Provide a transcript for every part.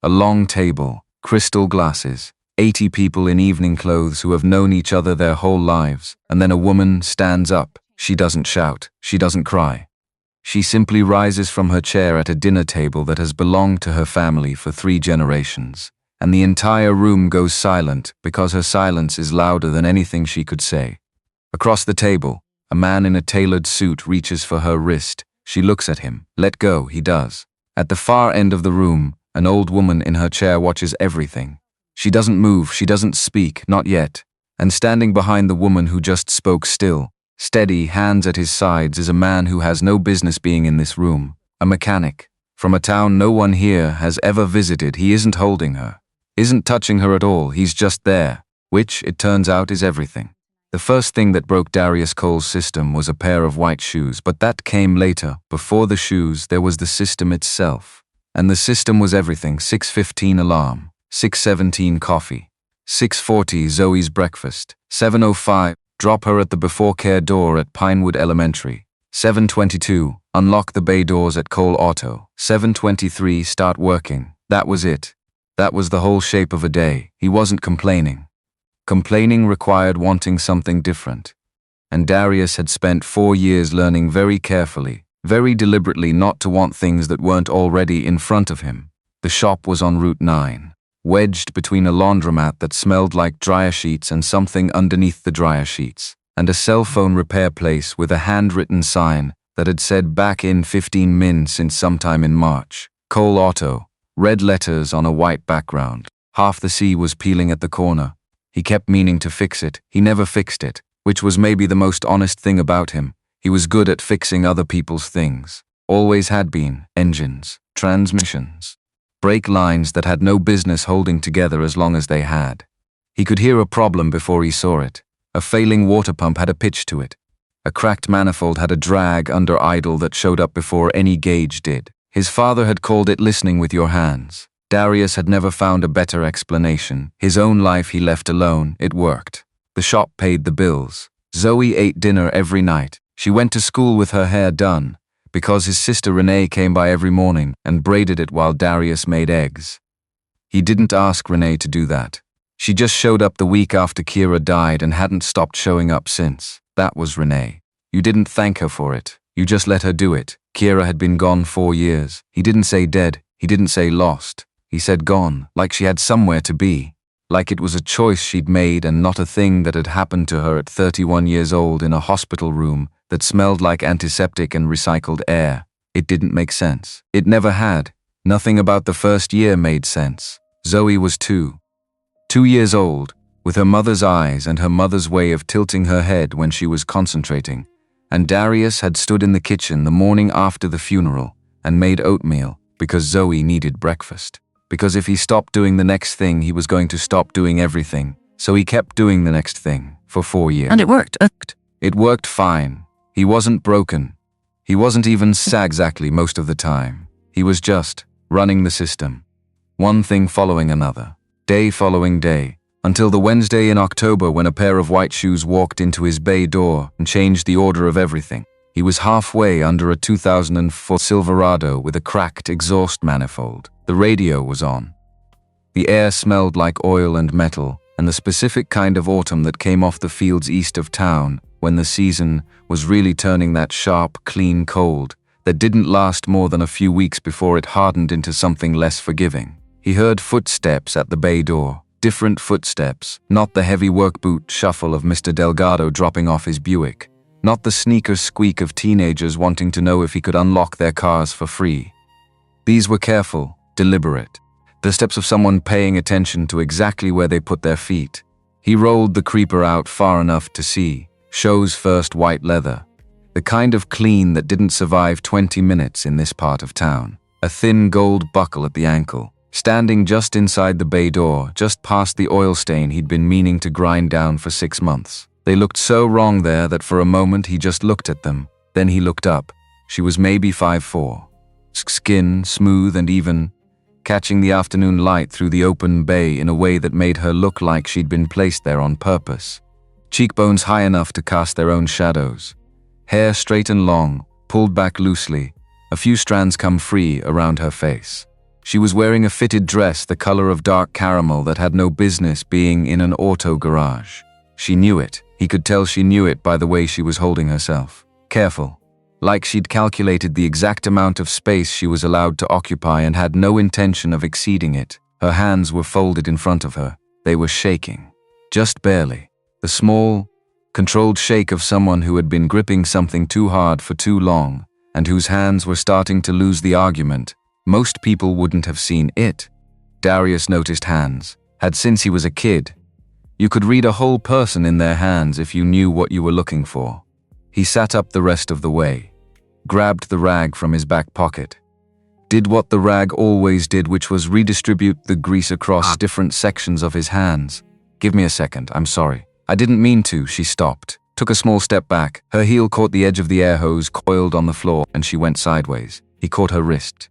A long table, crystal glasses, 80 people in evening clothes who have known each other their whole lives, and then a woman stands up. She doesn't shout, she doesn't cry. She simply rises from her chair at a dinner table that has belonged to her family for 3 generations, and the entire room goes silent because her silence is louder than anything she could say. Across the table, a man in a tailored suit reaches for her wrist. She looks at him. Let go, he does. At the far end of the room, an old woman in her chair watches everything. She doesn't move, she doesn't speak, not yet. And standing behind the woman who just spoke still, steady, hands at his sides, is a man who has no business being in this room. A mechanic. From a town no one here has ever visited. He isn't holding her. Isn't touching her at all. He's just there. Which, it turns out, is everything. The first thing that broke Darius Cole's system was a pair of white shoes, but that came later. Before the shoes, there was the system itself. And the system was everything. 6:15 alarm, 6:17 coffee, 6:40 Zoe's breakfast, 7:05 drop her at the before care door at Pinewood Elementary, 7:22 unlock the bay doors at Cole Auto, 7:23 start working. That was it. That was the whole shape of a day. He wasn't complaining. Complaining required wanting something different. And Darius had spent 4 years learning very carefully, very deliberately not to want things that weren't already in front of him. The shop was on Route 9, wedged between a laundromat that smelled like dryer sheets and something underneath the dryer sheets, and a cell phone repair place with a handwritten sign that had said back in 15 min since sometime in March. Cole Auto, red letters on a white background. Half the sea was peeling at the corner. He kept meaning to fix it. He never fixed it, which was maybe the most honest thing about him. He was good at fixing other people's things. Always had been. Engines, transmissions, brake lines that had no business holding together as long as they had. He could hear a problem before he saw it. A failing water pump had a pitch to it. A cracked manifold had a drag under idle that showed up before any gauge did. His father had called it listening with your hands. Darius had never found a better explanation. His own life he left alone. It worked. The shop paid the bills. Zoe ate dinner every night. She went to school with her hair done, because his sister Renee came by every morning and braided it while Darius made eggs. He didn't ask Renee to do that. She just showed up the week after Kira died and hadn't stopped showing up since. That was Renee. You didn't thank her for it. You just let her do it. Kira had been gone 4 years. He didn't say dead. He didn't say lost. He said gone, like she had somewhere to be. Like it was a choice she'd made and not a thing that had happened to her at 31 years old in a hospital room that smelled like antiseptic and recycled air. It didn't make sense. It never had. Nothing about the first year made sense. Zoe was 2 years old, with her mother's eyes and her mother's way of tilting her head when she was concentrating. And Darius had stood in the kitchen the morning after the funeral and made oatmeal because Zoe needed breakfast. Because if he stopped doing the next thing, he was going to stop doing everything. So he kept doing the next thing for 4 years. And it worked. It worked fine. He wasn't broken. He wasn't even sad exactly most of the time. He was just running the system. One thing following another. Day following day. Until the Wednesday in October when a pair of white shoes walked into his bay door and changed the order of everything. He was halfway under a 2004 Silverado with a cracked exhaust manifold. The radio was on. The air smelled like oil and metal, and the specific kind of autumn that came off the fields east of town when the season was really turning that sharp, clean cold that didn't last more than a few weeks before it hardened into something less forgiving. He heard footsteps at the bay door. Different footsteps, not the heavy work boot shuffle of Mr. Delgado dropping off his Buick, not the sneaker squeak of teenagers wanting to know if he could unlock their cars for free. These were careful, deliberate, the steps of someone paying attention to exactly where they put their feet. He rolled the creeper out far enough to see Show's first white leather, the kind of clean that didn't survive 20 minutes in this part of town. A thin gold buckle at the ankle, standing just inside the bay door, just past the oil stain he'd been meaning to grind down for 6 months. They looked so wrong there that for a moment he just looked at them. Then he looked up. She was maybe 5'4". Skin smooth and even, catching the afternoon light through the open bay in a way that made her look like she'd been placed there on purpose. Cheekbones high enough to cast their own shadows. Hair straight and long, pulled back loosely, a few strands come free around her face. She was wearing a fitted dress the color of dark caramel that had no business being in an auto garage. She knew it. He could tell she knew it by the way she was holding herself. Careful. Like she'd calculated the exact amount of space she was allowed to occupy and had no intention of exceeding it. Her hands were folded in front of her. They were shaking. Just barely. The small, controlled shake of someone who had been gripping something too hard for too long, and whose hands were starting to lose the argument. Most people wouldn't have seen it. Darius noticed hands. Had since he was a kid. You could read a whole person in their hands if you knew what you were looking for. He sat up the rest of the way, grabbed the rag from his back pocket, did what the rag always did, which was redistribute the grease across different sections of his hands. Give me a second, I'm sorry. I didn't mean to, she stopped, took a small step back. Her heel caught the edge of the air hose coiled on the floor and she went sideways. He caught her wrist.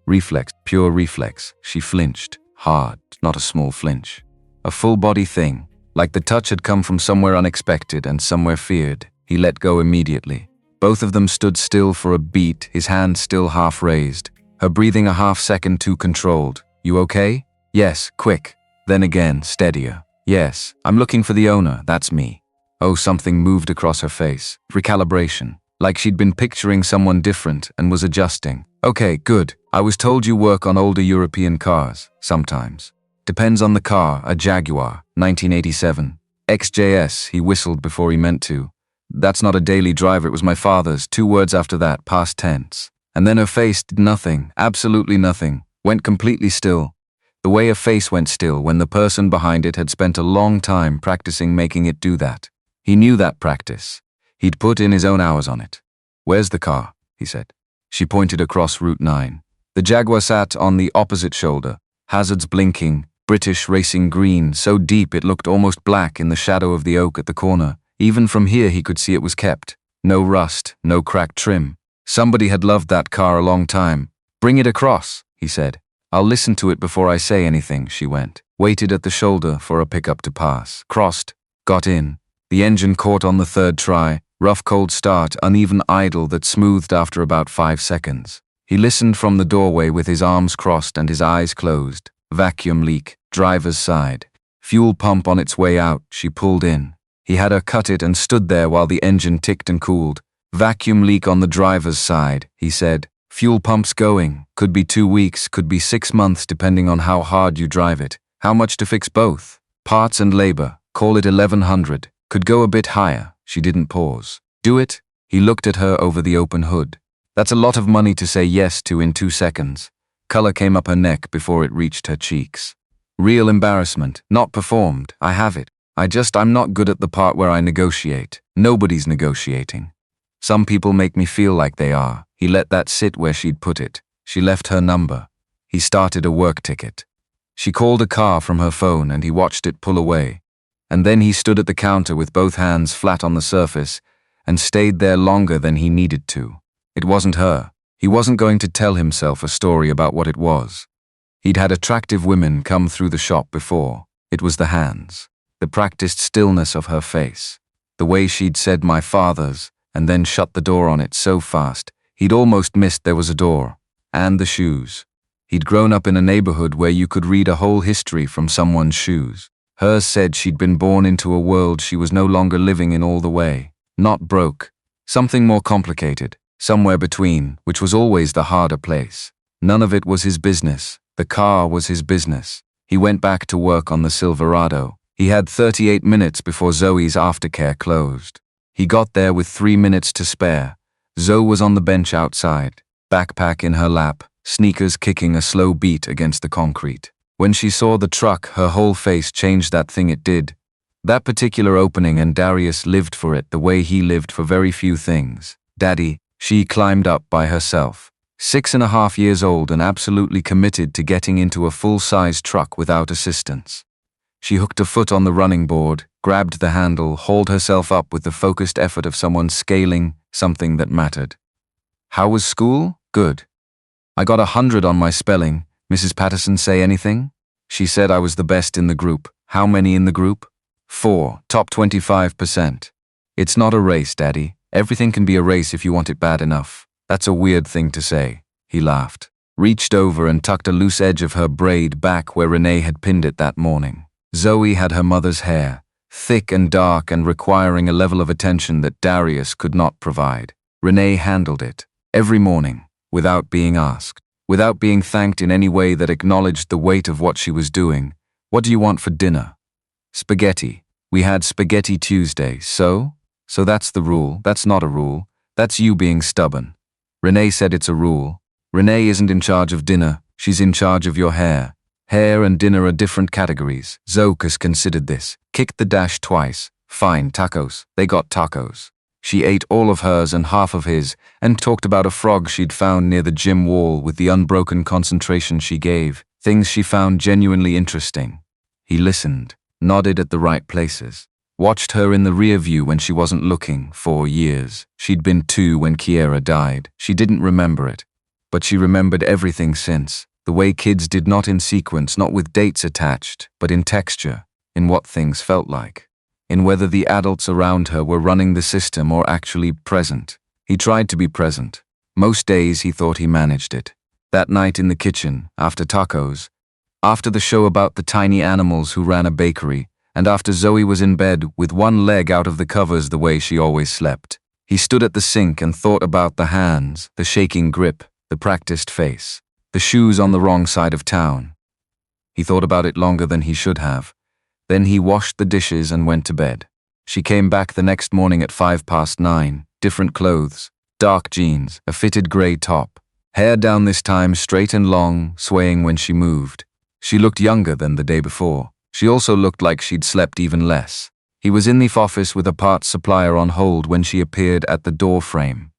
Reflex, pure reflex. She flinched, hard, not a small flinch. A full body thing, like the touch had come from somewhere unexpected and somewhere feared. He let go immediately. Both of them stood still for a beat, his hand still half raised, her breathing a half second too controlled. You okay? Yes, quick. Then again, steadier. Yes, I'm looking for the owner, that's me. Oh, something moved across her face. Recalibration. Like she'd been picturing someone different and was adjusting. Okay, good. I was told you work on older European cars, sometimes. Depends on the car, a Jaguar, 1987. XJS, he whistled before he meant to. That's not a daily driver, it was my father's, 2 words after that, past tense. And then her face did nothing, absolutely nothing, went completely still. The way a face went still when the person behind it had spent a long time practicing making it do that. He knew that practice. He'd put in his own hours on it. Where's the car? He said. She pointed across Route 9. The Jaguar sat on the opposite shoulder, hazards blinking, British racing green, so deep it looked almost black in the shadow of the oak at the corner. Even from here he could see it was kept. No rust, no cracked trim. Somebody had loved that car a long time. Bring it across, he said. I'll listen to it before I say anything, she went. Waited at the shoulder for a pickup to pass. Crossed. Got in. The engine caught on the third try. Rough cold start, uneven idle that smoothed after about 5 seconds. He listened from the doorway with his arms crossed and his eyes closed. Vacuum leak. Driver's side. Fuel pump on its way out. She pulled in. He had her cut it and stood there while the engine ticked and cooled. Vacuum leak on the driver's side, he said. Fuel pump's going. Could be 2 weeks, could be 6 months depending on how hard you drive it. How much to fix both? Parts and labor. Call it 1100. Could go a bit higher. She didn't pause. Do it? He looked at her over the open hood. That's a lot of money to say yes to in 2 seconds. Color came up her neck before it reached her cheeks. Real embarrassment. Not performed. I have it. I'm not good at the part where I negotiate. Nobody's negotiating. Some people make me feel like they are. He let that sit where she'd put it. She left her number. He started a work ticket. She called a car from her phone and he watched it pull away. And then he stood at the counter with both hands flat on the surface and stayed there longer than he needed to. It wasn't her. He wasn't going to tell himself a story about what it was. He'd had attractive women come through the shop before. It was the hands. The practiced stillness of her face. The way she'd said my father's and then shut the door on it so fast, he'd almost missed there was a door. And the shoes. He'd grown up in a neighborhood where you could read a whole history from someone's shoes. Hers said she'd been born into a world she was no longer living in all the way. Not broke. Something more complicated. Somewhere between, which was always the harder place. None of it was his business. The car was his business. He went back to work on the Silverado. He had 38 minutes before Zoe's aftercare closed. He got there with 3 minutes to spare. Zoe was on the bench outside, backpack in her lap, sneakers kicking a slow beat against the concrete. When she saw the truck, her whole face changed. That thing it did. That particular opening, and Darius lived for it the way he lived for very few things. Daddy, she climbed up by herself. 6.5 years old and absolutely committed to getting into a full-size truck without assistance. She hooked a foot on the running board, grabbed the handle, hauled herself up with the focused effort of someone scaling something that mattered. How was school? Good. I got 100 on my spelling. Mrs. Patterson say anything? She said I was the best in the group. How many in the group? 4, top 25%. It's not a race, Daddy. Everything can be a race if you want it bad enough. That's a weird thing to say. He laughed. reached over and tucked a loose edge of her braid back where Renee had pinned it that morning. Zoe had her mother's hair, thick and dark and requiring a level of attention that Darius could not provide. Renee handled it, every morning, without being asked, without being thanked in any way that acknowledged the weight of what she was doing. What do you want for dinner? Spaghetti. We had spaghetti Tuesday, so? So that's the rule. That's not a rule. That's you being stubborn. Renee said it's a rule. Renee isn't in charge of dinner, she's in charge of your hair. Hair and dinner are different categories. Zokas considered this. Kicked the dash twice. Fine, tacos. They got tacos. She ate all of hers and half of his, and talked about a frog she'd found near the gym wall with the unbroken concentration she gave, things she found genuinely interesting. He listened, nodded at the right places. Watched her in the rear view when she wasn't looking, for years. She'd been 2 when Kiera died. She didn't remember it. But she remembered everything since. The way kids did, not in sequence, not with dates attached, but in texture, in what things felt like, in whether the adults around her were running the system or actually present. He tried to be present. Most days he thought he managed it. That night in the kitchen, after tacos, after the show about the tiny animals who ran a bakery, and after Zoe was in bed with one leg out of the covers the way she always slept, he stood at the sink and thought about the hands, the shaking grip, the practiced face, the shoes on the wrong side of town. He thought about it longer than he should have. Then he washed the dishes and went to bed. She came back the next morning at 9:05, different clothes, dark jeans, a fitted grey top, hair down this time straight and long, swaying when she moved. She looked younger than the day before. She also looked like she'd slept even less. He was in the office with a parts supplier on hold when she appeared at the door frame.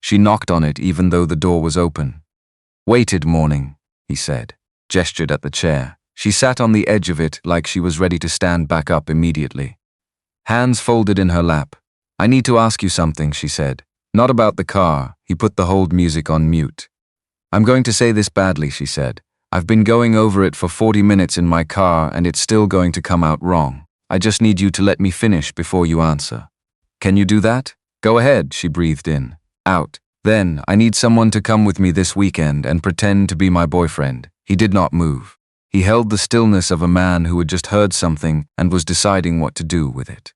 She knocked on it even though the door was open. "Waited morning," he said, gestured at the chair. She sat on the edge of it like she was ready to stand back up immediately. Hands folded in her lap. "I need to ask you something," she said. "Not about the car." He put the hold music on mute. "I'm going to say this badly," she said. "I've been going over it for 40 minutes in my car and it's still going to come out wrong. I just need you to let me finish before you answer. Can you do that?" "Go ahead," she breathed in. Out. "Then, I need someone to come with me this weekend and pretend to be my boyfriend." He did not move. He held the stillness of a man who had just heard something and was deciding what to do with it.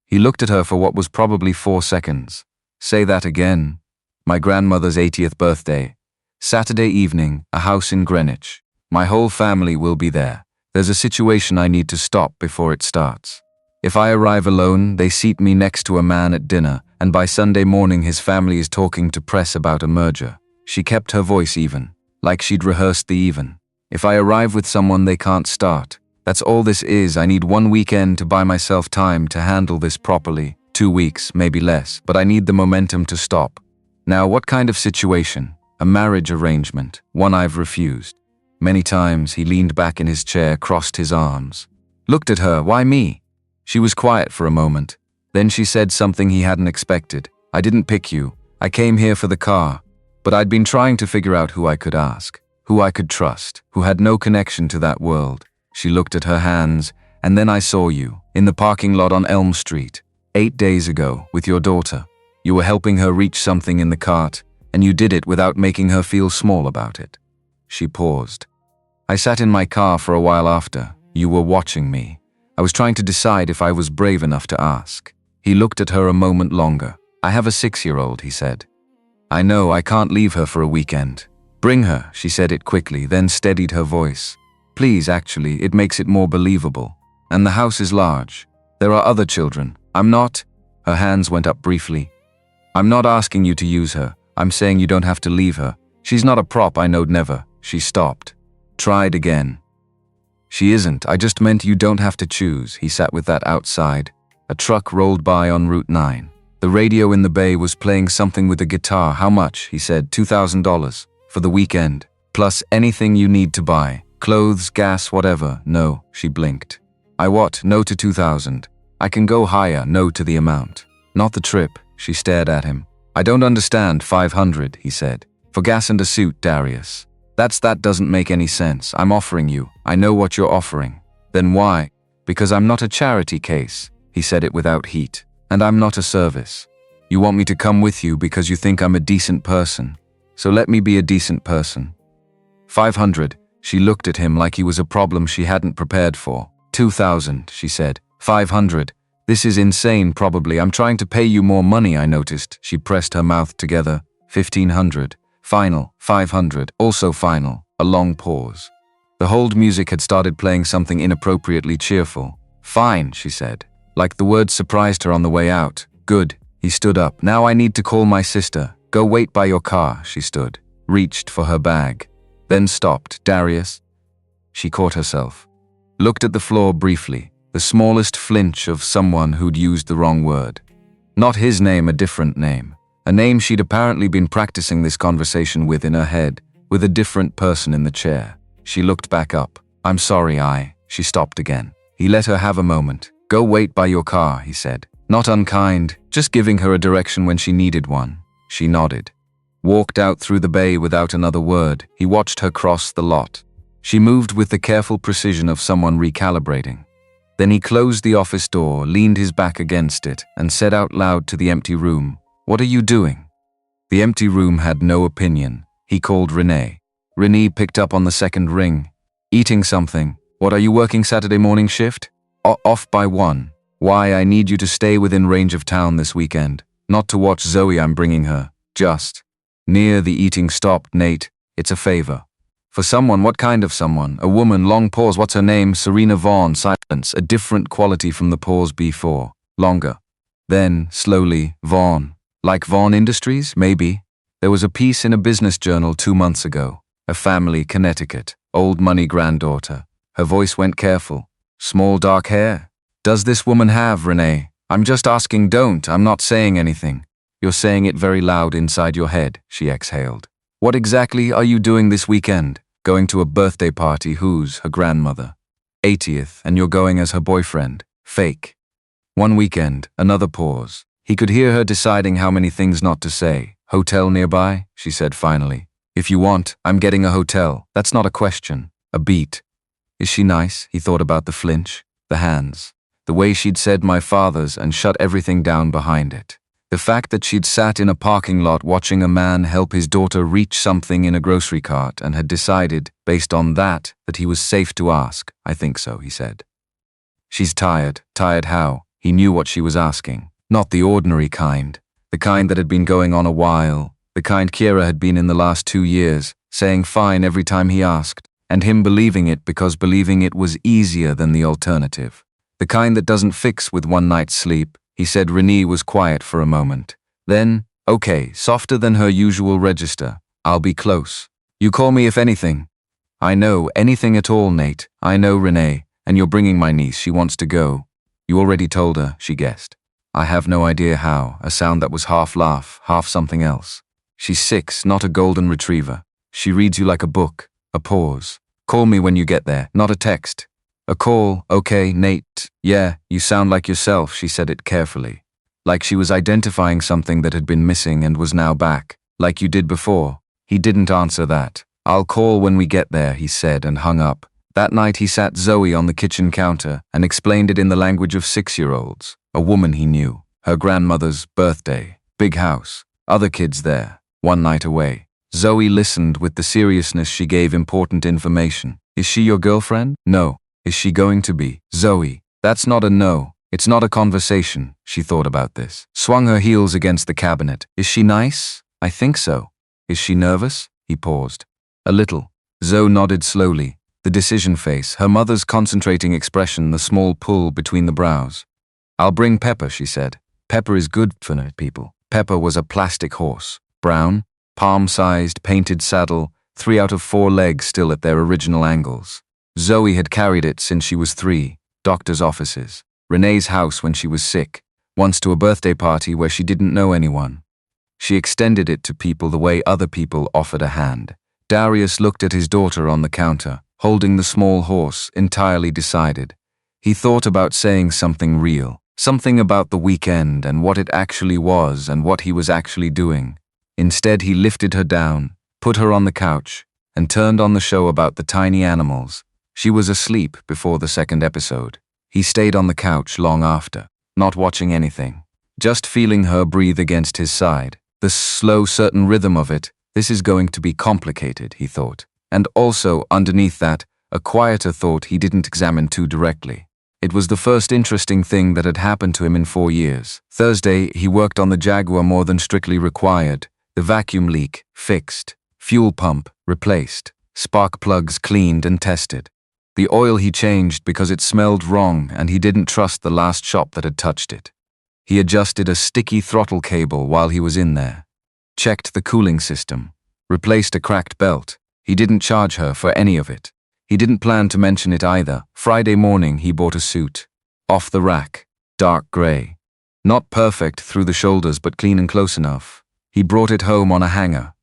He looked at her for what was probably 4 seconds. "Say that again." "My grandmother's 80th birthday. Saturday evening, a house in Greenwich. My whole family will be there. There's a situation I need to stop before it starts. If I arrive alone, they seat me next to a man at dinner, and by Sunday morning his family is talking to press about a merger." She kept her voice even, like she'd rehearsed the even. "If I arrive with someone, they can't start. That's all this is. I need 1 weekend to buy myself time to handle this properly. 2 weeks, maybe less, but I need the momentum to stop. Now, what kind of situation? A marriage arrangement, one I've refused." Many times he leaned back in his chair, crossed his arms. Looked at her. "Why me?" She was quiet for a moment. Then she said something he hadn't expected. "I didn't pick you. I came here for the car. But I'd been trying to figure out who I could ask, who I could trust, who had no connection to that world." She looked at her hands. "And then I saw you, in the parking lot on Elm Street, 8 days ago, with your daughter. You were helping her reach something in the cart, and you did it without making her feel small about it." She paused. "I sat in my car for a while after. You were watching me. I was trying to decide if I was brave enough to ask." He looked at her a moment longer. "I have a 6-year-old, he said. "I know, I can't leave her for a weekend." "Bring her," she said it quickly, then steadied her voice. "Please, actually, it makes it more believable. And the house is large. There are other children. I'm not—" Her hands went up briefly. "I'm not asking you to use her. I'm saying you don't have to leave her. She's not a prop, I know'd never." She stopped. Tried again. "She isn't, I just meant you don't have to choose." He sat with that outside. A truck rolled by on Route 9. The radio in the bay was playing something with a guitar. "How much?" he said. $2,000. For the weekend. Plus anything you need to buy. Clothes, gas, whatever." "No," she blinked. "I what? No to 2,000. I can go higher, no to the amount. Not the trip." She stared at him. "I don't understand. 500, he said. "For gas and a suit, Darius. That doesn't make any sense. I'm offering you. I know what you're offering." "Then why?" "Because I'm not a charity case." He said it without heat. "And I'm not a service. You want me to come with you because you think I'm a decent person. So let me be a decent person." 500. She looked at him like he was a problem she hadn't prepared for. 2,000, she said. 500. This is insane, probably. I'm trying to pay you more money, I noticed. She pressed her mouth together. 1,500. Final. 500. Also final. A long pause. The hold music had started playing something inappropriately cheerful. Fine, she said. Like the words surprised her on the way out. Good. He stood up. Now I need to call my sister. Go wait by your car, she stood. Reached for her bag. Then stopped. Darius? She caught herself. Looked at the floor briefly. The smallest flinch of someone who'd used the wrong word. Not his name, a different name. A name she'd apparently been practicing this conversation with in her head, with a different person in the chair. She looked back up. I'm sorry, She stopped again. He let her have a moment. Go wait by your car, he said. Not unkind, just giving her a direction when she needed one. She nodded. Walked out through the bay without another word. He watched her cross the lot. She moved with the careful precision of someone recalibrating. Then he closed the office door, leaned his back against it, and said out loud to the empty room, What are you doing? The empty room had no opinion. He called Renee. Renee picked up on the second ring. Eating something. What, are you working Saturday morning shift? Off by 1. Why, I need you to stay within range of town this weekend. Not to watch Zoe, I'm bringing her. Just. Near the eating stopped, Nate. It's a favor. For someone, what kind of someone? A woman, long pause, what's her name? Serena Vaughn, silence, a different quality from the pause before. Longer. Then, slowly, Vaughn. Like Vaughn Industries, maybe? There was a piece in a business journal 2 months ago. A family, Connecticut. Old money granddaughter. Her voice went careful. Small dark hair. Does this woman have, Renee? I'm just asking, don't, I'm not saying anything. You're saying it very loud inside your head, she exhaled. What exactly are you doing this weekend? Going to a birthday party, whose? Her grandmother. 80th, and you're going as her boyfriend. Fake. One weekend, another pause. He could hear her deciding how many things not to say. Hotel nearby? She said finally. If you want, I'm getting a hotel. That's not a question. A beat. Is she nice? He thought about the flinch, the hands, the way she'd said my father's and shut everything down behind it. The fact that she'd sat in a parking lot watching a man help his daughter reach something in a grocery cart and had decided, based on that he was safe to ask. I think so, he said. She's tired. Tired how? He knew what she was asking. Not the ordinary kind. The kind that had been going on a while. The kind Kira had been in the last 2 years, saying fine every time he asked, and him believing it because believing it was easier than the alternative. The kind that doesn't fix with one night's sleep. He said. Renee was quiet for a moment. Then, okay, softer than her usual register. I'll be close. You call me if anything. I know, anything at all, Nate. I know, Renee, and you're bringing my niece. She wants to go. You already told her, she guessed. I have no idea how, a sound that was half laugh, half something else. She's 6, not a golden retriever. She reads you like a book. A pause. Call me when you get there, not a text. A call, okay, Nate. Yeah, you sound like yourself, she said it carefully. Like she was identifying something that had been missing and was now back, like you did before. He didn't answer that. I'll call when we get there, he said and hung up. That night he sat Zoe on the kitchen counter and explained it in the language of 6-year-olds. A woman he knew. Her grandmother's birthday. Big house. Other kids there. 1 night away. Zoe listened with the seriousness she gave important information. Is she your girlfriend? No. Is she going to be? Zoe. That's not a no. It's not a conversation. She thought about this. Swung her heels against the cabinet. Is she nice? I think so. Is she nervous? He paused. A little. Zoe nodded slowly. The decision face, her mother's concentrating expression, the small pull between the brows. I'll bring Pepper, she said. Pepper is good for people. Pepper was a plastic horse. Brown, palm-sized, painted saddle, 3 out of 4 legs still at their original angles. Zoe had carried it since she was 3, doctor's offices, Renee's house when she was sick, once to a birthday party where she didn't know anyone. She extended it to people the way other people offered a hand. Darius looked at his daughter on the counter, holding the small horse, entirely decided. He thought about saying something real, something about the weekend and what it actually was and what he was actually doing. Instead, he lifted her down, put her on the couch, and turned on the show about the tiny animals. She was asleep before the 2nd episode. He stayed on the couch long after, not watching anything, just feeling her breathe against his side. The slow, certain rhythm of it. This is going to be complicated, he thought. And also, underneath that, a quieter thought he didn't examine too directly. It was the first interesting thing that had happened to him in 4 years. Thursday, he worked on the Jaguar more than strictly required. The vacuum leak fixed, fuel pump replaced, spark plugs cleaned and tested. The oil he changed because it smelled wrong and he didn't trust the last shop that had touched it. He adjusted a sticky throttle cable while he was in there. Checked the cooling system. Replaced a cracked belt. He didn't charge her for any of it. He didn't plan to mention it either. Friday morning he bought a suit. Off the rack. Dark grey. Not perfect through the shoulders but clean and close enough. He brought it home on a hanger.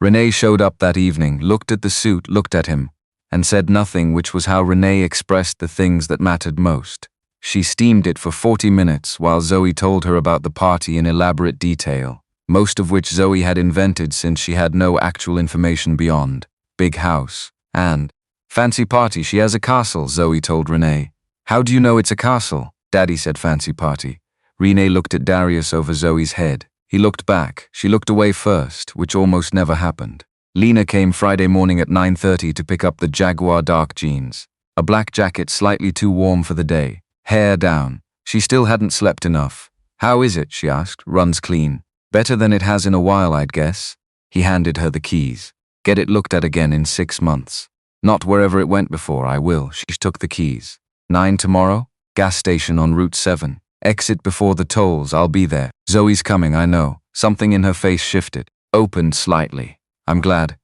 Renee showed up that evening, looked at the suit, looked at him, and said nothing, which was how Renee expressed the things that mattered most. She steamed it for 40 minutes while Zoe told her about the party in elaborate detail, most of which Zoe had invented since she had no actual information beyond. Big house. And fancy party, she has a castle, Zoe told Renee. How do you know it's a castle? Daddy said fancy party. Renee looked at Darius over Zoe's head. He looked back. She looked away first, which almost never happened. Lena came Friday morning at 9:30 to pick up the Jaguar dark jeans. A black jacket slightly too warm for the day. Hair down. She still hadn't slept enough. How is it? She asked. Runs clean. Better than it has in a while, I'd guess. He handed her the keys. Get it looked at again in 6 months. Not wherever it went before, I will. She took the keys. 9 tomorrow? Gas station on Route 7. Exit before the tolls, I'll be there. Zoe's coming, I know. Something in her face shifted. Opened slightly. I'm glad.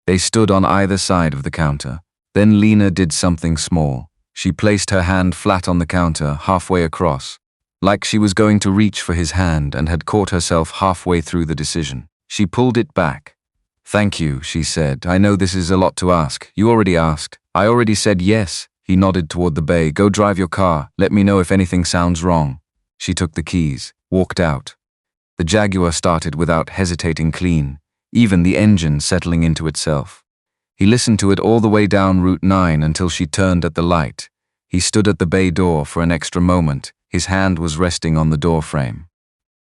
They stood on either side of the counter. Then Lena did something small. She placed her hand flat on the counter, halfway across, like she was going to reach for his hand and had caught herself halfway through the decision. She pulled it back. Thank you, she said. I know this is a lot to ask. You already asked. I already said yes. He nodded toward the bay. Go drive your car. Let me know if anything sounds wrong. She took the keys, walked out. The Jaguar started without hesitating clean, even the engine settling into itself. He listened to it all the way down Route 9 until she turned at the light. He stood at the bay door for an extra moment. His hand was resting on the door frame.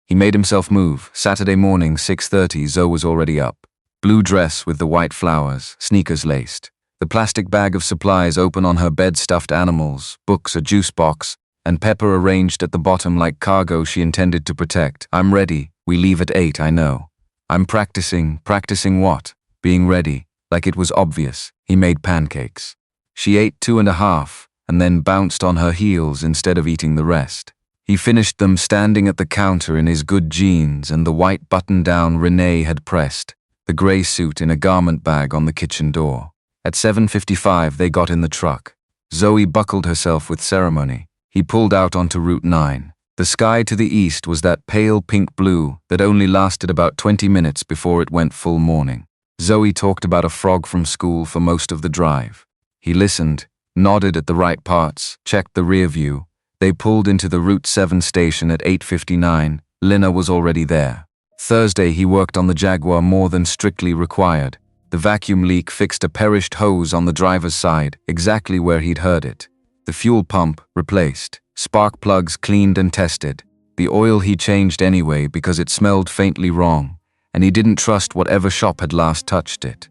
He made himself move. Saturday morning, 6:30, Zoe was already up. Blue dress with the white flowers, sneakers laced. The plastic bag of supplies open on her bed, stuffed animals, books, a juice box, and pepper arranged at the bottom like cargo she intended to protect. I'm ready. We leave at 8, I know. I'm practicing. Practicing what? Being ready, like it was obvious. He made pancakes. She ate 2.5, and then bounced on her heels instead of eating the rest. He finished them standing at the counter in his good jeans and the white button-down Renee had pressed, the grey suit in a garment bag on the kitchen door. At 7:55 they got in the truck. Zoe buckled herself with ceremony. He pulled out onto Route 9. The sky to the east was that pale pink blue that only lasted about 20 minutes before it went full morning. Zoe talked about a frog from school for most of the drive. He listened, nodded at the right parts, checked the rear view. They pulled into the Route 7 station at 8:59. Lena was already there. Thursday he worked on the Jaguar more than strictly required. The vacuum leak fixed a perished hose on the driver's side, exactly where he'd heard it. The fuel pump replaced. Spark plugs cleaned and tested. The oil he changed anyway because it smelled faintly wrong, and he didn't trust whatever shop had last touched it.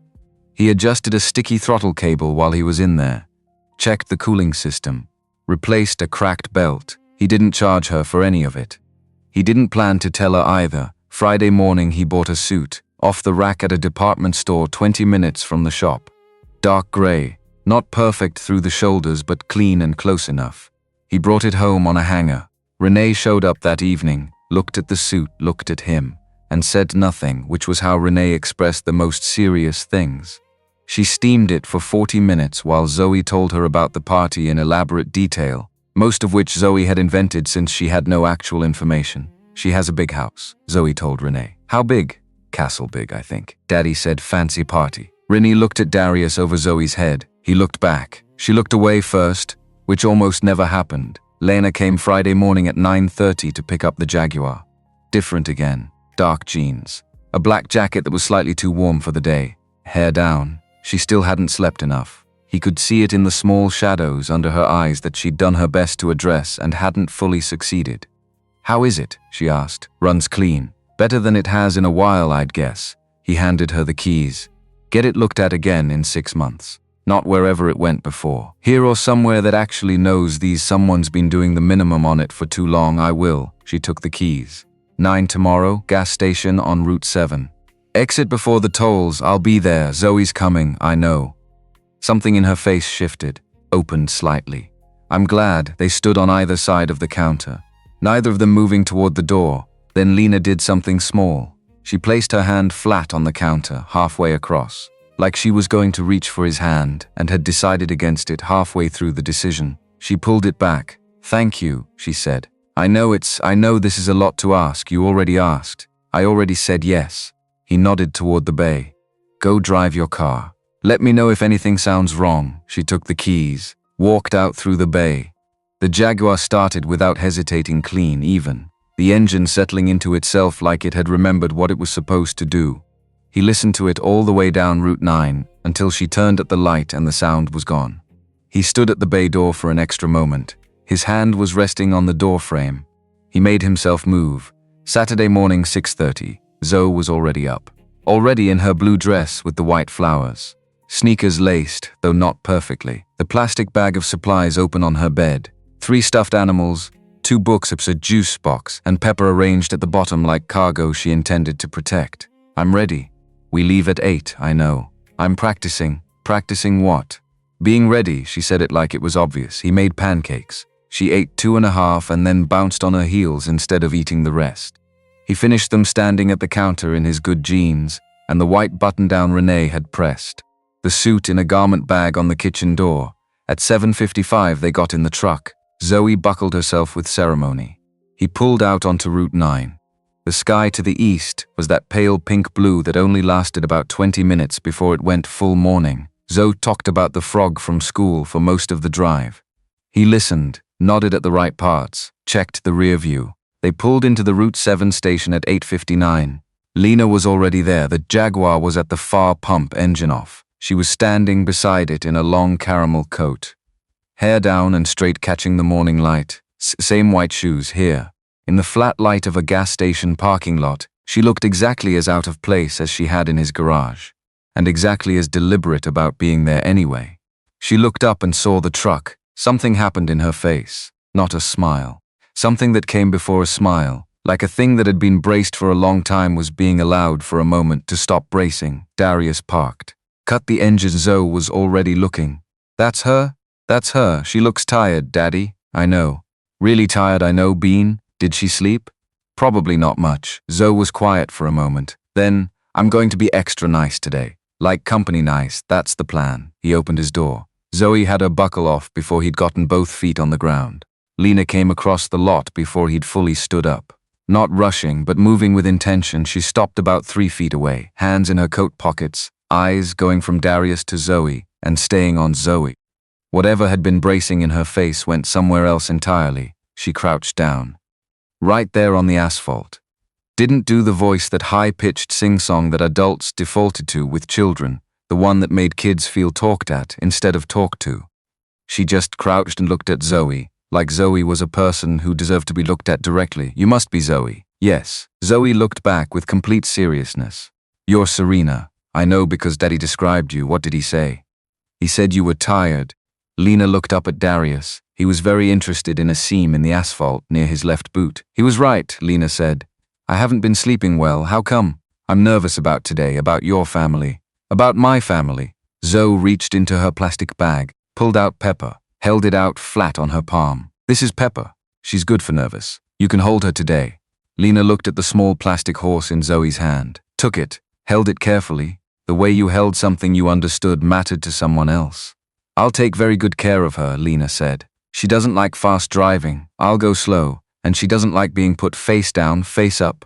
He adjusted a sticky throttle cable while he was in there. Checked the cooling system. Replaced a cracked belt. He didn't charge her for any of it. He didn't plan to tell her either. Friday morning he bought a suit, off the rack at a department store 20 minutes from the shop. Dark grey, not perfect through the shoulders but clean and close enough. He brought it home on a hanger. Renee showed up that evening, looked at the suit, looked at him, and said nothing, which was how Renee expressed the most serious things. She steamed it for 40 minutes while Zoe told her about the party in elaborate detail, most of which Zoe had invented since she had no actual information. She has a big house, Zoe told Renee. How big? Castle big, I think. Daddy said fancy party. Renee looked at Darius over Zoe's head. He looked back. She looked away first, which almost never happened. Lena came Friday morning at 9:30 to pick up the Jaguar. Different again. Dark jeans. A black jacket that was slightly too warm for the day. Hair down. She still hadn't slept enough. He could see it in the small shadows under her eyes that she'd done her best to address and hadn't fully succeeded. How is it? She asked. Runs clean. Better than it has in a while, I'd guess. He handed her the keys. Get it looked at again in 6 months. Not wherever it went before. Here or somewhere that actually knows these someone's been doing the minimum on it for too long. I will. She took the keys. 9 tomorrow, gas station on Route 7. Exit before the tolls. I'll be there. Zoe's coming, I know. Something in her face shifted, opened slightly. I'm glad. They stood on either side of the counter, neither of them moving toward the door. Then Lena did something small. She placed her hand flat on the counter, halfway across, like she was going to reach for his hand and had decided against it halfway through the decision. She pulled it back. Thank you, she said. I know this is a lot to ask. You already asked. I already said yes. He nodded toward the bay. Go drive your car. Let me know if anything sounds wrong. She took the keys, walked out through the bay. The Jaguar started without hesitating, clean, even, the engine settling into itself like it had remembered what it was supposed to do. He listened to it all the way down Route 9 until she turned at the light and the sound was gone. He stood at the bay door for an extra moment. His hand was resting on the door frame. He made himself move. Saturday morning, 6:30. Zoe was already up. Already in her blue dress with the white flowers. Sneakers laced, though not perfectly. The plastic bag of supplies open on her bed. 3 stuffed animals, 2 books, a juice box, and Pepper arranged at the bottom like cargo she intended to protect. I'm ready. We leave at 8, I know. I'm practicing. Practicing what? Being ready, she said it like it was obvious. He made pancakes. She ate 2.5 and then bounced on her heels instead of eating the rest. He finished them standing at the counter in his good jeans and the white button-down Renee had pressed. The suit in a garment bag on the kitchen door. At 7:55 they got in the truck. Zoe buckled herself with ceremony. He pulled out onto Route 9. The sky to the east was that pale pink blue that only lasted about 20 minutes before it went full morning. Zoe talked about the frog from school for most of the drive. He listened, nodded at the right parts, checked the rear view. They pulled into the Route 7 station at 8:59. Lena was already there. The Jaguar was at the far pump, engine off. She was standing beside it in a long caramel coat. Hair down and straight, catching the morning light. Same white shoes here. In the flat light of a gas station parking lot, she looked exactly as out of place as she had in his garage, and exactly as deliberate about being there anyway. She looked up and saw the truck. Something happened in her face, not a smile. Something that came before a smile, like a thing that had been braced for a long time was being allowed for a moment to stop bracing. Darius parked. Cut the engine. Zoe was already looking. That's her? That's her. She looks tired, Daddy. I know. Really tired, I know. Bean? Did she sleep? Probably not much. Zoe was quiet for a moment. Then, I'm going to be extra nice today. Like company nice, that's the plan. He opened his door. Zoe had her buckle off before he'd gotten both feet on the ground. Lena came across the lot before he'd fully stood up. Not rushing, but moving with intention, she stopped about 3 feet away, hands in her coat pockets, eyes going from Darius to Zoe, and staying on Zoe. Whatever had been bracing in her face went somewhere else entirely. She crouched down. Right there on the asphalt. Didn't do the voice, that high-pitched sing-song that adults defaulted to with children, the one that made kids feel talked at instead of talked to. She just crouched and looked at Zoe, like Zoe was a person who deserved to be looked at directly. You must be Zoe. Yes. Zoe looked back with complete seriousness. You're Serena. I know because Daddy described you. What did he say? He said you were tired. Lena looked up at Darius. He was very interested in a seam in the asphalt near his left boot. He was right, Lena said. I haven't been sleeping well. How come? I'm nervous about today, about your family. About my family. Zoe reached into her plastic bag, pulled out Pepper, held it out flat on her palm. This is Pepper. She's good for nervous. You can hold her today. Lena looked at the small plastic horse in Zoe's hand, took it, held it carefully. The way you held something you understood mattered to someone else. I'll take very good care of her, Lena said. She doesn't like fast driving. I'll go slow, and she doesn't like being put face down, face up.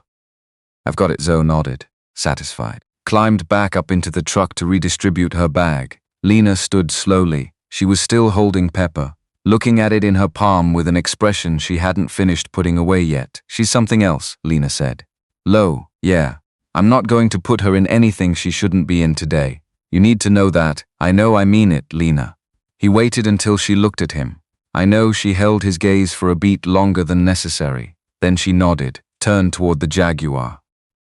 I've got it, Zoe nodded, satisfied. Climbed back up into the truck to redistribute her bag. Lena stood slowly. She was still holding Pepper, looking at it in her palm with an expression she hadn't finished putting away yet. She's something else, Lena said. Low, yeah. I'm not going to put her in anything she shouldn't be in today. You need to know that. I know, I mean it, Lena. He waited until she looked at him. I know. She held his gaze for a beat longer than necessary. Then she nodded, turned toward the Jaguar.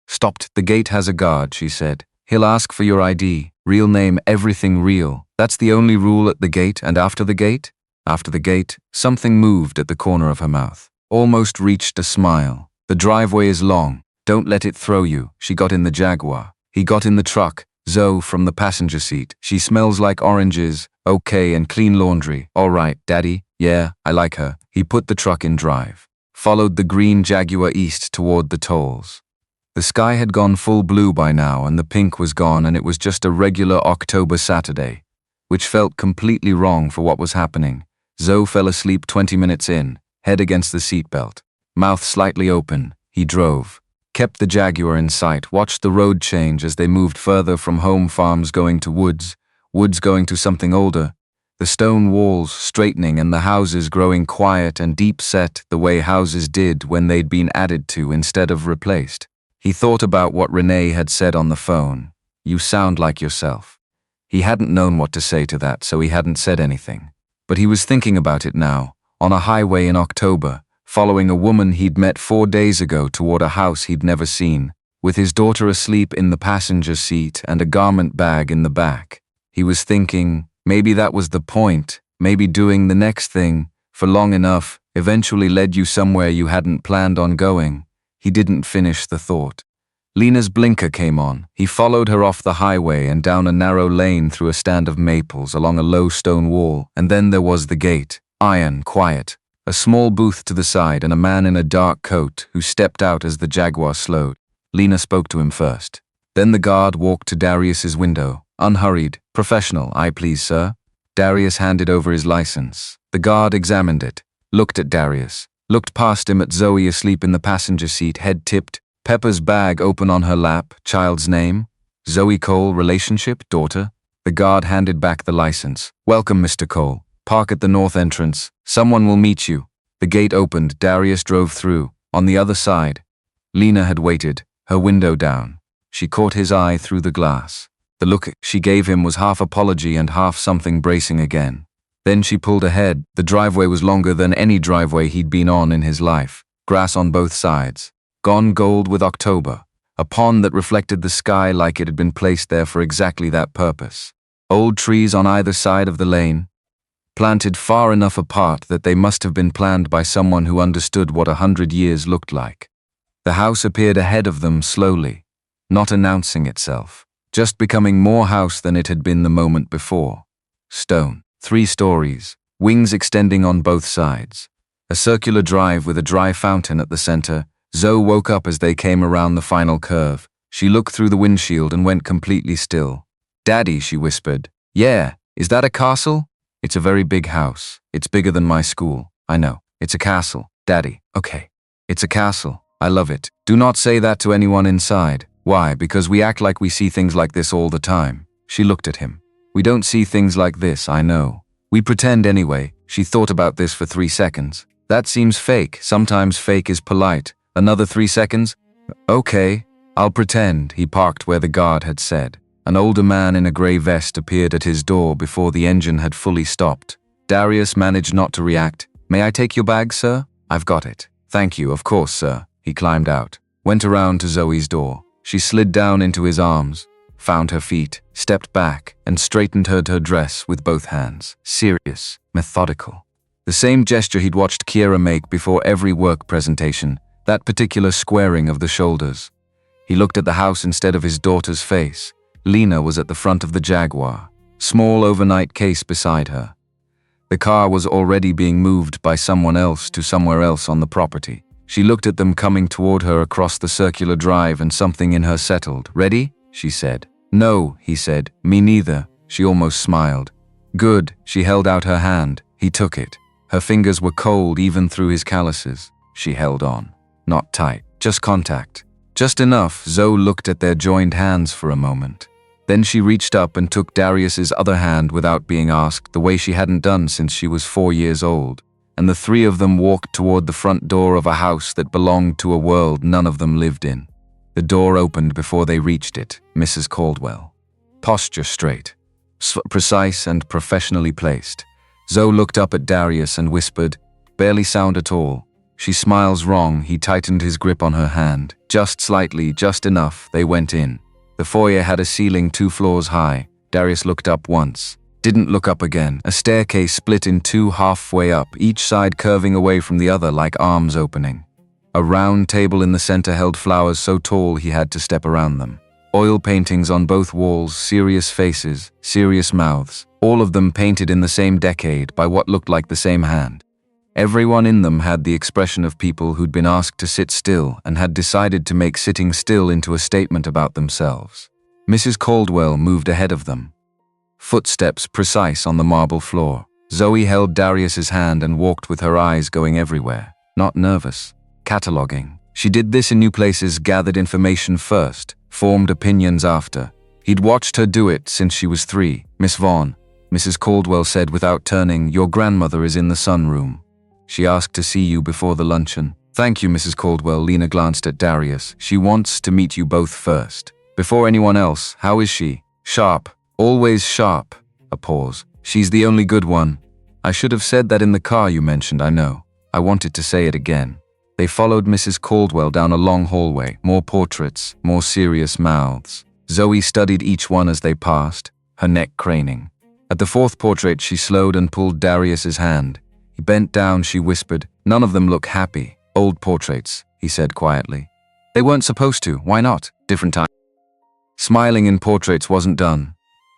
Stopped. The gate has a guard, she said. He'll ask for your ID. Real name, everything real. That's the only rule at the gate. And after the gate? After the gate, something moved at the corner of her mouth. Almost reached a smile. The driveway is long. Don't let it throw you. She got in the Jaguar. He got in the truck. Zoe from the passenger seat. She smells like oranges. Okay, and clean laundry. All right, Daddy. Yeah, I like her. He put the truck in drive. Followed the green Jaguar east toward the tolls. The sky had gone full blue by now, and the pink was gone, and it was just a regular October Saturday, which felt completely wrong for what was happening. Zoe fell asleep 20 minutes in, head against the seatbelt, mouth slightly open. He drove, kept the Jaguar in sight, watched the road change as they moved further from home, farms going to woods, woods going to something older, the stone walls straightening and the houses growing quiet and deep-set the way houses did when they'd been added to instead of replaced. He thought about what Renee had said on the phone. You sound like yourself. He hadn't known what to say to that, so he hadn't said anything. But he was thinking about it now, on a highway in October, following a woman he'd met 4 days ago toward a house he'd never seen, with his daughter asleep in the passenger seat and a garment bag in the back. He was thinking, maybe that was the point, maybe doing the next thing, for long enough, eventually led you somewhere you hadn't planned on going. He didn't finish the thought. Lena's blinker came on. He followed her off the highway and down a narrow lane through a stand of maples along a low stone wall, and then there was the gate, iron, quiet, a small booth to the side and a man in a dark coat who stepped out as the Jaguar slowed. Lena spoke to him first. Then the guard walked to Darius's window, unhurried, professional. "I please, sir." Darius handed over his license. The guard examined it, looked at Darius, looked past him at Zoe asleep in the passenger seat, head tipped, Pepper's bag open on her lap, child's name, Zoe Cole, relationship, daughter. The guard handed back the license. "Welcome, Mr. Cole. Park at the north entrance. Someone will meet you." The gate opened. Darius drove through. On the other side, Lena had waited, her window down. She caught his eye through the glass. The look she gave him was half apology and half something bracing again. Then she pulled ahead. The driveway was longer than any driveway he'd been on in his life. Grass on both sides. Gone gold with October. A pond that reflected the sky like it had been placed there for exactly that purpose. Old trees on either side of the lane, planted far enough apart that they must have been planned by someone who understood what 100 years looked like. The house appeared ahead of them slowly, not announcing itself, just becoming more house than it had been the moment before. Stone. 3 stories, wings extending on both sides. A circular drive with a dry fountain at the center. Zoe woke up as they came around the final curve. She looked through the windshield and went completely still. "Daddy," she whispered. "Yeah, is that a castle?" "It's a very big house. It's bigger than my school." "I know. It's a castle, Daddy." "Okay. It's a castle. I love it. Do not say that to anyone inside." "Why? Because we act like we see things like this all the time." She looked at him. "We don't see things like this, I know. We pretend anyway." She thought about this for 3 seconds. "That seems fake. Sometimes fake is polite." Another 3 seconds. "Okay, I'll pretend." He parked where the guard had said. An older man in a gray vest appeared at his door before the engine had fully stopped. Darius managed not to react. "May I take your bag, sir?" "I've got it." "Thank you, of course, sir." He climbed out, went around to Zoe's door. She slid down into his arms, found her feet, stepped back, and straightened her dress with both hands. Serious, methodical. The same gesture he'd watched Kiera make before every work presentation, that particular squaring of the shoulders. He looked at the house instead of his daughter's face. Lena was at the front of the Jaguar, small overnight case beside her. The car was already being moved by someone else to somewhere else on the property. She looked at them coming toward her across the circular drive and something in her settled. "Ready?" she said. "No," he said. "Me neither." She almost smiled. "Good." She held out her hand. He took it. Her fingers were cold even through his calluses. She held on. Not tight, just contact. Just enough. Zoe looked at their joined hands for a moment. Then she reached up and took Darius's other hand without being asked, the way she hadn't done since she was 4 years old. And the 3 of them walked toward the front door of a house that belonged to a world none of them lived in. The door opened before they reached it. Mrs. Caldwell. Posture straight. Precise and professionally placed. Zoe looked up at Darius and whispered, "Barely sound at all." "She smiles wrong." He tightened his grip on her hand. Just slightly, just enough. They went in. The foyer had a ceiling 2 floors high, Darius looked up once. Didn't look up again. A staircase split in two halfway up, each side curving away from the other like arms opening. A round table in the center held flowers so tall he had to step around them. Oil paintings on both walls, serious faces, serious mouths, all of them painted in the same decade by what looked like the same hand. Everyone in them had the expression of people who'd been asked to sit still and had decided to make sitting still into a statement about themselves. Mrs. Caldwell moved ahead of them. Footsteps precise on the marble floor. Zoe held Darius's hand and walked with her eyes going everywhere. Not nervous. Cataloging. She did this in new places, gathered information first, formed opinions after. He'd watched her do it since she was 3. Miss Vaughn, Mrs. Caldwell said without turning, your grandmother is in the sunroom. She asked to see you before the luncheon. Thank you, Mrs. Caldwell. Lena glanced at Darius. She wants to meet you both first. Before anyone else. How is she? Sharp. Always sharp. A pause. She's the only good one. I should have said that in the car you mentioned, I know. I wanted to say it again. They followed Mrs. Caldwell down a long hallway. More portraits, more serious mouths. Zoe studied each one as they passed, her neck craning. At the 4th portrait, she slowed and pulled Darius's hand. He bent down, she whispered. None of them look happy. Old portraits, he said quietly. They weren't supposed to. Why not? Different time. Smiling in portraits wasn't done.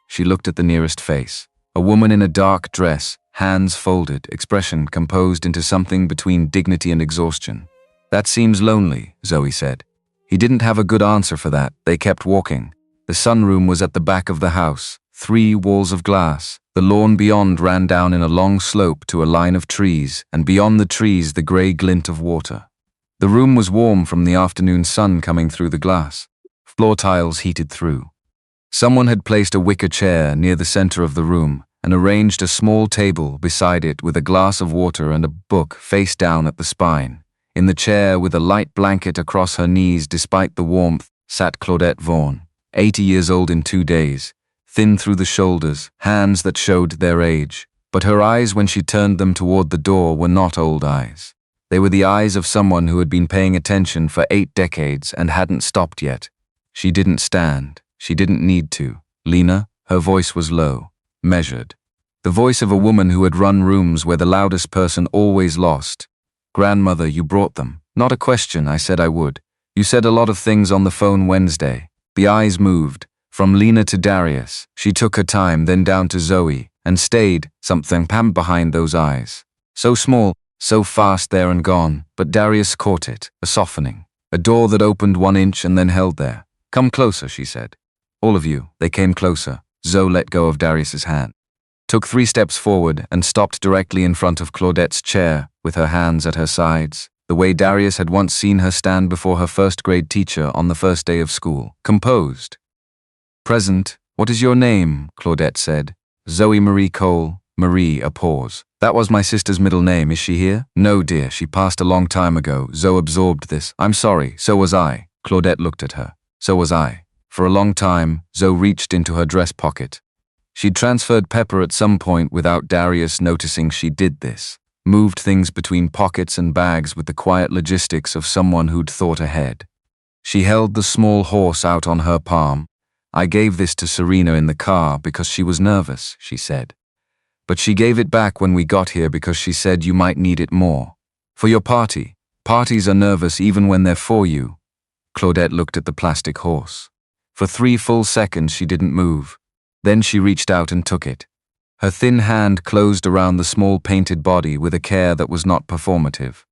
She looked at the nearest face. A woman in a dark dress, hands folded, expression composed into something between dignity and exhaustion. That seems lonely, Zoe said. He didn't have a good answer for that. They kept walking. The sunroom was at the back of the house. 3 walls of glass. The lawn beyond ran down in a long slope to a line of trees, and beyond the trees the grey glint of water. The room was warm from the afternoon sun coming through the glass. Floor tiles heated through. Someone had placed a wicker chair near the center of the room and arranged a small table beside it with a glass of water and a book face down at the spine. In the chair, with a light blanket across her knees despite the warmth, sat Claudette Vaughn, 80 years old in 2 days, thin through the shoulders, hands that showed their age. But her eyes, when she turned them toward the door, were not old eyes. They were the eyes of someone who had been paying attention for 8 decades and hadn't stopped yet. She didn't stand. She didn't need to. Lena, her voice was low, measured. The voice of a woman who had run rooms where the loudest person always lost. Grandmother, you brought them. Not a question, I said I would. You said a lot of things on the phone Wednesday. The eyes moved. From Lena to Darius. She took her time, then down to Zoe, and stayed, something pammed behind those eyes. So small, so fast there and gone, but Darius caught it, a softening. A door that opened 1 inch and then held there. Come closer, she said. All of you. They came closer. Zoe let go of Darius's hand. Took 3 steps forward and stopped directly in front of Claudette's chair, with her hands at her sides, the way Darius had once seen her stand before her 1st grade teacher on the first day of school. Composed. Present. What is your name? Claudette said. Zoe Marie Cole. Marie, a pause. That was my sister's middle name. Is she here? No, dear, she passed a long time ago. Zoe absorbed this. I'm sorry, so was I. Claudette looked at her. So was I. For a long time, Zoe reached into her dress pocket. She'd transferred Pepper at some point without Darius noticing she did this. Moved things between pockets and bags with the quiet logistics of someone who'd thought ahead. She held the small horse out on her palm. I gave this to Serena in the car because she was nervous, she said. But she gave it back when we got here because she said you might need it more. For your party. Parties are nervous even when they're for you. Claudette looked at the plastic horse. For 3 full seconds she didn't move. Then she reached out and took it. Her thin hand closed around the small painted body with a care that was not performative.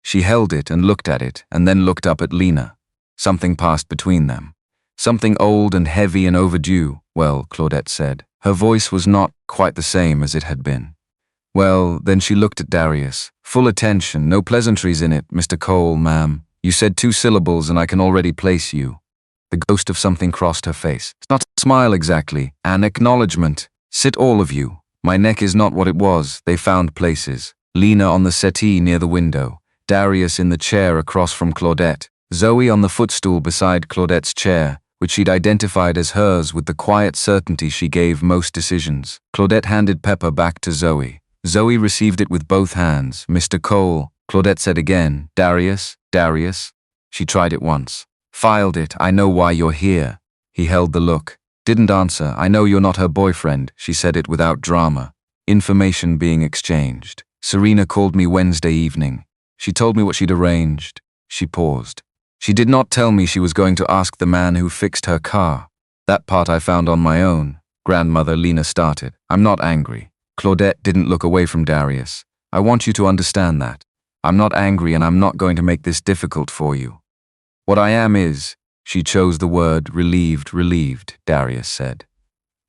She held it and looked at it and then looked up at Lena. Something passed between them. Something old and heavy and overdue, well, Claudette said. Her voice was not quite the same as it had been. Well, then she looked at Darius. Full attention, no pleasantries in it, Mr. Cole, ma'am. You said 2 syllables and I can already place you. The ghost of something crossed her face. It's not a smile exactly, an acknowledgement. Sit all of you. My neck is not what it was. They found places. Lena on the settee near the window. Darius in the chair across from Claudette. Zoe on the footstool beside Claudette's chair, which she'd identified as hers with the quiet certainty she gave most decisions. Claudette handed Pepper back to Zoe. Zoe received it with both hands. Mr. Cole, Claudette said again. Darius, Darius. She tried it once. Filed it. I know why you're here. He held the look. Didn't answer. I know you're not her boyfriend. She said it without drama. Information being exchanged. Serena called me Wednesday evening. She told me what she'd arranged. She paused. She did not tell me she was going to ask the man who fixed her car. That part I found on my own. Grandmother Lena started. I'm not angry. Claudette didn't look away from Darius. I want you to understand that. I'm not angry and I'm not going to make this difficult for you. What I am is, she chose the word relieved, Darius said.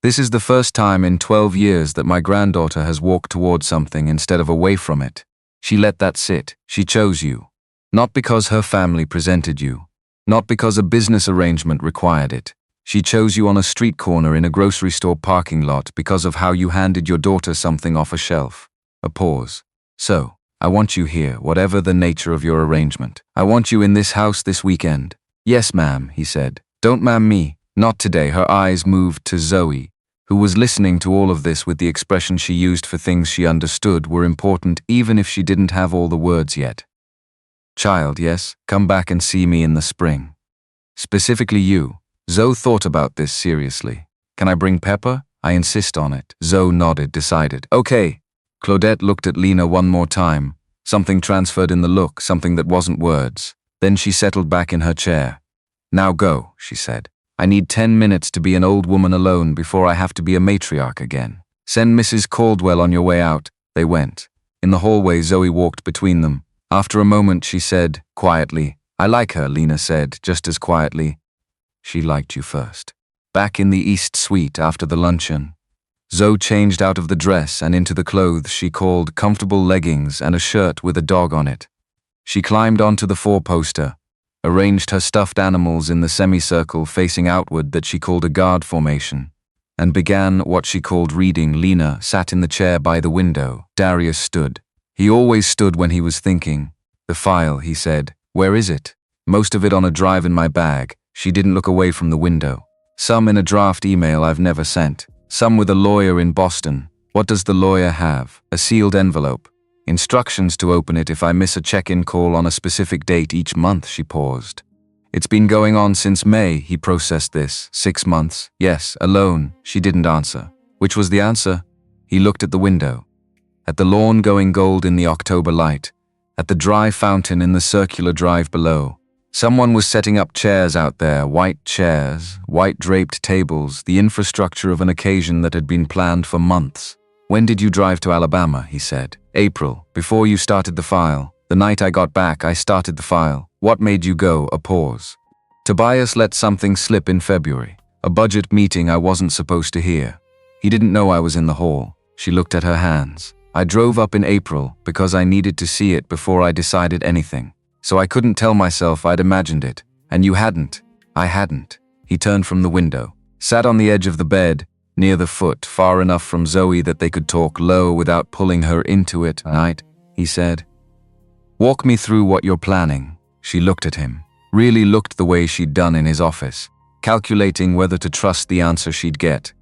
This is the first time in 12 years that my granddaughter has walked towards something instead of away from it. She let that sit. She chose you. Not because her family presented you. Not because a business arrangement required it. She chose you on a street corner in a grocery store parking lot because of how you handed your daughter something off a shelf. A pause. So, I want you here, whatever the nature of your arrangement. I want you in this house this weekend. Yes, ma'am, he said. Don't ma'am me. Not today. Her eyes moved to Zoe, who was listening to all of this with the expression she used for things she understood were important even if she didn't have all the words yet. Child, yes, come back and see me in the spring. Specifically you. Zoe thought about this seriously. Can I bring Pepper? I insist on it. Zoe nodded, decided. Okay. Claudette looked at Lena one more time. Something transferred in the look, something that wasn't words. Then she settled back in her chair. Now go, she said. I need 10 minutes to be an old woman alone before I have to be a matriarch again. Send Mrs. Caldwell on your way out. They went. In the hallway, Zoe walked between them. After a moment, she said, quietly, I like her, Lena said, just as quietly. She liked you first. Back in the East Suite after the luncheon, Zoe changed out of the dress and into the clothes she called comfortable leggings and a shirt with a dog on it. She climbed onto the four-poster, arranged her stuffed animals in the semicircle facing outward that she called a guard formation, and began what she called reading. Lena sat in the chair by the window. Darius stood. He always stood when he was thinking. The file, he said. Where is it? Most of it on a drive in my bag. She didn't look away from the window. Some in a draft email I've never sent. Some with a lawyer in Boston. What does the lawyer have? A sealed envelope. Instructions to open it if I miss a check-in call on a specific date each month, she paused. It's been going on since May, he processed this. 6 months. Yes, alone. She didn't answer. Which was the answer? He looked at the window. At the lawn going gold in the October light. At the dry fountain in the circular drive below. Someone was setting up chairs out there, white chairs, white draped tables, the infrastructure of an occasion that had been planned for months. When did you drive to Alabama? He said. April, before you started the file. The night I got back, I started the file. What made you go? A pause. Tobias let something slip in February. A budget meeting I wasn't supposed to hear. He didn't know I was in the hall. She looked at her hands. I drove up in April because I needed to see it before I decided anything. So I couldn't tell myself I'd imagined it. And you hadn't. I hadn't. He turned from the window, sat on the edge of the bed, near the foot, far enough from Zoe that they could talk low without pulling her into it. Right, he said. Walk me through what you're planning. She looked at him, really looked the way she'd done in his office, calculating whether to trust the answer she'd get.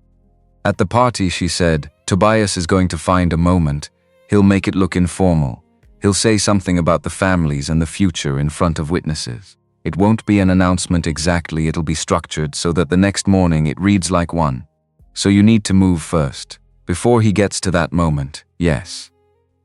At the party, she said, Tobias is going to find a moment. He'll make it look informal. He'll say something about the families and the future in front of witnesses. It won't be an announcement exactly, it'll be structured so that the next morning it reads like one. So you need to move first. Before he gets to that moment, yes.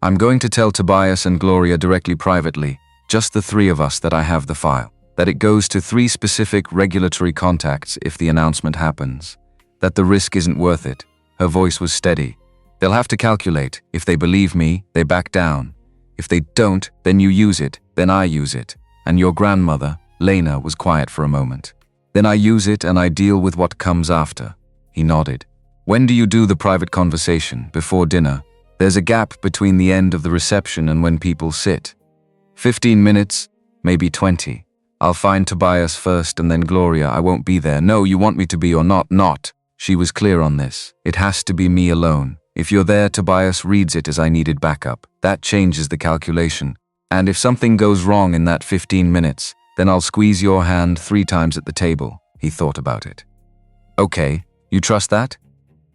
I'm going to tell Tobias and Gloria directly privately, just the three of us, that I have the file. That it goes to 3 specific regulatory contacts if the announcement happens. That the risk isn't worth it. Her voice was steady. They'll have to calculate. If they believe me, they back down. If they don't, then you use it, then I use it. And your grandmother, Lena, was quiet for a moment. Then I use it and I deal with what comes after. He nodded. When do you do the private conversation? Before dinner? There's a gap between the end of the reception and when people sit. 15 minutes, maybe 20. I'll find Tobias first and then Gloria. I won't be there. No, you want me to be or not? Not. She was clear on this. It has to be me alone. If you're there, Tobias reads it as I needed backup. That changes the calculation. And if something goes wrong in that 15 minutes, then I'll squeeze your hand 3 times at the table. He thought about it. Okay, you trust that?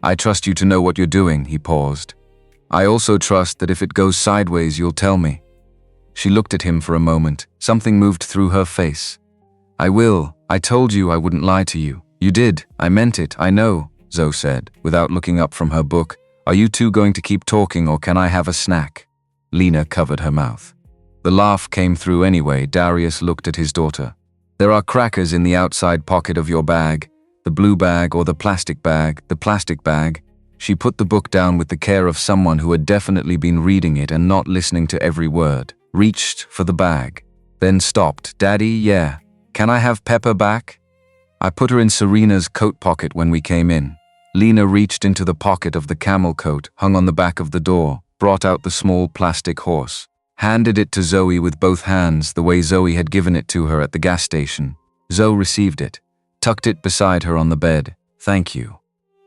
I trust you to know what you're doing, he paused. I also trust that if it goes sideways, you'll tell me. She looked at him for a moment. Something moved through her face. I will. I told you I wouldn't lie to you. You did. I meant it. I know, Zoe said, without looking up from her book. Are you two going to keep talking or can I have a snack? Lena covered her mouth. The laugh came through anyway. Darius looked at his daughter. There are crackers in the outside pocket of your bag. The blue bag or the plastic bag. The plastic bag. She put the book down with the care of someone who had definitely been reading it and not listening to every word. Reached for the bag. Then stopped. Daddy, yeah. Can I have Pepper back? I put her in Serena's coat pocket when we came in. Lena reached into the pocket of the camel coat hung on the back of the door, brought out the small plastic horse, handed it to Zoe with both hands the way Zoe had given it to her at the gas station. Zoe received it, tucked it beside her on the bed. Thank you.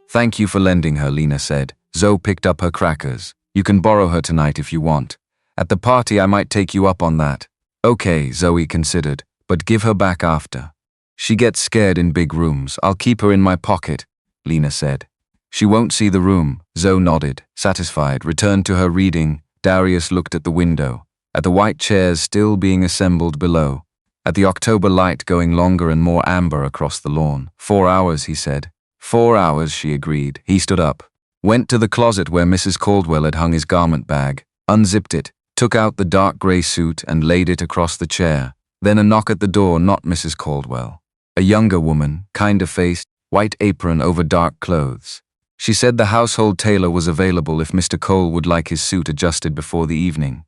Thank you for lending her, Lena said. Zoe picked up her crackers. You can borrow her tonight if you want. At the party I might take you up on that. Okay, Zoe considered, but give her back after. She gets scared in big rooms. I'll keep her in my pocket, Lena said. She won't see the room. Zoe nodded, satisfied, returned to her reading. Darius looked at the window, at the white chairs still being assembled below, at the October light going longer and more amber across the lawn. 4 hours, he said. 4 hours, she agreed. He stood up, went to the closet where Mrs. Caldwell had hung his garment bag, unzipped it, took out the dark grey suit and laid it across the chair. Then a knock at the door, not Mrs. Caldwell. A younger woman, kinder-faced, white apron over dark clothes. She said the household tailor was available if Mr. Cole would like his suit adjusted before the evening.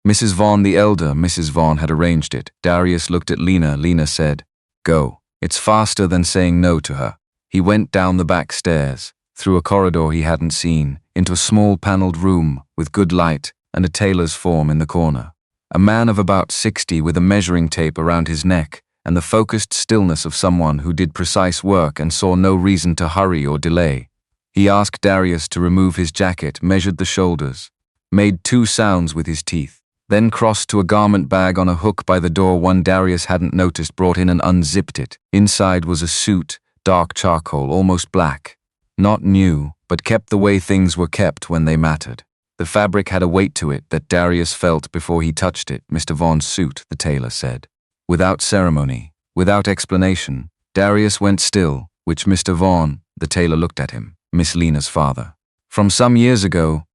Mrs. Vaughn, the elder Mrs. Vaughn, had arranged it. Darius looked at Lena. Lena said, "Go." It's faster than saying no to her. He went down the back stairs, through a corridor he hadn't seen, into a small paneled room with good light and a tailor's form in the corner. A man of about 60 with a measuring tape around his neck and the focused stillness of someone who did precise work and saw no reason to hurry or delay. He asked Darius to remove his jacket, measured the shoulders, made 2 sounds with his teeth, then crossed to a garment bag on a hook by the door, one Darius hadn't noticed, brought in and unzipped it. Inside was a suit, dark charcoal, almost black. Not new, but kept the way things were kept when they mattered. The fabric had a weight to it that Darius felt before he touched it. Mr. Vaughn's suit, the tailor said. Without ceremony, without explanation, Darius went still, which Mr. Vaughn, the tailor, looked at him. Miss Lena's father. From some years ago,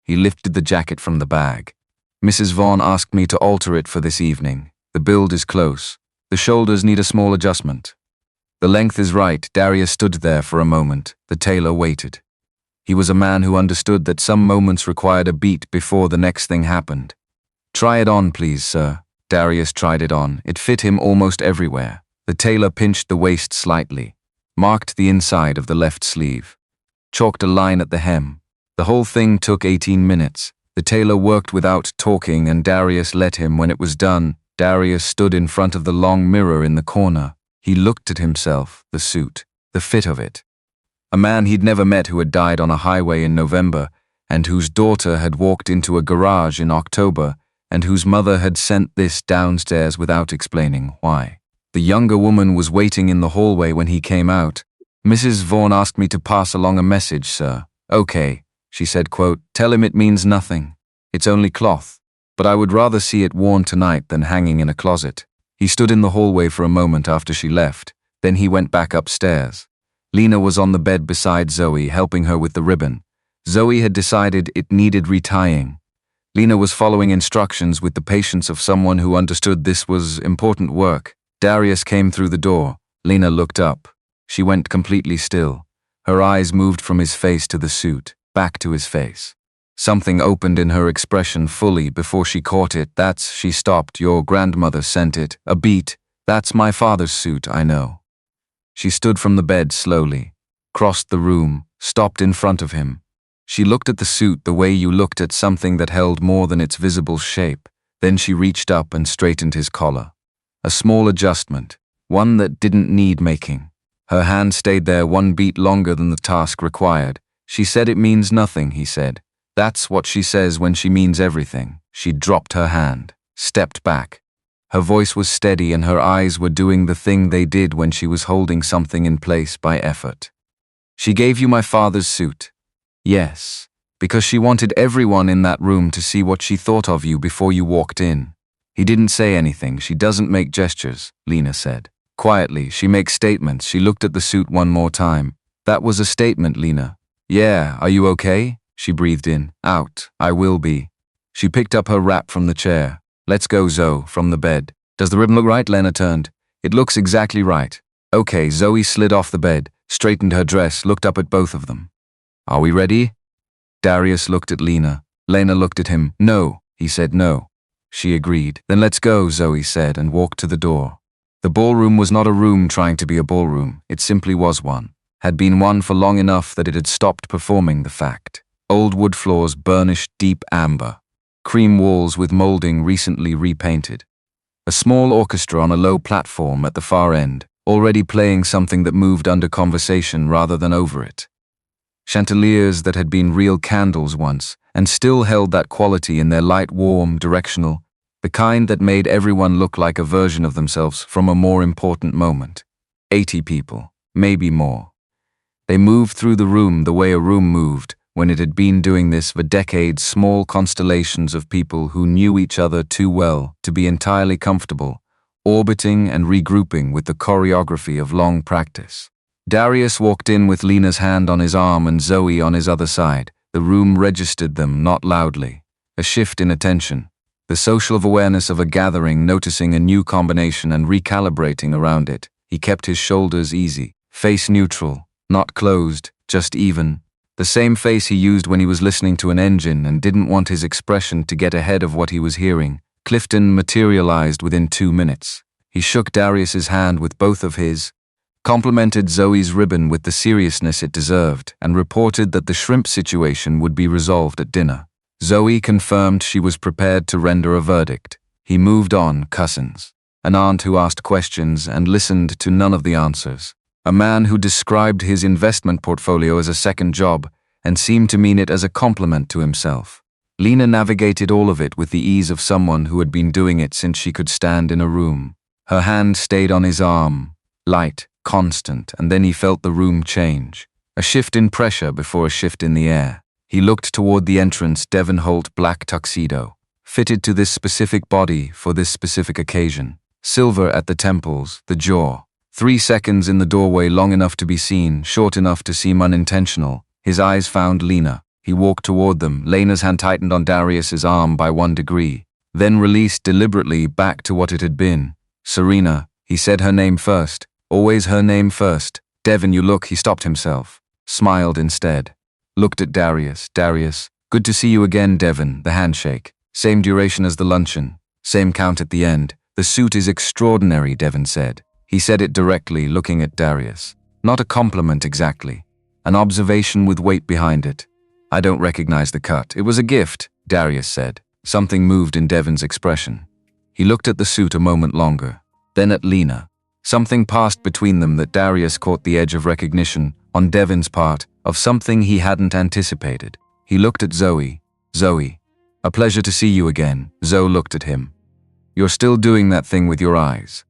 he lifted the jacket from the bag. Mrs. Vaughn asked me to alter it for this evening. The build is close. The shoulders need a small adjustment. The length is right. Darius stood there for a moment. The tailor waited. He was a man who understood that some moments required a beat before the next thing happened. Try it on, please, sir. Darius tried it on. It fit him almost everywhere. The tailor pinched the waist slightly, marked the inside of the left sleeve, chalked a line at the hem. The whole thing took 18 minutes. The tailor worked without talking and Darius let him. When it was done, Darius stood in front of the long mirror in the corner. He looked at himself, the suit, the fit of it. A man he'd never met who had died on a highway in November and whose daughter had walked into a garage in October and whose mother had sent this downstairs without explaining why. The younger woman was waiting in the hallway when he came out. Mrs. Vaughn asked me to pass along a message, sir. Okay, she said, quote, tell him it means nothing. It's only cloth, but I would rather see it worn tonight than hanging in a closet. He stood in the hallway for a moment after she left. Then he went back upstairs. Lena was on the bed beside Zoe, helping her with the ribbon. Zoe had decided it needed retying. Lena was following instructions with the patience of someone who understood this was important work. Darius came through the door. Lena looked up. She went completely still. Her eyes moved from his face to the suit, back to his face. Something opened in her expression fully before she caught it. That's, she stopped. Your grandmother sent it. A beat. That's my father's suit, I know. She stood from the bed slowly, crossed the room, stopped in front of him. She looked at the suit the way you looked at something that held more than its visible shape. Then she reached up and straightened his collar. A small adjustment, one that didn't need making. Her hand stayed there 1 beat longer than the task required. She said it means nothing, he said. That's what she says when she means everything. She dropped her hand, stepped back. Her voice was steady and her eyes were doing the thing they did when she was holding something in place by effort. She gave you my father's suit. Yes, because she wanted everyone in that room to see what she thought of you before you walked in. He didn't say anything. She doesn't make gestures, Lena said. Quietly, she makes statements. She looked at the suit one more time. That was a statement, Lena. Yeah, are you okay? She breathed in. Out. I will be. She picked up her wrap from the chair. Let's go, Zoe, from the bed. Does the ribbon look right? Lena turned. It looks exactly right. Okay, Zoe slid off the bed, straightened her dress, looked up at both of them. Are we ready? Darius looked at Lena. Lena looked at him. No, he said no. She agreed. Then let's go, Zoe said, and walked to the door. The ballroom was not a room trying to be a ballroom. It simply was one. Had been one for long enough that it had stopped performing the fact. Old wood floors burnished deep amber. Cream walls with molding recently repainted. A small orchestra on a low platform at the far end, already playing something that moved under conversation rather than over it. Chandeliers that had been real candles once, and still held that quality in their light, warm, directional, the kind that made everyone look like a version of themselves from a more important moment. 80 people, maybe more. They moved through the room the way a room moved when it had been doing this for decades, small constellations of people who knew each other too well to be entirely comfortable, orbiting and regrouping with the choreography of long practice. Darius walked in with Lena's hand on his arm and Zoe on his other side. The room registered them, not loudly. A shift in attention. The social awareness of a gathering, noticing a new combination and recalibrating around it. He kept his shoulders easy, face neutral, not closed, just even. The same face he used when he was listening to an engine and didn't want his expression to get ahead of what he was hearing. Clifton materialized within 2 minutes. He shook Darius's hand with both of his, complimented Zoe's ribbon with the seriousness it deserved, and reported that the shrimp situation would be resolved at dinner. Zoe confirmed she was prepared to render a verdict. He moved on, cousins. An aunt who asked questions and listened to none of the answers. A man who described his investment portfolio as a second job and seemed to mean it as a compliment to himself. Lena navigated all of it with the ease of someone who had been doing it since she could stand in a room. Her hand stayed on his arm, light, constant, and then he felt the room change. A shift in pressure before a shift in the air. He looked toward the entrance, Devon Holt black tuxedo, fitted to this specific body for this specific occasion. Silver at the temples, the jaw. 3 seconds in the doorway, long enough to be seen, short enough to seem unintentional. His eyes found Lena. He walked toward them. Lena's hand tightened on Darius's arm by 1 degree, then released deliberately back to what it had been. Serena, he said her name first. Always her name first. Devon, you look, he stopped himself. Smiled instead. Looked at Darius. Darius, good to see you again, Devon. The handshake. Same duration as the luncheon. Same count at the end. The suit is extraordinary, Devon said. He said it directly, looking at Darius. Not a compliment exactly. An observation with weight behind it. I don't recognize the cut. It was a gift, Darius said. Something moved in Devon's expression. He looked at the suit a moment longer. Then at Lena. Something passed between them that Darius caught the edge of recognition, on Devon's part, of something he hadn't anticipated. He looked at Zoe. Zoe. A pleasure to see you again. Zoe looked at him. You're still doing that thing with your eyes.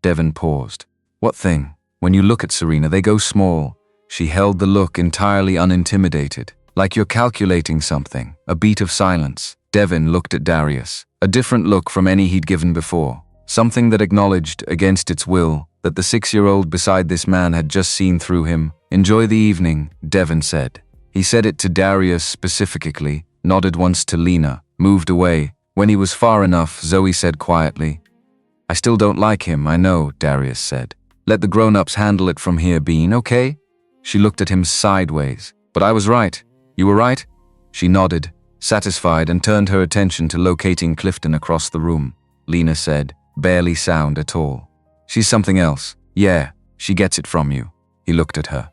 Devon paused. What thing? When you look at Serena, they go small. She held the look entirely unintimidated, like you're calculating something, a beat of silence. Devon looked at Darius, a different look from any he'd given before, something that acknowledged, against its will, that the 6-year-old beside this man had just seen through him. Enjoy the evening, Devon said. He said it to Darius specifically, nodded once to Lena, moved away. When he was far enough, Zoe said quietly, I still don't like him, I know, Darius said. Let the grown-ups handle it from here, Bean, okay? She looked at him sideways. But I was right. You were right? She nodded, satisfied, and turned her attention to locating Clifton across the room. Lena said, barely sound at all. She's something else. Yeah, she gets it from you. He looked at her.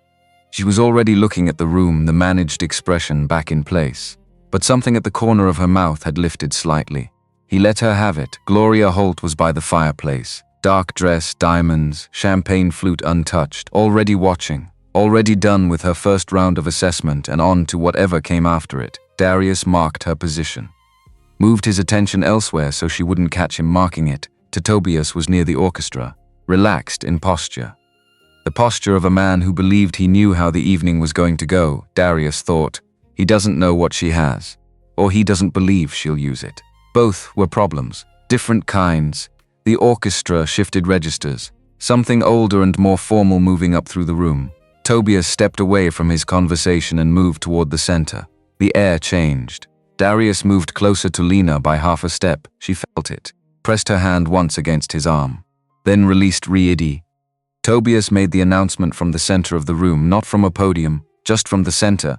She was already looking at the room, the managed expression back in place. But something at the corner of her mouth had lifted slightly. He let her have it. Gloria Holt was by the fireplace. Dark dress, diamonds, champagne flute untouched, already watching, already done with her first round of assessment and on to whatever came after it. Darius marked her position. Moved his attention elsewhere so she wouldn't catch him marking it. Tobias was near the orchestra, relaxed in posture. The posture of a man who believed he knew how the evening was going to go. Darius thought, he doesn't know what she has, or he doesn't believe she'll use it. Both were problems, different kinds. The orchestra shifted registers. Something older and more formal moving up through the room. Tobias stepped away from his conversation and moved toward the center. The air changed. Darius moved closer to Lena by half a step. She felt it, pressed her hand once against his arm, then released Riidi. Tobias made the announcement from the center of the room, not from a podium, just from the center,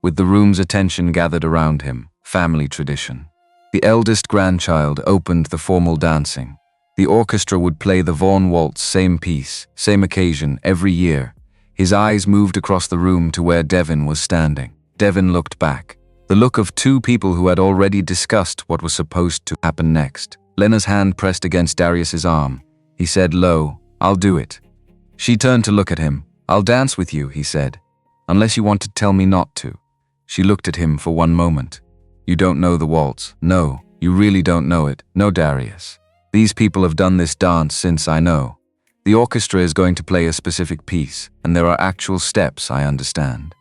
with the room's attention gathered around him. Family tradition. The eldest grandchild opened the formal dancing. The orchestra would play the Vaughn waltz, same piece, same occasion, every year. His eyes moved across the room to where Devin was standing. Devin looked back. The look of two people who had already discussed what was supposed to happen next. Lena's hand pressed against Darius's arm. He said low, "I'll do it." She turned to look at him. "I'll dance with you," he said. "Unless you want to tell me not to." She looked at him for one moment. "You don't know the waltz. No, you really don't know it. No, Darius. These people have done this dance since I know. The orchestra is going to play a specific piece, and there are actual steps, I understand.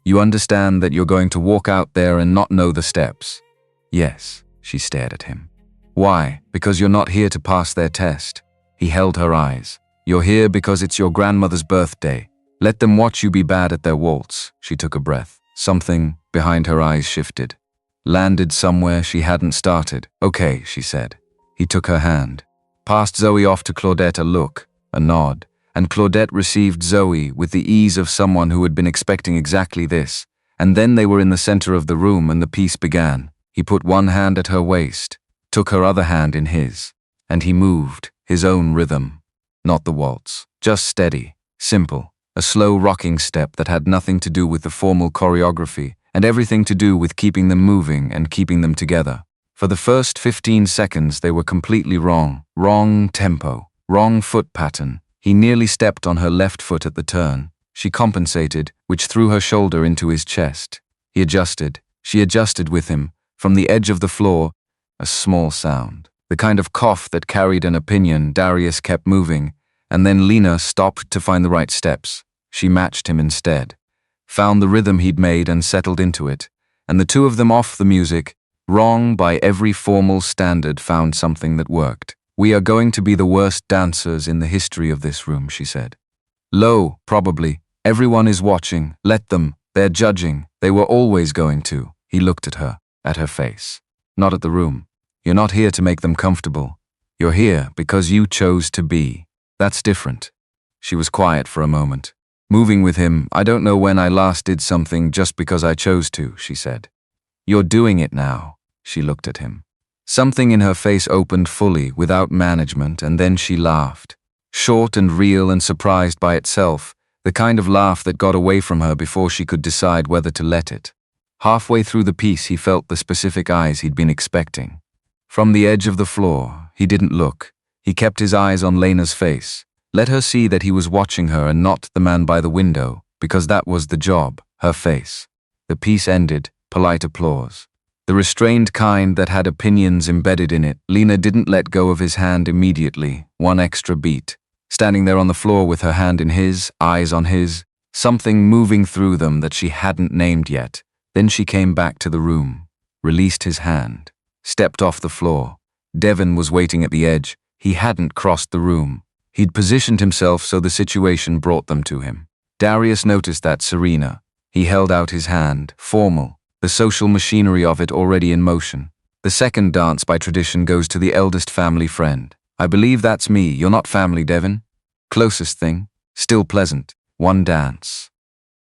You understand that you're going to walk out there and not know the steps?" "Yes," she stared at him. "Why? Because you're not here to pass their test." He held her eyes. "You're here because it's your grandmother's birthday. Let them watch you be bad at their waltz." She took a breath. Something behind her eyes shifted. Landed somewhere she hadn't started. "Okay," she said. He took her hand. Passed Zoe off to Claudette, a look, a nod, and Claudette received Zoe with the ease of someone who had been expecting exactly this. And then they were in the center of the room and the piece began. He put one hand at her waist, took her other hand in his, and he moved, his own rhythm. Not the waltz, just steady, simple, a slow rocking step that had nothing to do with the formal choreography and everything to do with keeping them moving and keeping them together. For the first 15 seconds they were completely wrong. Wrong tempo, wrong foot pattern. He nearly stepped on her left foot at the turn. She compensated, which threw her shoulder into his chest. He adjusted. She adjusted with him. From the edge of the floor, a small sound. The kind of cough that carried an opinion. Darius kept moving, and then Lena stopped to find the right steps. She matched him instead, found the rhythm he'd made and settled into it, and the two of them off the music, wrong by every formal standard, found something that worked. "We are going to be the worst dancers in the history of this room," she said. "Low, probably. Everyone is watching. Let them. They're judging. They were always going to." He looked at her face. "Not at the room. You're not here to make them comfortable. You're here because you chose to be. That's different." She was quiet for a moment. "Moving with him, I don't know when I last did something just because I chose to," she said. "You're doing it now." She looked at him. Something in her face opened fully, without management, and then she laughed. Short and real and surprised by itself, the kind of laugh that got away from her before she could decide whether to let it. Halfway through the piece he felt the specific eyes he'd been expecting. From the edge of the floor, he didn't look. He kept his eyes on Lena's face. Let her see that he was watching her and not the man by the window, because that was the job, her face. The piece ended, polite applause. The restrained kind that had opinions embedded in it. Lena didn't let go of his hand immediately, one extra beat. Standing there on the floor with her hand in his, eyes on his, something moving through them that she hadn't named yet. Then she came back to the room, released his hand, stepped off the floor. Devin was waiting at the edge. He hadn't crossed the room. He'd positioned himself so the situation brought them to him. Darius noticed that Serena. He held out his hand, formal, the social machinery of it already in motion. The second dance by tradition goes to the eldest family friend. "I believe that's me. You're not family, Devin." Closest thing. Still pleasant. One dance.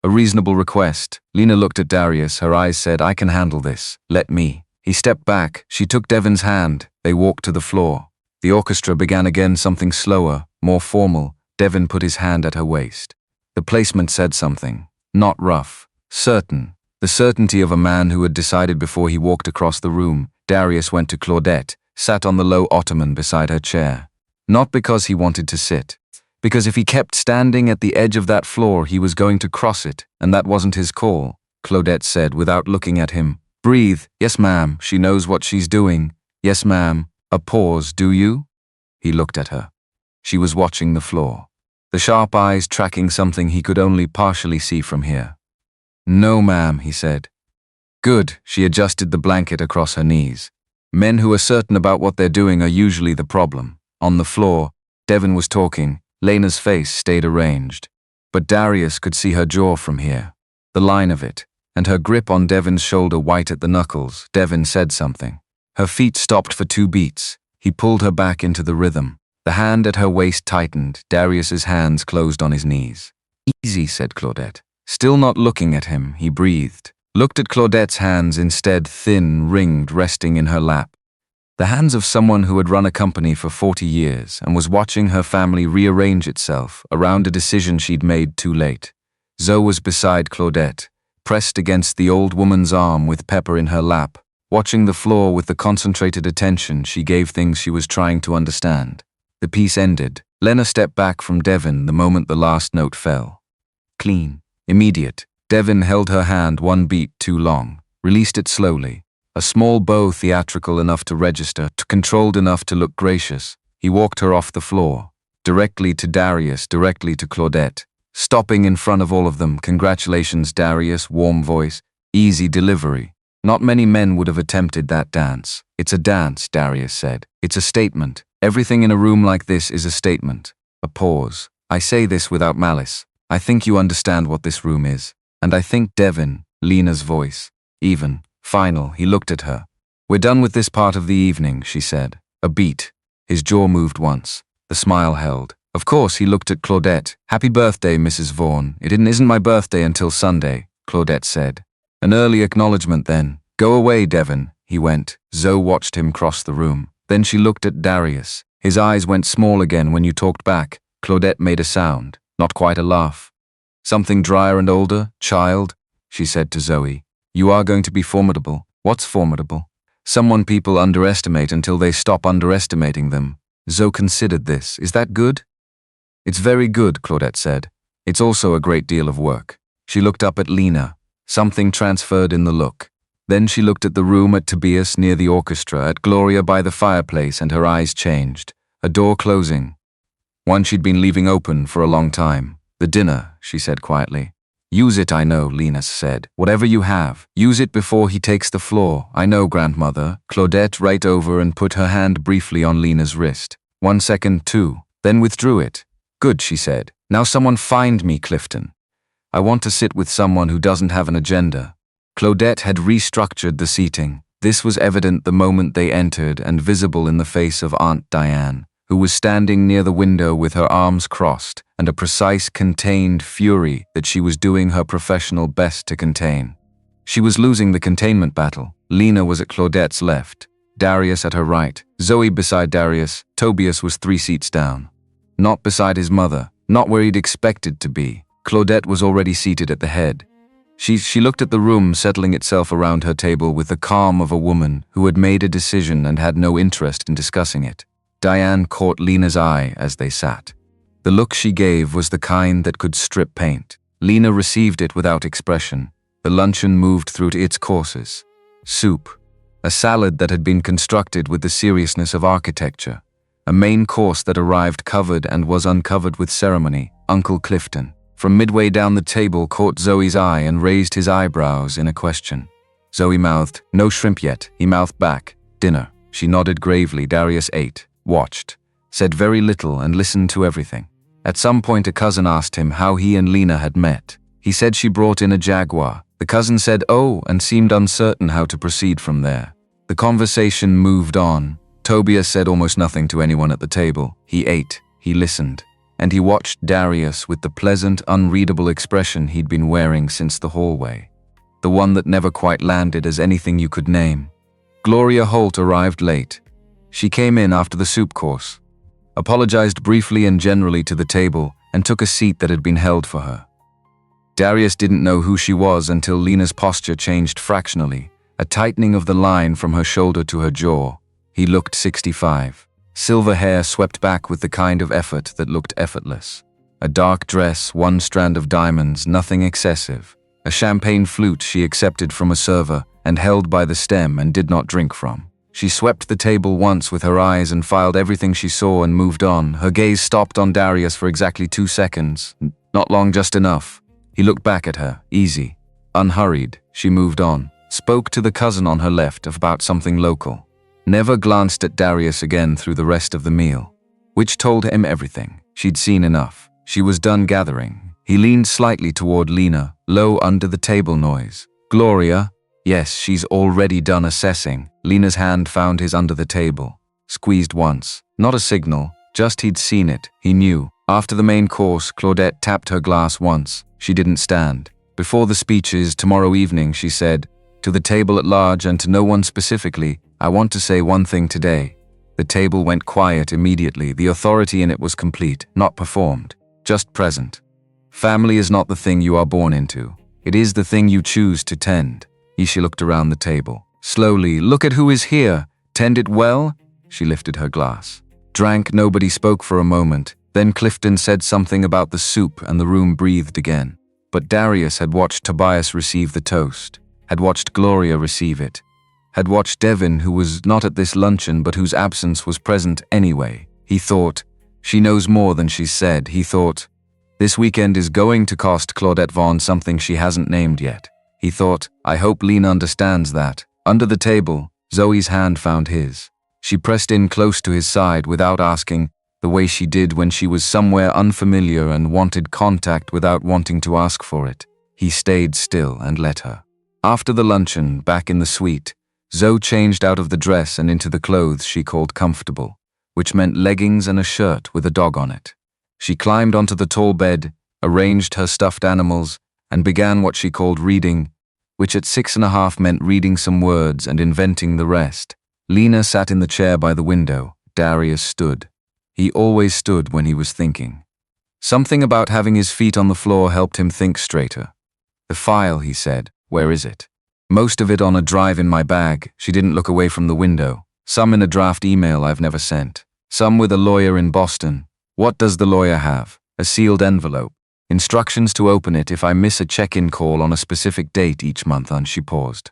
A reasonable request. Lena looked at Darius. Her eyes said, "I can handle this. Let me." He stepped back. She took Devin's hand. They walked to the floor. The orchestra began again, something slower, more formal. Devin put his hand at her waist. The placement said something. Not rough. Certain. The certainty of a man who had decided before he walked across the room. Darius went to Claudette, sat on the low ottoman beside her chair. Not because he wanted to sit. Because if he kept standing at the edge of that floor, he was going to cross it, and that wasn't his call. Claudette said without looking at him. "Breathe. Yes, ma'am. She knows what she's doing. Yes, ma'am." A pause. "Do you?" He looked at her. She was watching the floor, the sharp eyes tracking something he could only partially see from here. "No, ma'am," he said. "Good." She adjusted the blanket across her knees. Men who are certain about what they're doing are usually the problem. On the floor, Devin was talking. Lena's face stayed arranged, but Darius could see her jaw from here, the line of it, and her grip on Devin's shoulder white at the knuckles. Devin said something. Her feet stopped for 2 beats. He pulled her back into the rhythm. The hand at her waist tightened. Darius's hands closed on his knees. Easy, said Claudette. Still not looking at him, he breathed. Looked at Claudette's hands instead, thin, ringed, resting in her lap. The hands of someone who had run a company for 40 years and was watching her family rearrange itself around a decision she'd made too late. Zoe was beside Claudette, pressed against the old woman's arm with Pepper in her lap, watching the floor with the concentrated attention she gave things she was trying to understand. The piece ended. Lena stepped back from Devin the moment the last note fell. Clean. Immediate. Devin held her hand 1 beat too long, released it slowly. A small bow theatrical enough to register, controlled enough to look gracious. He walked her off the floor, directly to Darius, directly to Claudette, stopping in front of all of them. Congratulations, Darius, warm voice, easy delivery. Not many men would have attempted that dance. It's a dance, Darius said. It's a statement. Everything in a room like this is a statement. A pause. I say this without malice. I think you understand what this room is. And I think Devin, Lena's voice, even, final, he looked at her. We're done with this part of the evening, she said. A beat. His jaw moved once. The smile held. Of course, he looked at Claudette. Happy birthday, Mrs. Vaughn. It isn't my birthday until Sunday, Claudette said. An early acknowledgement then. Go away, Devin, he went. Zoe watched him cross the room. Then she looked at Darius. His eyes went small again when you talked back. Claudette made a sound, not quite a laugh. Something drier and older, child, she said to Zoe. You are going to be formidable. What's formidable? Someone people underestimate until they stop underestimating them. Zoe considered this. Is that good? It's very good, Claudette said. It's also a great deal of work. She looked up at Lena. Something transferred in the look. Then she looked at the room, at Tobias near the orchestra, at Gloria by the fireplace, and her eyes changed. A door closing. One she'd been leaving open for a long time. The dinner, she said quietly. Use it, I know, Lena said. Whatever you have, use it before he takes the floor. I know, grandmother. Claudette right over and put her hand briefly on Lena's wrist. 1 second, 2, then withdrew it. Good, she said. Now someone find me Clifton. I want to sit with someone who doesn't have an agenda. Claudette had restructured the seating. This was evident the moment they entered and visible in the face of Aunt Diane, who was standing near the window with her arms crossed and a precise, contained fury that she was doing her professional best to contain. She was losing the containment battle. Lena was at Claudette's left, Darius at her right, Zoe beside Darius. Tobias was 3 seats down. Not beside his mother, not where he'd expected to be. Claudette was already seated at the head. She looked at the room settling itself around her table with the calm of a woman who had made a decision and had no interest in discussing it. Diane caught Lena's eye as they sat. The look she gave was the kind that could strip paint. Lena received it without expression. The luncheon moved through to its courses. Soup. A salad that had been constructed with the seriousness of architecture. A main course that arrived covered and was uncovered with ceremony. Uncle Clifton, from midway down the table, caught Zoe's eye and raised his eyebrows in a question. Zoe mouthed, "No shrimp yet." He mouthed back, "Dinner." She nodded gravely. Darius ate, watched, said very little and listened to everything. At some point a cousin asked him how he and Lena had met. He said she brought in a Jaguar. The cousin said, "Oh," and seemed uncertain how to proceed from there. The conversation moved on. Tobias said almost nothing to anyone at the table. He ate, he listened, and he watched Darius with the pleasant, unreadable expression he'd been wearing since the hallway. The one that never quite landed as anything you could name. Gloria Holt arrived late. She came in after the soup course, apologized briefly and generally to the table, and took a seat that had been held for her. Darius didn't know who she was until Lena's posture changed fractionally, a tightening of the line from her shoulder to her jaw. He looked 65. Silver hair swept back with the kind of effort that looked effortless. A dark dress, 1 strand of diamonds, nothing excessive. A champagne flute she accepted from a server and held by the stem and did not drink from. She swept the table once with her eyes and filed everything she saw and moved on. Her gaze stopped on Darius for exactly 2 seconds. Not long, just enough. He looked back at her, easy, unhurried. She moved on, spoke to the cousin on her left about something local. Never glanced at Darius again through the rest of the meal, which told him everything. She'd seen enough. She was done gathering. He leaned slightly toward Lena, low under the table noise. Gloria? Yes, she's already done assessing. Lena's hand found his under the table. Squeezed once. Not a signal, just he'd seen it. He knew. After the main course, Claudette tapped her glass once. She didn't stand. Before the speeches, tomorrow evening, she said, to the table at large and to no one specifically, I want to say one thing today. The table went quiet immediately. The authority in it was complete, not performed, just present. Family is not the thing you are born into. It is the thing you choose to tend. She looked around the table. Slowly, look at who is here. Tend it well? She lifted her glass. Drank, nobody spoke for a moment. Then Clifton said something about the soup and the room breathed again. But Darius had watched Tobias receive the toast, had watched Gloria receive it, had watched Devin, who was not at this luncheon but whose absence was present anyway. He thought, she knows more than she's said. He thought, this weekend is going to cost Claudette Vaughn something she hasn't named yet. He thought, I hope Lena understands that. Under the table, Zoe's hand found his. She pressed in close to his side without asking, the way she did when she was somewhere unfamiliar and wanted contact without wanting to ask for it. He stayed still and let her. After the luncheon, back in the suite, Zoe changed out of the dress and into the clothes she called comfortable, which meant leggings and a shirt with a dog on it. She climbed onto the tall bed, arranged her stuffed animals, and began what she called reading, which at 6.5 meant reading some words and inventing the rest. Lena sat in the chair by the window. Darius stood. He always stood when he was thinking. Something about having his feet on the floor helped him think straighter. The file, he said. Where is it? Most of it on a drive in my bag. She didn't look away from the window. Some in a draft email I've never sent. Some with a lawyer in Boston. What does the lawyer have? A sealed envelope. Instructions to open it if I miss a check-in call on a specific date each month. And she paused.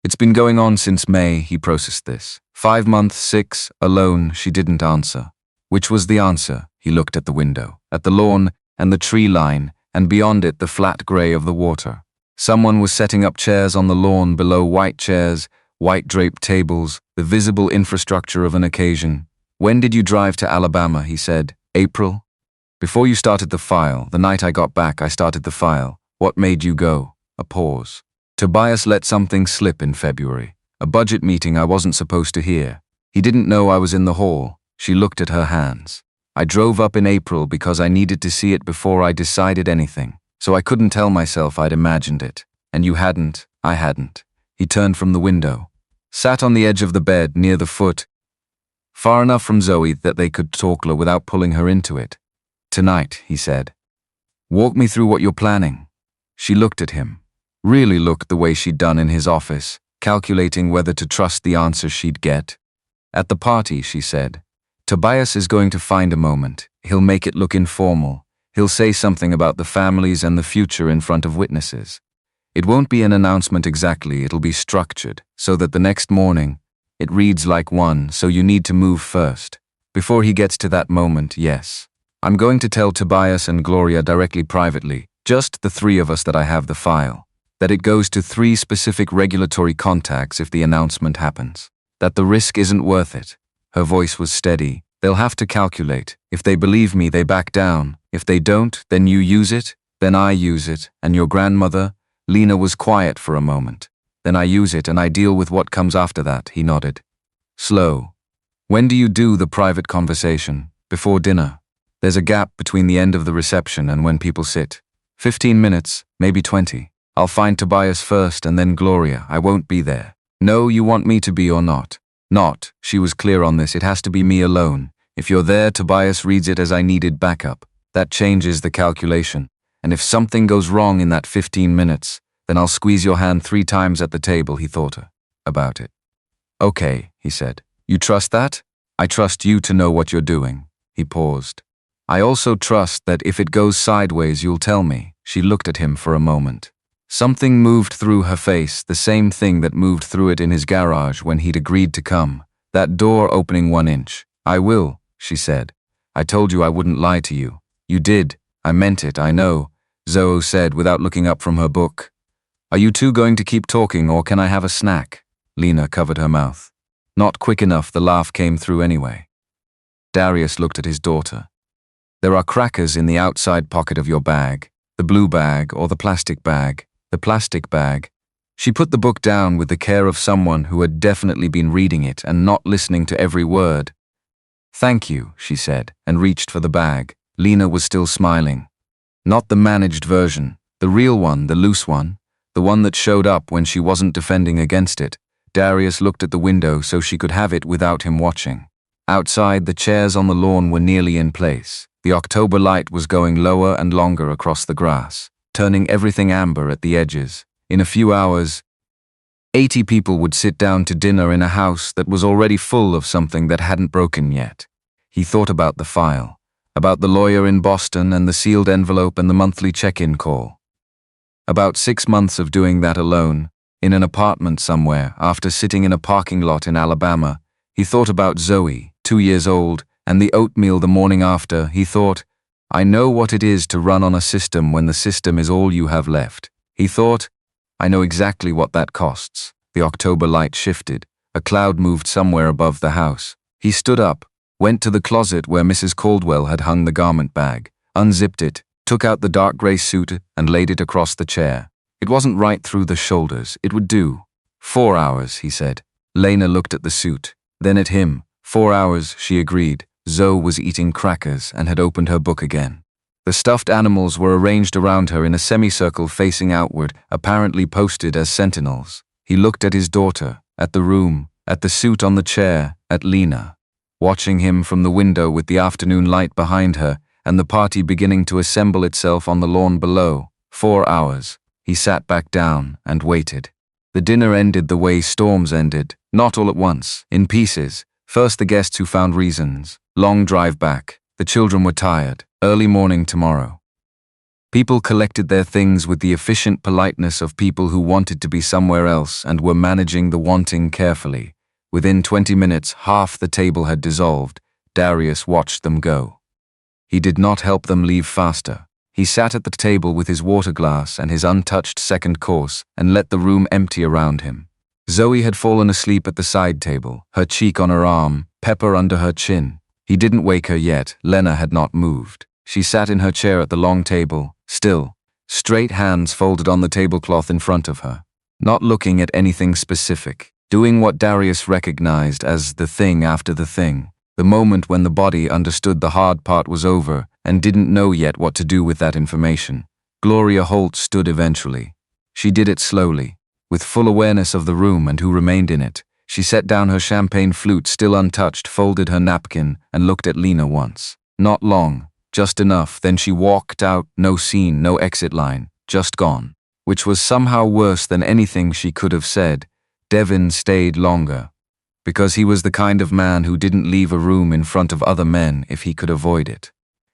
It's been going on since May, he processed this. 5 months, 6, alone. She didn't answer. Which was the answer? He looked at the window, at the lawn and the tree line, and beyond it the flat grey of the water. Someone was setting up chairs on the lawn below white chairs, white draped tables, the visible infrastructure of an occasion. When did you drive to Alabama? He said. April? Before you started the file, the night I got back I started the file. What made you go? A pause. Tobias let something slip in February. A budget meeting I wasn't supposed to hear. He didn't know I was in the hall. She looked at her hands. I drove up in April because I needed to see it before I decided anything. So I couldn't tell myself I'd imagined it. And you hadn't, I hadn't. He turned from the window. Sat on the edge of the bed near the foot, far enough from Zoe that they could talk without pulling her into it. Tonight, he said. Walk me through what you're planning. She looked at him. Really looked the way she'd done in his office, calculating whether to trust the answer she'd get. At the party, she said. Tobias is going to find a moment. He'll make it look informal. He'll say something about the families and the future in front of witnesses. It won't be an announcement exactly, it'll be structured, so that the next morning, it reads like one, so you need to move first. Before he gets to that moment, yes. I'm going to tell Tobias and Gloria directly privately, just the 3 of us that I have the file, that it goes to 3 specific regulatory contacts if the announcement happens. That the risk isn't worth it. Her voice was steady. They'll have to calculate. If they believe me, they back down. If they don't, then you use it, then I use it, and your grandmother? Lena was quiet for a moment. Then I use it and I deal with what comes after that, he nodded. Slow. When do you do the private conversation? Before dinner. There's a gap between the end of the reception and when people sit. 15 minutes, maybe 20. I'll find Tobias first and then Gloria. I won't be there. No, you want me to be or not? Not. She was clear on this. It has to be me alone. If you're there, Tobias reads it as I needed backup. That changes the calculation. And if something goes wrong in that 15 minutes, then I'll squeeze your hand 3 times at the table, he thought about it. Okay, he said. You trust that? I trust you to know what you're doing. He paused. I also trust that if it goes sideways, you'll tell me. She looked at him for a moment. Something moved through her face, the same thing that moved through it in his garage when he'd agreed to come. That door opening 1 inch. I will, she said. I told you I wouldn't lie to you. You did. I meant it, I know, Zoe said without looking up from her book. Are you 2 going to keep talking or can I have a snack? Lena covered her mouth. Not quick enough, the laugh came through anyway. Darius looked at his daughter. There are crackers in the outside pocket of your bag, the blue bag or the plastic bag, the plastic bag. She put the book down with the care of someone who had definitely been reading it and not listening to every word. "Thank you," she said, and reached for the bag. Lena was still smiling. Not the managed version, the real one, the loose one, the one that showed up when she wasn't defending against it. Darius looked at the window so she could have it without him watching. Outside, the chairs on the lawn were nearly in place. The October light was going lower and longer across the grass, turning everything amber at the edges. In a few hours, 80 people would sit down to dinner in a house that was already full of something that hadn't broken yet. He thought about the file, about the lawyer in Boston and the sealed envelope and the monthly check-in call. About 6 months of doing that alone, in an apartment somewhere, after sitting in a parking lot in Alabama. He thought about Zoe, 2 years old, and the oatmeal the morning after. He thought, I know what it is to run on a system when the system is all you have left. He thought, I know exactly what that costs. The October light shifted. A cloud moved somewhere above the house. He stood up, went to the closet where Mrs. Caldwell had hung the garment bag, unzipped it, took out the dark grey suit and laid it across the chair. It wasn't right through the shoulders. It would do. 4 hours, he said. Lena looked at the suit, then at him. 4 hours, she agreed. Zoe was eating crackers and had opened her book again. The stuffed animals were arranged around her in a semicircle facing outward, apparently posted as sentinels. He looked at his daughter, at the room, at the suit on the chair, at Lena. Watching him from the window with the afternoon light behind her and the party beginning to assemble itself on the lawn below. 4 hours. He sat back down and waited. The dinner ended the way storms ended, not all at once, in pieces. First the guests who found reasons. Long drive back. The children were tired. Early morning tomorrow. People collected their things with the efficient politeness of people who wanted to be somewhere else and were managing the wanting carefully. Within 20 minutes, half the table had dissolved. Darius watched them go. He did not help them leave faster. He sat at the table with his water glass and his untouched second course and let the room empty around him. Zoe had fallen asleep at the side table, her cheek on her arm, pepper under her chin. He didn't wake her yet. Lena had not moved. She sat in her chair at the long table, still, straight hands folded on the tablecloth in front of her, not looking at anything specific, doing what Darius recognized as the thing after the thing, the moment when the body understood the hard part was over and didn't know yet what to do with that information. Gloria Holt stood eventually. She did it slowly, with full awareness of the room and who remained in it. She set down her champagne flute still untouched, folded her napkin, and looked at Lena once. Not long, just enough, then she walked out, no scene, no exit line, just gone. Which was somehow worse than anything she could have said. Devin stayed longer, because he was the kind of man who didn't leave a room in front of other men if he could avoid it.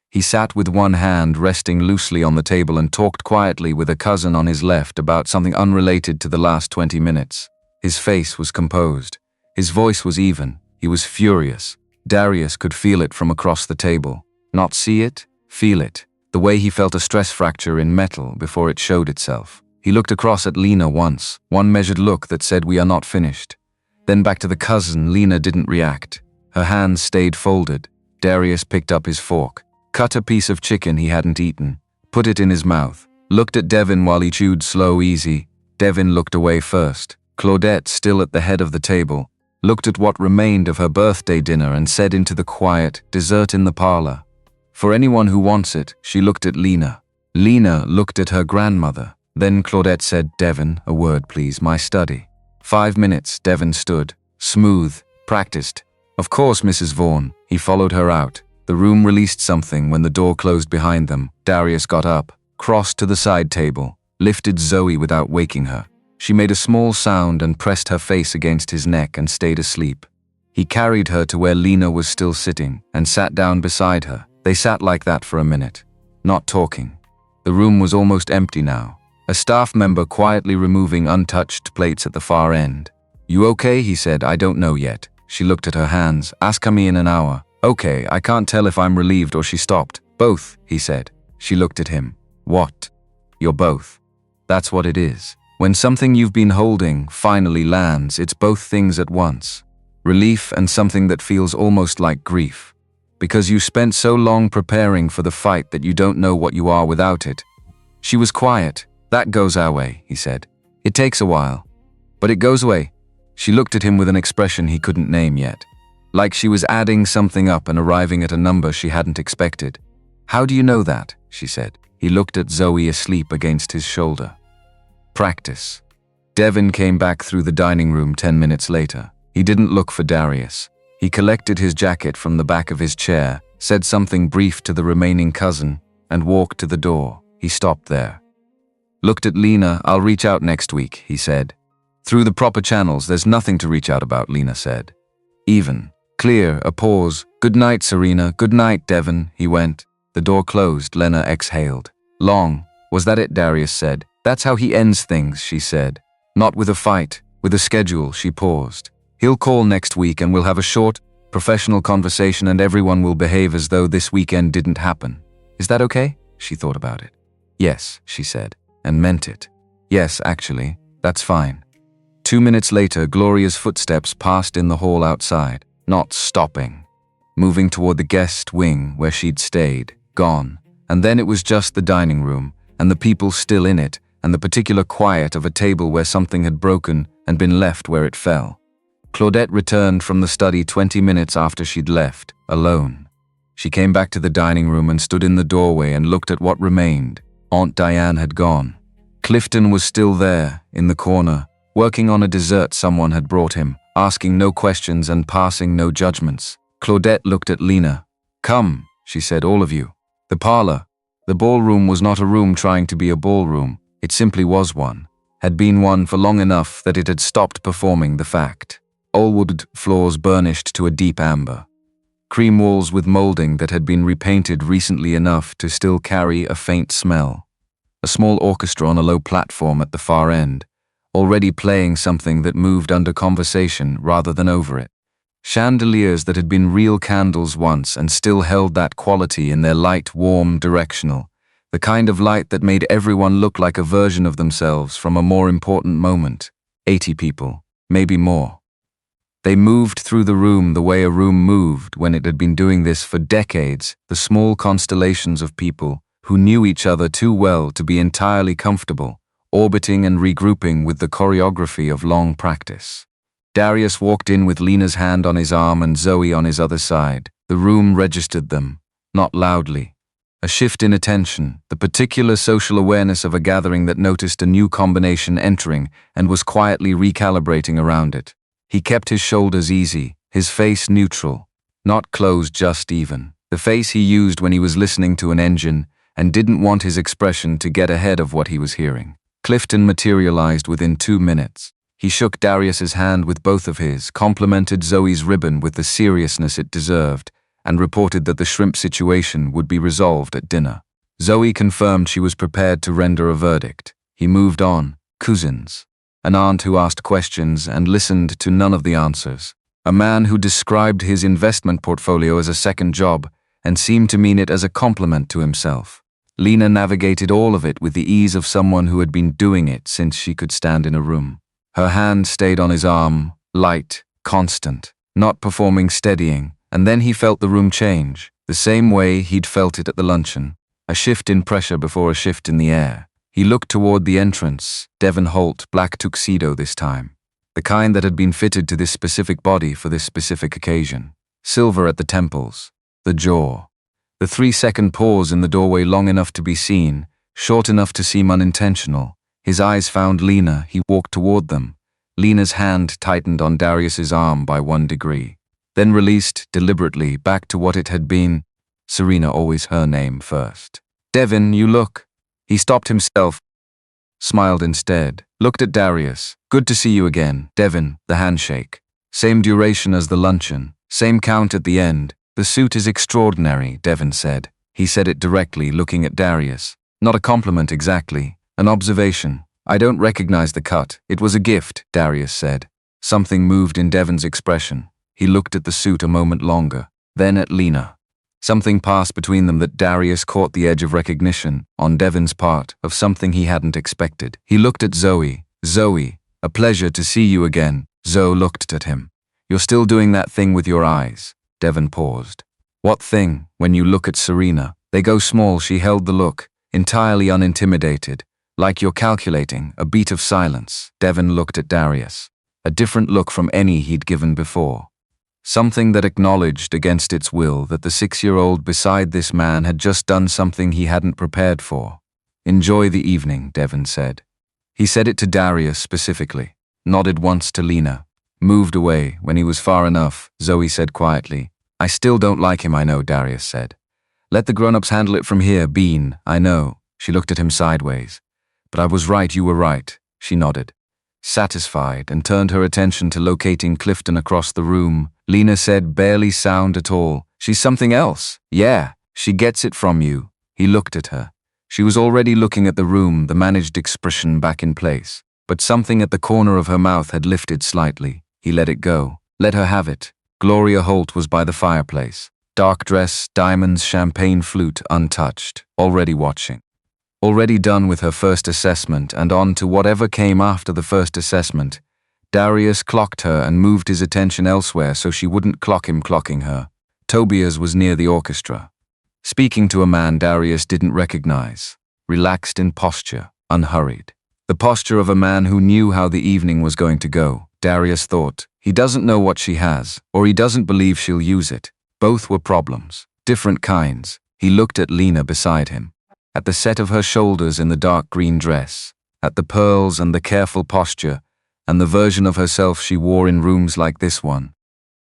He sat with one hand resting loosely on the table and talked quietly with a cousin on his left about something unrelated to the last 20 minutes. His face was composed. His voice was even. He was furious. Darius could feel it from across the table. Not see it, feel it. The way he felt a stress fracture in metal before it showed itself. He looked across at Lena once, one measured look that said, "We are not finished." Then back to the cousin. Lena didn't react. Her hands stayed folded. Darius picked up his fork, cut a piece of chicken he hadn't eaten, put it in his mouth, looked at Devin while he chewed slow, easy. Devin looked away first. Claudette, still at the head of the table, looked at what remained of her birthday dinner and said into the quiet, "Dessert in the parlor. For anyone who wants it." She looked at Lena. Lena looked at her grandmother. Then Claudette said, "Devin, a word please, my study." 5 minutes, Devin stood, smooth, practiced. "Of course, Mrs. Vaughn." He followed her out. The room released something when the door closed behind them. Darius got up, crossed to the side table, lifted Zoe without waking her. She made a small sound and pressed her face against his neck and stayed asleep. He carried her to where Lena was still sitting and sat down beside her. They sat like that for a minute, not talking. The room was almost empty now. A staff member quietly removing untouched plates at the far end. "You okay?" he said. "I don't know yet." She looked at her hands. "Ask me in an hour." "Okay, I can't tell if I'm relieved or." She stopped. "Both," he said. She looked at him. "What?" "You're both. That's what it is. When something you've been holding finally lands, it's both things at once. Relief and something that feels almost like grief. Because you spent so long preparing for the fight that you don't know what you are without it. She was quiet. That goes our way, he said. It takes a while. But it goes away. She looked at him with an expression he couldn't name yet. Like she was adding something up and arriving at a number she hadn't expected. How do you know that? She said. He looked at Zoe asleep against his shoulder. Practice. Devin came back through the dining room 10 minutes later. He didn't look for Darius. He collected his jacket from the back of his chair, said something brief to the remaining cousin, and walked to the door. He stopped there. Looked at Lena. I'll reach out next week, he said. Through the proper channels, there's nothing to reach out about, Lena said. Even. Clear. A pause. Good night, Serena. Good night, Devin. He went. The door closed. Lena exhaled. Long. Was that it? Darius said. That's how he ends things, she said. Not with a fight, with a schedule. She paused. He'll call next week and we'll have a short, professional conversation and everyone will behave as though this weekend didn't happen. Is that okay? She thought about it. Yes, she said, and meant it. Yes, actually, that's fine. 2 minutes later, Gloria's footsteps passed in the hall outside, not stopping. Moving toward the guest wing where she'd stayed, gone. And then it was just the dining room, and the people still in it, and the particular quiet of a table where something had broken and been left where it fell. Claudette returned from the study 20 minutes after she'd left, alone. She came back to the dining room and stood in the doorway and looked at what remained. Aunt Diane had gone. Clifton was still there, in the corner, working on a dessert someone had brought him, asking no questions and passing no judgments. Claudette looked at Lena. Come, she said, all of you. The parlor. The ballroom was not a room trying to be a ballroom. It simply was one. Had been one for long enough that it had stopped performing the fact. Old wood floors burnished to a deep amber. Cream walls with molding that had been repainted recently enough to still carry a faint smell. A small orchestra on a low platform at the far end, already playing something that moved under conversation rather than over it. Chandeliers that had been real candles once and still held that quality in their light, warm, directional. The kind of light that made everyone look like a version of themselves from a more important moment. 80 people, maybe more. They moved through the room the way a room moved when it had been doing this for decades, the small constellations of people who knew each other too well to be entirely comfortable, orbiting and regrouping with the choreography of long practice. Darius walked in with Lena's hand on his arm and Zoe on his other side. The room registered them, not loudly. A shift in attention, the particular social awareness of a gathering that noticed a new combination entering and was quietly recalibrating around it. He kept his shoulders easy, his face neutral, not closed, just even. The face he used when he was listening to an engine and didn't want his expression to get ahead of what he was hearing. Clifton materialized within 2 minutes. He shook Darius's hand with both of his, complimented Zoe's ribbon with the seriousness it deserved, and reported that the shrimp situation would be resolved at dinner. Zoe confirmed she was prepared to render a verdict. He moved on. Cousins. An aunt who asked questions and listened to none of the answers. A man who described his investment portfolio as a second job and seemed to mean it as a compliment to himself. Lena navigated all of it with the ease of someone who had been doing it since she could stand in a room. Her hand stayed on his arm, light, constant, not performing steadying, and then he felt the room change, the same way he'd felt it at the luncheon. A shift in pressure before a shift in the air. He looked toward the entrance, Devon Holt, black tuxedo this time. The kind that had been fitted to this specific body for this specific occasion. Silver at the temples, the jaw. The 3-second pause in the doorway, long enough to be seen, short enough to seem unintentional. His eyes found Lena. He walked toward them. Lena's hand tightened on Darius's arm by 1 degree. Then released, deliberately, back to what it had been. Serena, always her name first. Devin, you look. He stopped himself, smiled instead, looked at Darius. Good to see you again, Devin, the handshake. Same duration as the luncheon, same count at the end. The suit is extraordinary, Devin said. He said it directly, looking at Darius. Not a compliment exactly, an observation. I don't recognize the cut. It was a gift, Darius said. Something moved in Devin's expression. He looked at the suit a moment longer, then at Lena. Something passed between them that Darius caught the edge of recognition, on Devin's part, of something he hadn't expected. He looked at Zoe. Zoe, a pleasure to see you again. Zoe looked at him. You're still doing that thing with your eyes. Devin paused. What thing? When you look at Serena, they go small. She held the look, entirely unintimidated. Like you're calculating, a beat of silence. Devon looked at Darius. A different look from any he'd given before. Something that acknowledged against its will that the 6-year-old beside this man had just done something he hadn't prepared for. Enjoy the evening, Devon said. He said it to Darius specifically, nodded once to Lena, moved away. When he was far enough, Zoe said quietly, I still don't like him, I know, Darius said. Let the grown-ups handle it from here, Bean, I know. She looked at him sideways. But I was right, you were right, she nodded. Satisfied, and turned her attention to locating Clifton across the room. Lena said, barely sound at all, she's something else. Yeah, she gets it from you. He looked at her. She was already looking at the room, the managed expression back in place. But something at the corner of her mouth had lifted slightly. He let it go. Let her have it. Gloria Holt was by the fireplace. Dark dress, diamonds, champagne flute, untouched. Already watching. Already done with her first assessment and on to whatever came after the first assessment. Darius clocked her and moved his attention elsewhere so she wouldn't clock him clocking her. Tobias was near the orchestra. Speaking to a man Darius didn't recognize. Relaxed in posture, unhurried. The posture of a man who knew how the evening was going to go. Darius thought, he doesn't know what she has, or he doesn't believe she'll use it. Both were problems, different kinds. He looked at Lena beside him. At the set of her shoulders in the dark green dress, at the pearls and the careful posture, and the version of herself she wore in rooms like this one.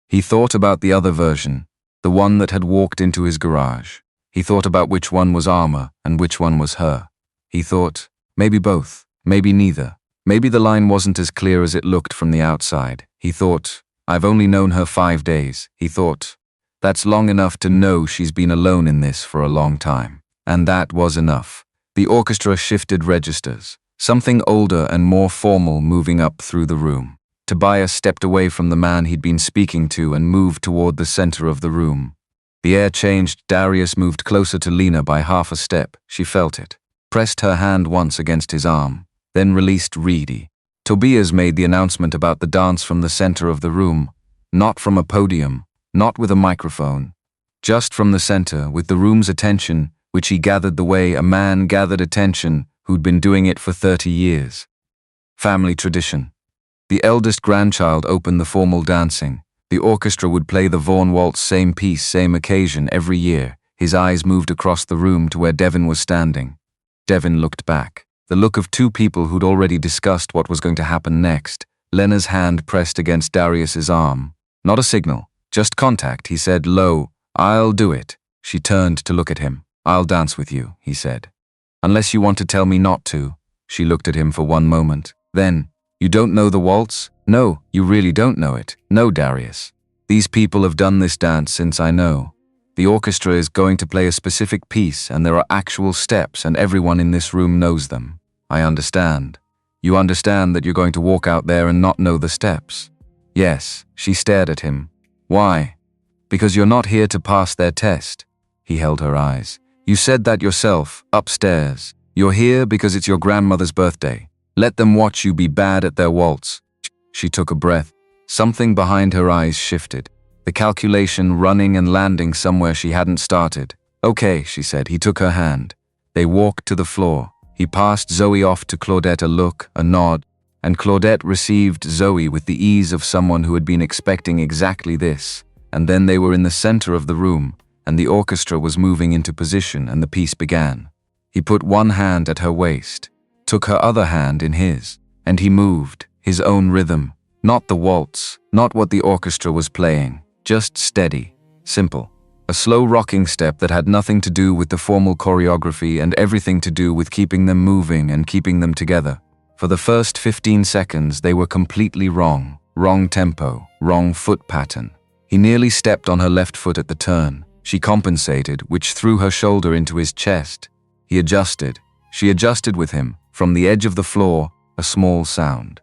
He thought about the other version, the one that had walked into his garage. He thought about which one was armor and which one was her. He thought, maybe both, maybe neither. Maybe the line wasn't as clear as it looked from the outside. He thought, I've only known her 5 days. He thought, that's long enough to know she's been alone in this for a long time. And that was enough. The orchestra shifted registers, something older and more formal moving up through the room. Tobias stepped away from the man he'd been speaking to and moved toward the center of the room. The air changed. Darius moved closer to Lena by half a step. She felt it. Pressed her hand once against his arm, then released Reedy. Tobias made the announcement about the dance from the center of the room, not from a podium, not with a microphone, just from the center, with the room's attention, which he gathered the way a man gathered attention who'd been doing it for 30 years. Family tradition. The eldest grandchild opened the formal dancing. The orchestra would play the Vaughn waltz, same piece, same occasion, every year. His eyes moved across the room to where Devon was standing. Devon looked back. The look of two people who'd already discussed what was going to happen next. Lena's hand pressed against Darius's arm. Not a signal, just contact. He said low, I'll do it. She turned to look at him. I'll dance with you, he said. Unless you want to tell me not to. She looked at him for one moment. Then, you don't know the waltz? No, you really don't know it. No, Darius. These people have done this dance since I know. The orchestra is going to play a specific piece and there are actual steps and everyone in this room knows them. I understand. You understand that you're going to walk out there and not know the steps? Yes, she stared at him. Why? Because you're not here to pass their test. He held her eyes. You said that yourself, upstairs. You're here because it's your grandmother's birthday. Let them watch you be bad at their waltz. She took a breath. Something behind her eyes shifted. The calculation running and landing somewhere she hadn't started. Okay, she said. He took her hand. They walked to the floor. He passed Zoe off to Claudette, a look, a nod, and Claudette received Zoe with the ease of someone who had been expecting exactly this. And then they were in the center of the room, and the orchestra was moving into position and the piece began. He put one hand at her waist, took her other hand in his, and he moved, his own rhythm, not the waltz, not what the orchestra was playing, just steady, simple. A slow rocking step that had nothing to do with the formal choreography and everything to do with keeping them moving and keeping them together. For the first 15 seconds, they were completely wrong. Wrong tempo, wrong foot pattern. He nearly stepped on her left foot at the turn. She compensated, which threw her shoulder into his chest. He adjusted. She adjusted with him. From the edge of the floor, a small sound.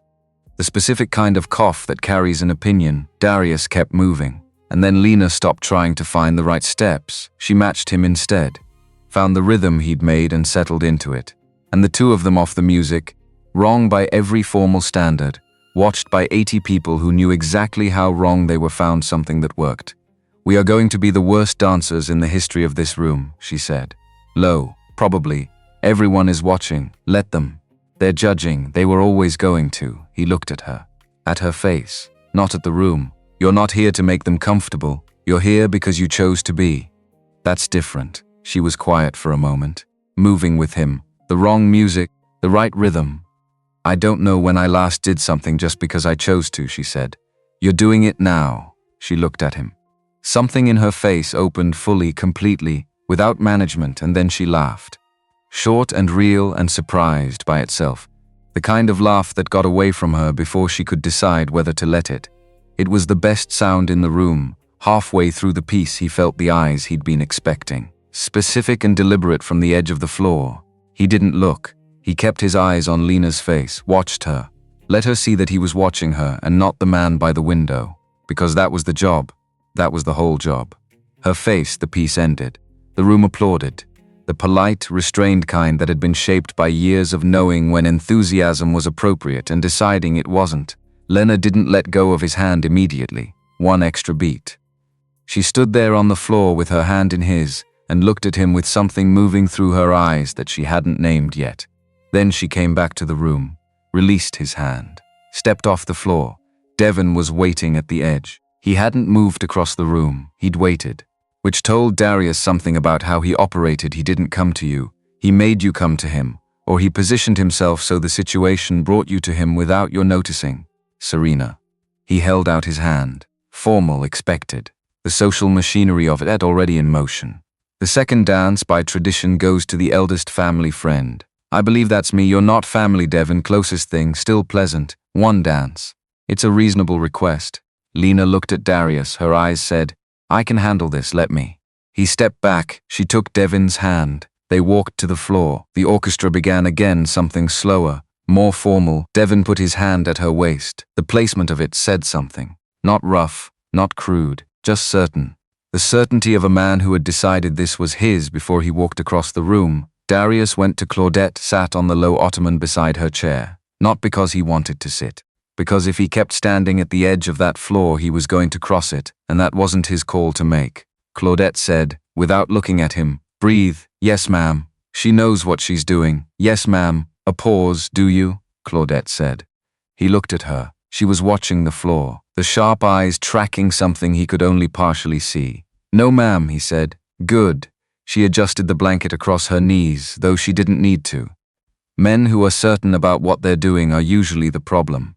The specific kind of cough that carries an opinion. Darius kept moving. And then Lena stopped trying to find the right steps. She matched him instead. Found the rhythm he'd made and settled into it. And the two of them off the music, wrong by every formal standard, watched by 80 people who knew exactly how wrong they were, found something that worked. We are going to be the worst dancers in the history of this room, she said. Low, probably. Everyone is watching. Let them. They're judging. They were always going to. He looked at her. At her face. Not at the room. You're not here to make them comfortable. You're here because you chose to be. That's different. She was quiet for a moment. Moving with him. The wrong music. The right rhythm. I don't know when I last did something just because I chose to, she said. You're doing it now. She looked at him. Something in her face opened fully, completely, without management, and then she laughed. Short and real and surprised by itself. The kind of laugh that got away from her before she could decide whether to let it. It was the best sound in the room. Halfway through the piece, he felt the eyes he'd been expecting. Specific and deliberate from the edge of the floor. He didn't look. He kept his eyes on Lena's face, watched her. Let her see that he was watching her and not the man by the window. Because that was the job. That was the whole job. Her face, the piece ended. The room applauded. The polite, restrained kind that had been shaped by years of knowing when enthusiasm was appropriate and deciding it wasn't. Lena didn't let go of his hand immediately. One extra beat. She stood there on the floor with her hand in his and looked at him with something moving through her eyes that she hadn't named yet. Then she came back to the room, released his hand, stepped off the floor. Devon was waiting at the edge. He hadn't moved across the room. He'd waited. Which told Darius something about how he operated. He didn't come to you. He made you come to him. Or he positioned himself so the situation brought you to him without your noticing. Serena. He held out his hand. Formal, expected. The social machinery of it already in motion. The second dance by tradition goes to the eldest family friend. I believe that's me. You're not family, Devon. Closest thing, still pleasant. One dance. It's a reasonable request. Lena looked at Darius. Her eyes said, I can handle this, let me. He stepped back. She took Devon's hand. They walked to the floor. The orchestra began again, something slower, more formal. Devon put his hand at her waist. The placement of it said something. Not rough, not crude, just certain. The certainty of a man who had decided this was his before he walked across the room. Darius went to Claudette, sat on the low ottoman beside her chair. Not because he wanted to sit. Because if he kept standing at the edge of that floor, he was going to cross it, and that wasn't his call to make. Claudette said, without looking at him, breathe. Yes, ma'am. She knows what she's doing. Yes, ma'am. A pause, do you? Claudette said. He looked at her. She was watching the floor, the sharp eyes tracking something he could only partially see. No, ma'am, he said. Good. She adjusted the blanket across her knees, though she didn't need to. Men who are certain about what they're doing are usually the problem.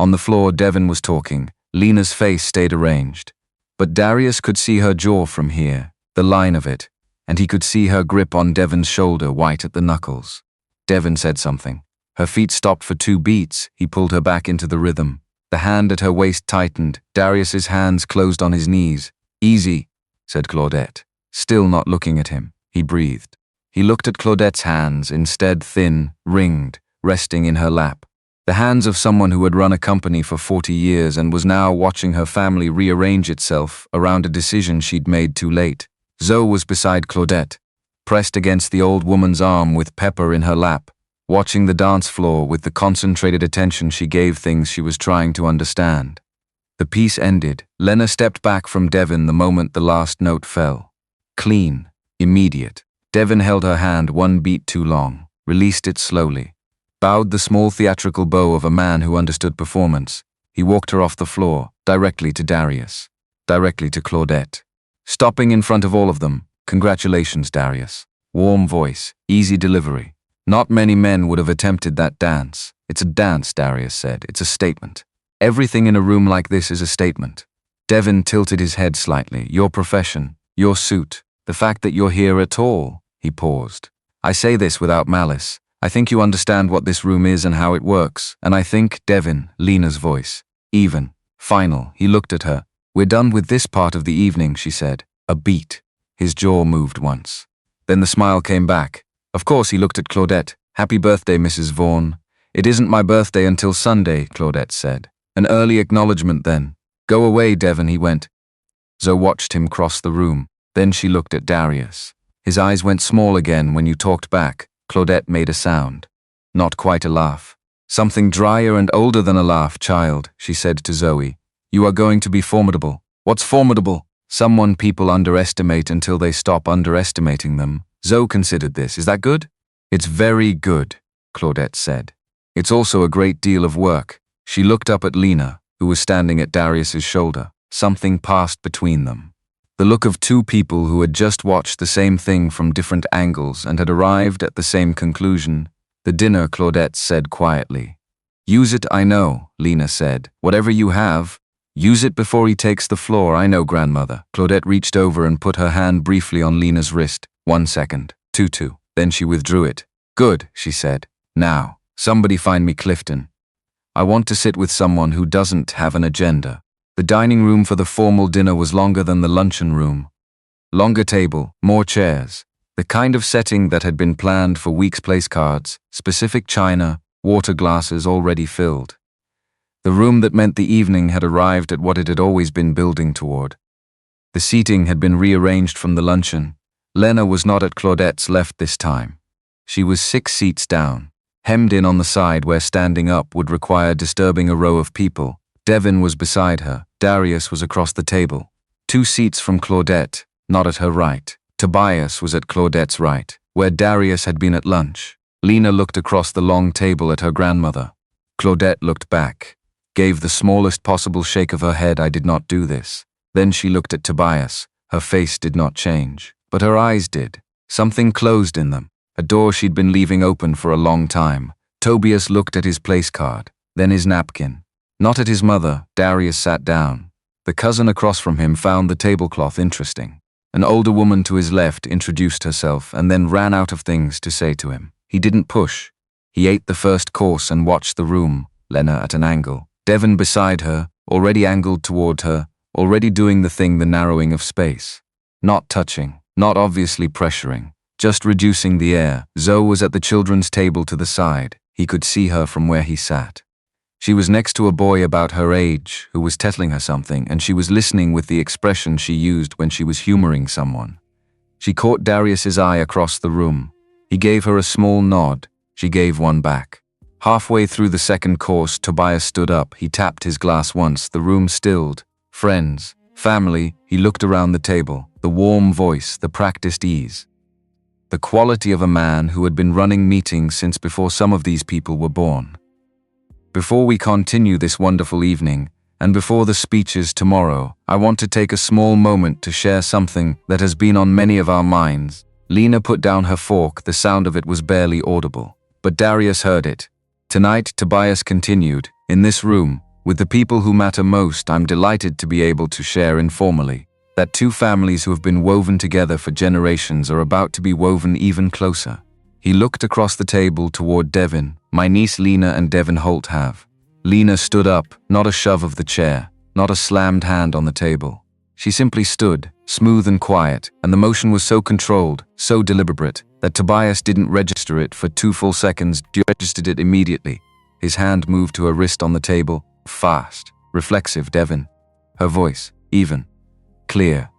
On the floor, Devon was talking. Lena's face stayed arranged. But Darius could see her jaw from here, the line of it, and he could see her grip on Devon's shoulder, white at the knuckles. Devon said something. Her feet stopped for 2 beats. He pulled her back into the rhythm. The hand at her waist tightened. Darius's hands closed on his knees. Easy, said Claudette. Still not looking at him, he breathed. He looked at Claudette's hands, instead thin, ringed, resting in her lap. The hands of someone who had run a company for 40 years and was now watching her family rearrange itself around a decision she'd made too late. Zoe was beside Claudette, pressed against the old woman's arm with Pepper in her lap, watching the dance floor with the concentrated attention she gave things she was trying to understand. The piece ended. Lena stepped back from Devon the moment the last note fell. Clean, immediate. Devon held her hand 1 beat too long, released it slowly. Bowed the small theatrical bow of a man who understood performance. He walked her off the floor, directly to Darius, directly to Claudette. Stopping in front of all of them. Congratulations, Darius. Warm voice, easy delivery. Not many men would have attempted that dance. It's a dance, Darius said. It's a statement. Everything in a room like this is a statement. Devon tilted his head slightly. Your profession, your suit, the fact that you're here at all. He paused. I say this without malice. I think you understand what this room is and how it works, and I think, Devon, Lena's voice. Even. Final. He looked at her. We're done with this part of the evening, she said. A beat. His jaw moved once. Then the smile came back. Of course, he looked at Claudette. Happy birthday, Mrs. Vaughn. It isn't my birthday until Sunday, Claudette said. An early acknowledgement then. Go away, Devon, he went. Zoe watched him cross the room. Then she looked at Darius. His eyes went small again when you talked back. Claudette made a sound. Not quite a laugh. Something drier and older than a laugh, child, she said to Zoe. You are going to be formidable. What's formidable? Someone people underestimate until they stop underestimating them. Zoe considered this. Is that good? It's very good, Claudette said. It's also a great deal of work. She looked up at Lena, who was standing at Darius's shoulder. Something passed between them. The look of two people who had just watched the same thing from different angles and had arrived at the same conclusion. The dinner, Claudette said quietly. Use it, I know, Lena said. Whatever you have, use it before he takes the floor, I know, grandmother. Claudette reached over and put her hand briefly on Lena's wrist. 1 second. 2. Then she withdrew it. Good, she said. Now, somebody find me Clifton. I want to sit with someone who doesn't have an agenda. The dining room for the formal dinner was longer than the luncheon room. Longer table, more chairs. The kind of setting that had been planned for weeks. Place cards, specific china, water glasses already filled. The room that meant the evening had arrived at what it had always been building toward. The seating had been rearranged from the luncheon. Lena was not at Claudette's left this time. She was 6 seats down, hemmed in on the side where standing up would require disturbing a row of people. Devin was beside her. Darius was across the table. 2 seats from Claudette, not at her right. Tobias was at Claudette's right, where Darius had been at lunch. Lena looked across the long table at her grandmother. Claudette looked back, gave the smallest possible shake of her head. I did not do this. Then she looked at Tobias. Her face did not change, but her eyes did. Something closed in them, a door she'd been leaving open for a long time. Tobias looked at his place card, then his napkin. Not at his mother. Darius sat down. The cousin across from him found the tablecloth interesting. An older woman to his left introduced herself and then ran out of things to say to him. He didn't push. He ate the first course and watched the room, Lena at an angle. Devin beside her, already angled toward her, already doing the thing, the narrowing of space. Not touching, not obviously pressuring, just reducing the air. Zoe was at the children's table to the side. He could see her from where he sat. She was next to a boy about her age who was telling her something, and she was listening with the expression she used when she was humoring someone. She caught Darius's eye across the room. He gave her a small nod. She gave one back. Halfway through the second course, Tobias stood up. He tapped his glass once. The room stilled. Friends, family. He looked around the table. The warm voice, the practiced ease. The quality of a man who had been running meetings since before some of these people were born. Before we continue this wonderful evening, and before the speeches tomorrow, I want to take a small moment to share something that has been on many of our minds. Lena put down her fork. The sound of it was barely audible, but Darius heard it. Tonight, Tobias continued, in this room, with the people who matter most, I'm delighted to be able to share informally that 2 families who have been woven together for generations are about to be woven even closer. He looked across the table toward Devin. My niece Lena and Devin Holt have. Lena stood up, not a shove of the chair, not a slammed hand on the table. She simply stood, smooth and quiet, and the motion was so controlled, so deliberate, that Tobias didn't register it for 2 full seconds. He registered it immediately. His hand moved to her wrist on the table. Fast, reflexive. Devin. Her voice, even, clear.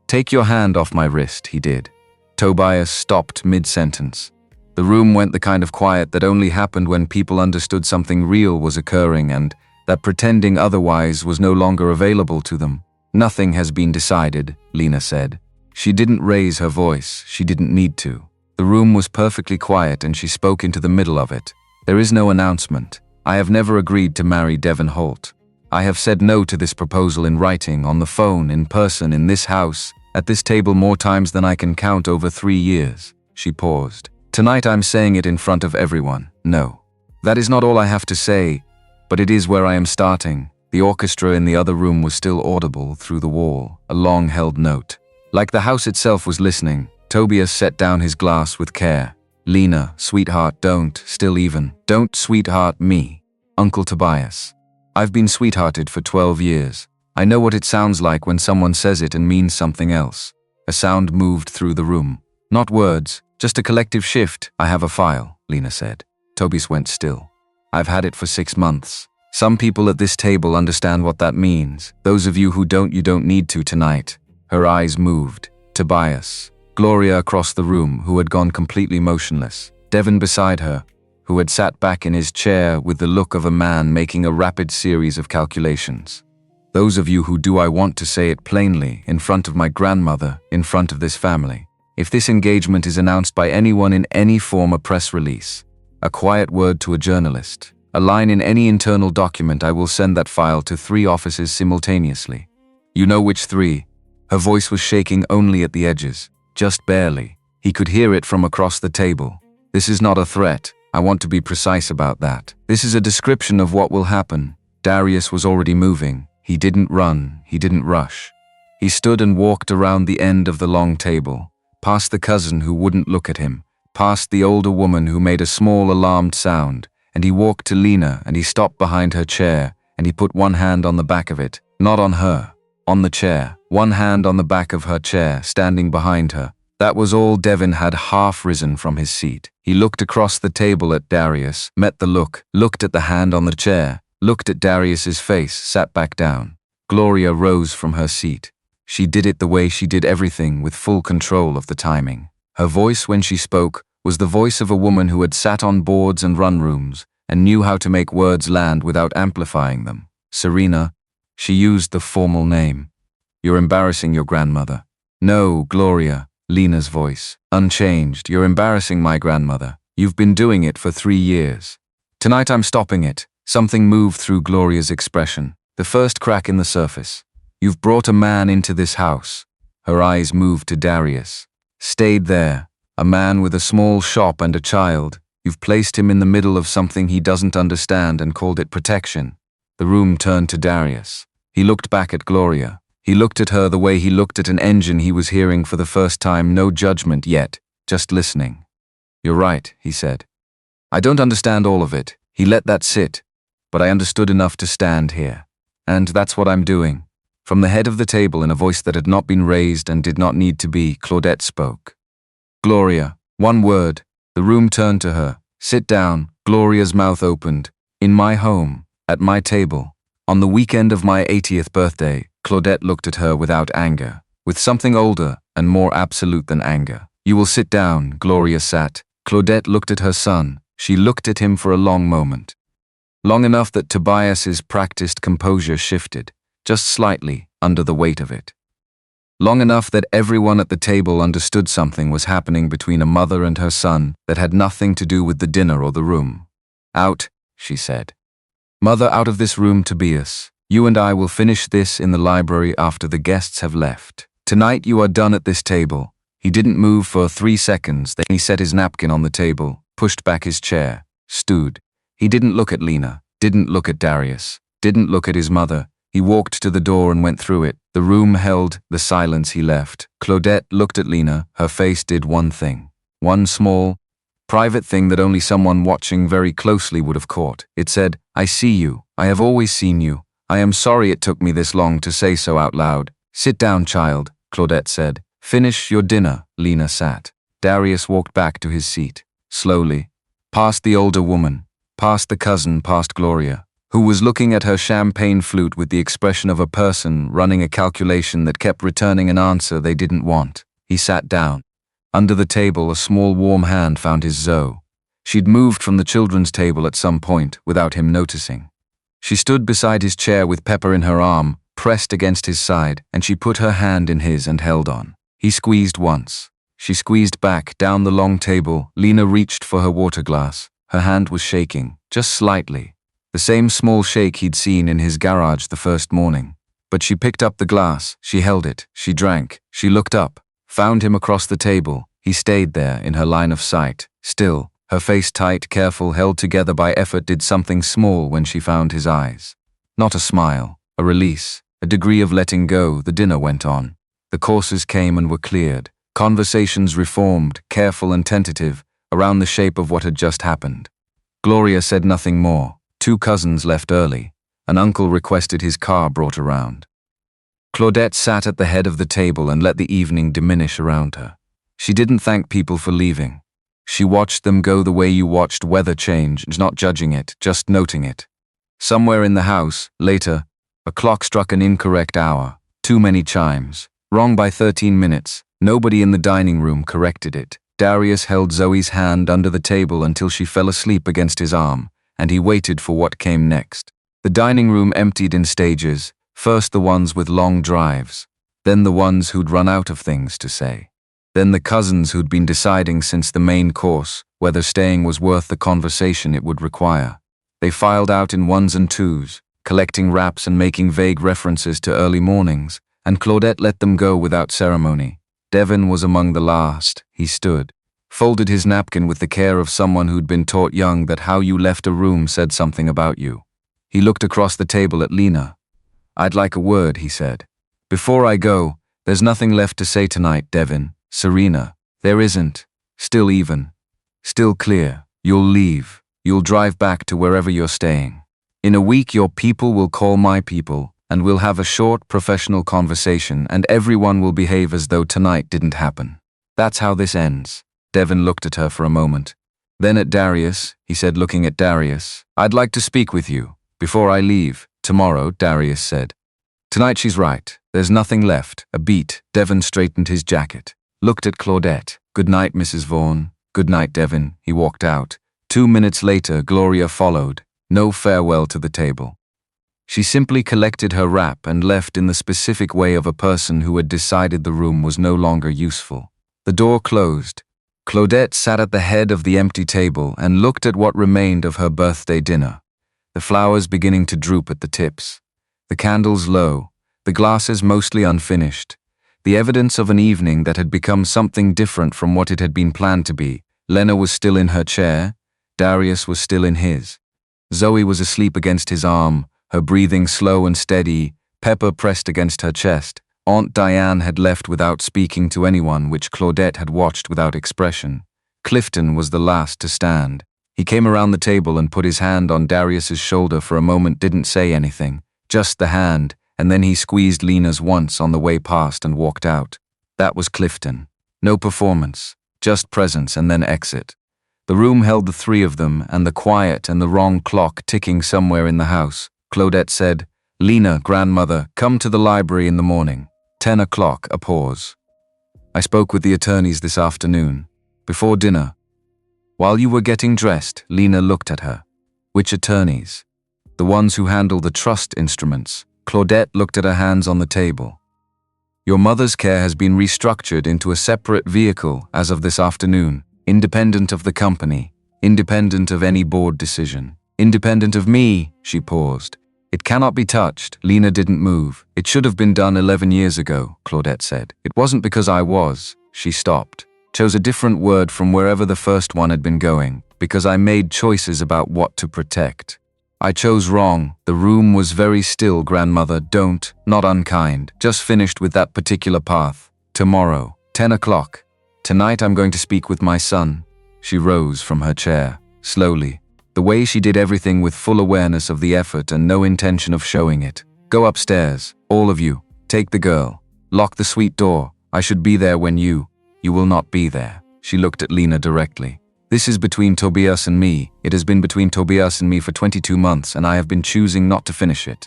Take your hand off my wrist, he did. Tobias stopped mid-sentence. The room went the kind of quiet that only happened when people understood something real was occurring and that pretending otherwise was no longer available to them. Nothing has been decided, Lena said. She didn't raise her voice. She didn't need to. The room was perfectly quiet and she spoke into the middle of it. There is no announcement. I have never agreed to marry Devin Holt. I have said no to this proposal in writing, on the phone, in person, in this house, at this table more times than I can count over 3 years. She paused. Tonight I'm saying it in front of everyone. No. That is not all I have to say, but it is where I am starting. The orchestra in the other room was still audible through the wall, a long-held note. Like the house itself was listening, Tobias set down his glass with care. Lena, sweetheart, don't, still even, don't sweetheart me. Uncle Tobias. I've been sweethearted for 12 years. I know what it sounds like when someone says it and means something else. A sound moved through the room. Not words, just a collective shift. I have a file, Lena said. Tobias went still. I've had it for 6 months. Some people at this table understand what that means. Those of you who don't, you don't need to tonight. Her eyes moved. Tobias. Gloria across the room, who had gone completely motionless. Devin beside her, who had sat back in his chair with the look of a man making a rapid series of calculations. Those of you who do, I want to say it plainly, in front of my grandmother, in front of this family. If this engagement is announced by anyone in any form, a press release, a quiet word to a journalist, a line in any internal document, I will send that file to 3 offices simultaneously. You know which 3? Her voice was shaking only at the edges, just barely. He could hear it from across the table. This is not a threat. I want to be precise about that. This is a description of what will happen. Darius was already moving. He didn't run. He didn't rush. He stood and walked around the end of the long table, past the cousin who wouldn't look at him, past the older woman who made a small alarmed sound, and he walked to Lena and he stopped behind her chair and he put one hand on the back of it, not on her, on the chair, one hand on the back of her chair, standing behind her. That was all. Devin had half risen from his seat. He looked across the table at Darius, met the look, looked at the hand on the chair, looked at Darius's face, sat back down. Gloria rose from her seat. She did it the way she did everything, with full control of the timing. Her voice when she spoke was the voice of a woman who had sat on boards and run rooms and knew how to make words land without amplifying them. Serena, she used the formal name. You're embarrassing your grandmother. No, Gloria, Lena's voice, unchanged. You're embarrassing my grandmother. You've been doing it for 3 years. Tonight I'm stopping it. Something moved through Gloria's expression, the first crack in the surface. You've brought a man into this house. Her eyes moved to Darius. Stayed there. A man with a small shop and a child. You've placed him in the middle of something he doesn't understand and called it protection. The room turned to Darius. He looked back at Gloria. He looked at her the way he looked at an engine he was hearing for the first time, no judgment yet, just listening. You're right, he said. I don't understand all of it. He let that sit. But I understood enough to stand here. And that's what I'm doing. From the head of the table, in a voice that had not been raised and did not need to be, Claudette spoke. Gloria, one word. The room turned to her. Sit down. Gloria's mouth opened. In my home, at my table, on the weekend of my 80th birthday, Claudette looked at her without anger, with something older and more absolute than anger. You will sit down. Gloria sat. Claudette looked at her son. She looked at him for a long moment. Long enough that Tobias's practiced composure shifted, just slightly, under the weight of it. Long enough that everyone at the table understood something was happening between a mother and her son that had nothing to do with the dinner or the room. Out, she said. Mother, out of this room, Tobias. You and I will finish this in the library after the guests have left. Tonight you are done at this table. He didn't move for 3 seconds, then he set his napkin on the table, pushed back his chair, stood. He didn't look at Lena, didn't look at Darius, didn't look at his mother. He walked to the door and went through it. The room held the silence he left. Claudette looked at Lena. Her face did one thing. One small, private thing that only someone watching very closely would have caught. It said, I see you. I have always seen you. I am sorry it took me this long to say so out loud. Sit down, child, Claudette said. Finish your dinner. Lena sat. Darius walked back to his seat. Slowly. Past the older woman. Past the cousin, past Gloria, who was looking at her champagne flute with the expression of a person running a calculation that kept returning an answer they didn't want. He sat down. Under the table, a small warm hand found his Zoe. She'd moved from the children's table at some point, without him noticing. She stood beside his chair with Pepper in her arm, pressed against his side, and she put her hand in his and held on. He squeezed once. She squeezed back, down the long table. Lena reached for her water glass. Her hand was shaking, just slightly. The same small shake he'd seen in his garage the first morning. But she picked up the glass, she held it, she drank, she looked up, found him across the table. He stayed there in her line of sight, still, her face tight, careful, held together by effort, did something small when she found his eyes. Not a smile, a release, a degree of letting go. The dinner went on. The courses came and were cleared, conversations reformed, careful and tentative, around the shape of what had just happened. Gloria said nothing more. 2 cousins left early. An uncle requested his car brought around. Claudette sat at the head of the table and let the evening diminish around her. She didn't thank people for leaving. She watched them go the way you watched weather change, not judging it, just noting it. Somewhere in the house, later, a clock struck an incorrect hour. Too many chimes. Wrong by 13 minutes. Nobody in the dining room corrected it. Darius held Zoe's hand under the table until she fell asleep against his arm, and he waited for what came next. The dining room emptied in stages. First the ones with long drives, then the ones who'd run out of things to say. Then the cousins who'd been deciding since the main course whether staying was worth the conversation it would require. They filed out in ones and twos, collecting wraps and making vague references to early mornings, and Claudette let them go without ceremony. Devin was among the last. He stood, folded his napkin with the care of someone who'd been taught young that how you left a room said something about you. He looked across the table at Lena. "I'd like a word," he said. "Before I go, there's nothing left to say tonight, Devin. Serena, there isn't. Still even. Still clear. You'll leave. You'll drive back to wherever you're staying. In a week your people will call my people, and we'll have a short professional conversation, and everyone will behave as though tonight didn't happen. That's how this ends." Devin looked at her for a moment. Then at Darius, he said, looking at Darius, "I'd like to speak with you. Before I leave, tomorrow," Darius said. "Tonight she's right. There's nothing left." A beat. Devin straightened his jacket, looked at Claudette. "Good night, Mrs. Vaughn." "Good night, Devin." He walked out. 2 minutes later, Gloria followed. No farewell to the table. She simply collected her wrap and left in the specific way of a person who had decided the room was no longer useful. The door closed. Claudette sat at the head of the empty table and looked at what remained of her birthday dinner. The flowers beginning to droop at the tips. The candles low. The glasses mostly unfinished. The evidence of an evening that had become something different from what it had been planned to be. Lena was still in her chair. Darius was still in his. Zoe was asleep against his arm, her breathing slow and steady, Pepper pressed against her chest. Aunt Diane had left without speaking to anyone, which Claudette had watched without expression. Clifton was the last to stand. He came around the table and put his hand on Darius's shoulder for a moment, didn't say anything, just the hand, and then he squeezed Lena's once on the way past and walked out. That was Clifton. No performance, just presence and then exit. The room held the three of them and the quiet and the wrong clock ticking somewhere in the house. Claudette said, "Lena, grandmother, come to the library in the morning. 10 o'clock, a pause. I spoke with the attorneys this afternoon, before dinner." While you were getting dressed, Lena looked at her. "Which attorneys?" "The ones who handle the trust instruments." Claudette looked at her hands on the table. "Your mother's care has been restructured into a separate vehicle as of this afternoon, independent of the company, independent of any board decision, independent of me." She paused. "It cannot be touched." Lena didn't move. "It should have been done 11 years ago, Claudette said. "It wasn't because I was." She stopped, chose a different word from wherever the first one had been going, "because I made choices about what to protect. I chose wrong. The room was very still, grandmother. Don't, not unkind. Just finished with that particular path. Tomorrow, 10 o'clock. Tonight I'm going to speak with my son." She rose from her chair, slowly. The way she did everything with full awareness of the effort and no intention of showing it. "Go upstairs, all of you. Take the girl. Lock the suite door. I should be there when you will not be there." She looked at Lena directly. "This is between Tobias and me. It has been between Tobias and me for 22 months, and I have been choosing not to finish it.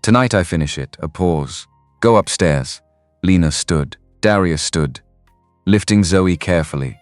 Tonight I finish it." A pause. "Go upstairs." Lena stood. Darius stood, lifting Zoe carefully.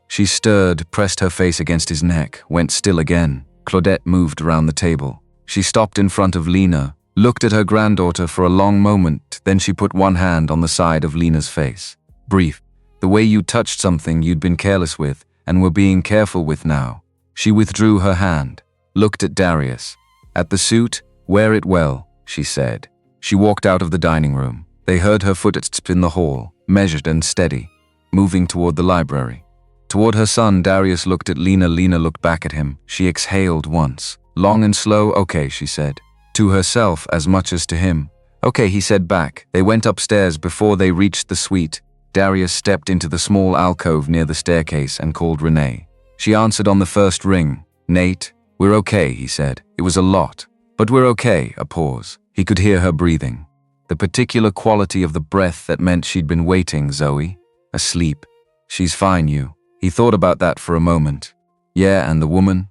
She stirred, pressed her face against his neck, went still again. Claudette moved around the table. She stopped in front of Lena, looked at her granddaughter for a long moment, then she put one hand on the side of Lena's face. "Brief. The way you touched something you'd been careless with, and were being careful with now." She withdrew her hand, looked at Darius. "At the suit, wear it well," she said. She walked out of the dining room. They heard her footsteps in the hall, measured and steady, moving toward the library. Toward her son, Darius looked at Lena. Lena looked back at him. She exhaled once, long and slow. "Okay," she said, to herself as much as to him. "Okay," he said back. They went upstairs. Before they reached the suite, Darius stepped into the small alcove near the staircase and called Renee. She answered on the first ring. "Nate, we're okay," he said. It was a lot, but we're okay. A pause. He could hear her breathing. The particular quality of the breath that meant she'd been waiting. "Zoe? Asleep. She's fine, you." He thought about that for a moment. "Yeah, and the woman?"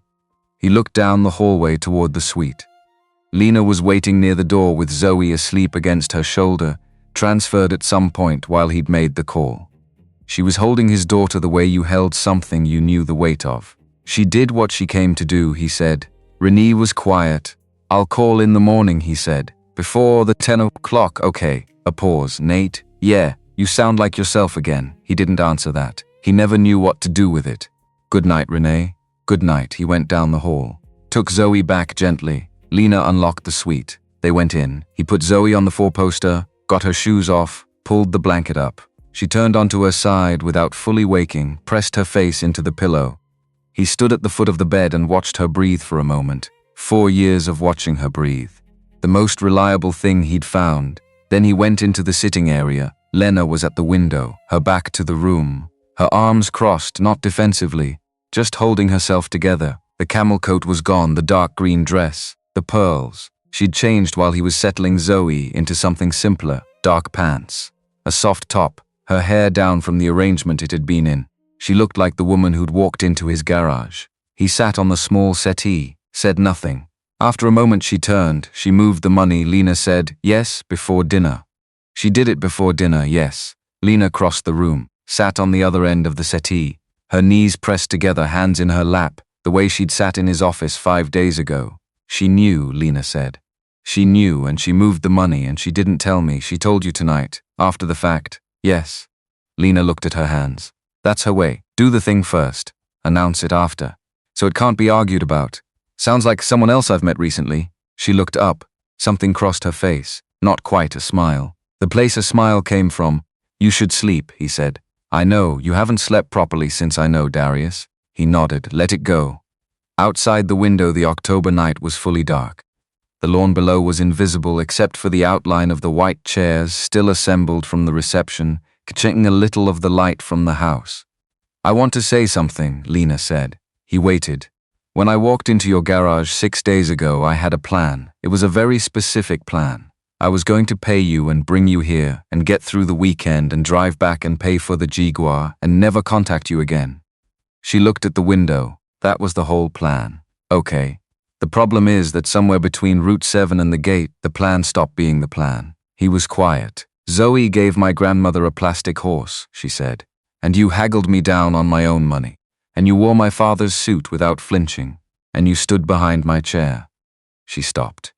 He looked down the hallway toward the suite. Lena was waiting near the door with Zoe asleep against her shoulder, transferred at some point while he'd made the call. She was holding his daughter the way you held something you knew the weight of. She did what she came to do, he said. Renee was quiet. "I'll call in the morning," he said. Before the 10 o'clock, okay. A pause. Nate? Yeah, you sound like yourself again. He didn't answer that. He never knew what to do with it. Good night, Renee. Good night. He went down the hall. Took Zoe back gently. Lena unlocked the suite. They went in. He put Zoe on the four-poster, got her shoes off, pulled the blanket up. She turned onto her side without fully waking, pressed her face into the pillow. He stood at the foot of the bed and watched her breathe for a moment. 4 years of watching her breathe. The most reliable thing he'd found. Then he went into the sitting area. Lena was at the window, her back to the room. Her arms crossed, not defensively, just holding herself together. The camel coat was gone, the dark green dress, the pearls. She'd changed while he was settling Zoe into something simpler. Dark pants, a soft top, her hair down from the arrangement it had been in. She looked like the woman who'd walked into his garage. He sat on the small settee, said nothing. After a moment she turned, she moved the money. Lena said, yes, before dinner. She did it before dinner, yes. Lena crossed the room, sat on the other end of the settee, her knees pressed together, hands in her lap, the way she'd sat in his office 5 days ago. She knew, Lena said. She knew, and she moved the money, and she didn't tell me. She told you tonight, after the fact. Yes. Lena looked at her hands. That's her way. Do the thing first. Announce it after. So it can't be argued about. Sounds like someone else I've met recently. She looked up. Something crossed her face. Not quite a smile. The place a smile came from. You should sleep, he said. I know, you haven't slept properly since I know, Darius. He nodded. Let it go. Outside the window, the October night was fully dark. The lawn below was invisible except for the outline of the white chairs still assembled from the reception, catching a little of the light from the house. I want to say something, Lena said. He waited. When I walked into your garage 6 days ago, I had a plan. It was a very specific plan. I was going to pay you and bring you here and get through the weekend and drive back and pay for the Jaguar and never contact you again. She looked at the window. That was the whole plan. Okay. The problem is that somewhere between Route 7 and the gate, the plan stopped being the plan. He was quiet. Zoe gave my grandmother a plastic horse, she said. And you haggled me down on my own money. And you wore my father's suit without flinching. And you stood behind my chair. She stopped.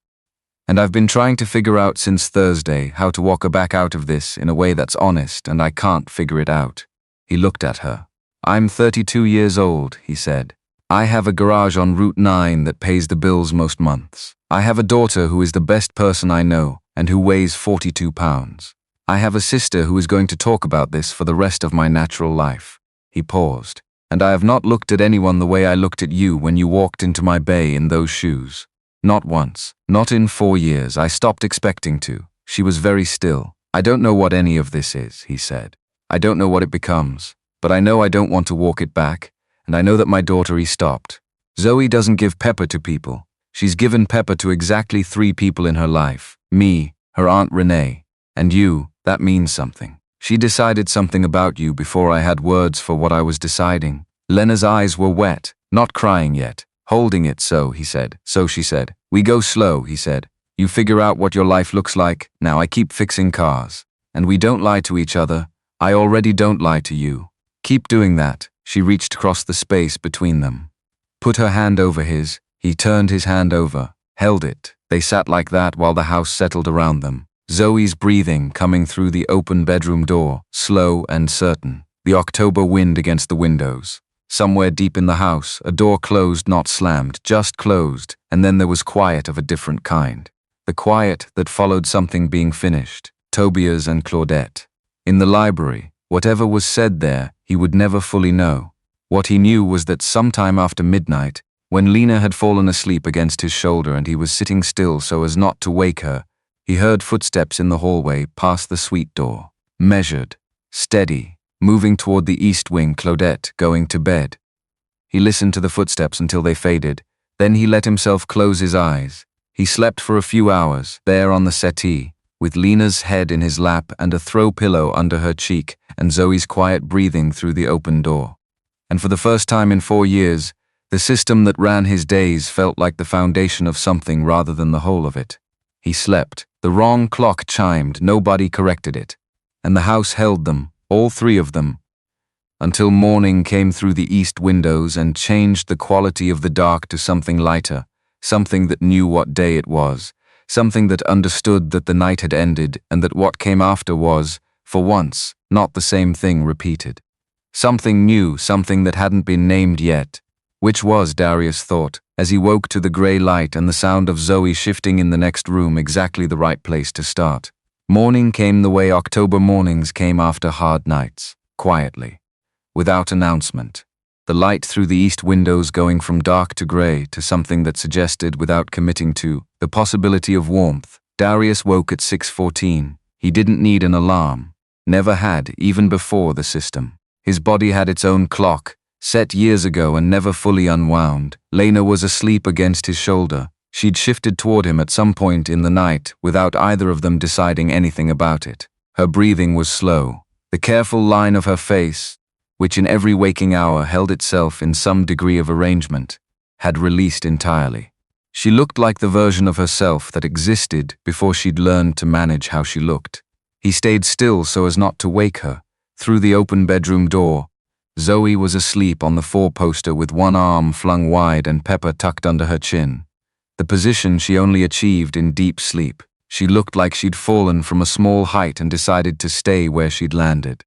And I've been trying to figure out since Thursday how to walk her back out of this in a way that's honest, and I can't figure it out. He looked at her. I'm 32 years old, he said. I have a garage on Route 9 that pays the bills most months. I have a daughter who is the best person I know and who weighs 42 pounds. I have a sister who is going to talk about this for the rest of my natural life. He paused. And I have not looked at anyone the way I looked at you when you walked into my bay in those shoes. Not once. Not in 4 years. I stopped expecting to. She was very still. I don't know what any of this is, he said. I don't know what it becomes. But I know I don't want to walk it back. And I know that my daughter, he stopped. Zoe doesn't give pepper to people. She's given pepper to exactly 3 people in her life. Me, her Aunt Renee, and you. That means something. She decided something about you before I had words for what I was deciding. Lena's eyes were wet, not crying yet. Holding it so, he said. So she said. We go slow, he said. You figure out what your life looks like. Now I keep fixing cars. And we don't lie to each other. I already don't lie to you. Keep doing that. She reached across the space between them. Put her hand over his. He turned his hand over, held it. They sat like that while the house settled around them. Zoe's breathing coming through the open bedroom door, slow and certain. The October wind against the windows. Somewhere deep in the house, a door closed, not slammed, just closed, and then there was quiet of a different kind. The quiet that followed something being finished. Tobias and Claudette. In the library, whatever was said there, he would never fully know. What he knew was that sometime after midnight, when Lena had fallen asleep against his shoulder and he was sitting still so as not to wake her, he heard footsteps in the hallway past the suite door. Measured, steady, moving toward the east wing, Claudette going to bed. He listened to the footsteps until they faded. Then he let himself close his eyes. He slept for a few hours, there on the settee, with Lena's head in his lap and a throw pillow under her cheek and Zoe's quiet breathing through the open door. And for the first time in 4 years, the system that ran his days felt like the foundation of something rather than the whole of it. He slept. The wrong clock chimed, nobody corrected it. And the house held them, all 3 of them, until morning came through the east windows and changed the quality of the dark to something lighter, something that knew what day it was, something that understood that the night had ended and that what came after was, for once, not the same thing repeated. Something new, something that hadn't been named yet. Which was, Darius thought, as he woke to the grey light and the sound of Zoe shifting in the next room, exactly the right place to start. Morning came the way October mornings came after hard nights, quietly, without announcement. The light through the east windows going from dark to grey to something that suggested, without committing to, the possibility of warmth. Darius woke at 6:14. He didn't need an alarm. Never had, even before the system. His body had its own clock, set years ago and never fully unwound. Lena was asleep against his shoulder. She'd shifted toward him at some point in the night without either of them deciding anything about it. Her breathing was slow. The careful line of her face, which in every waking hour held itself in some degree of arrangement, had released entirely. She looked like the version of herself that existed before she'd learned to manage how she looked. He stayed still so as not to wake her. Through the open bedroom door, Zoe was asleep on the four-poster with one arm flung wide and Pepper tucked under her chin. The position she only achieved in deep sleep. She looked like she'd fallen from a small height and decided to stay where she'd landed.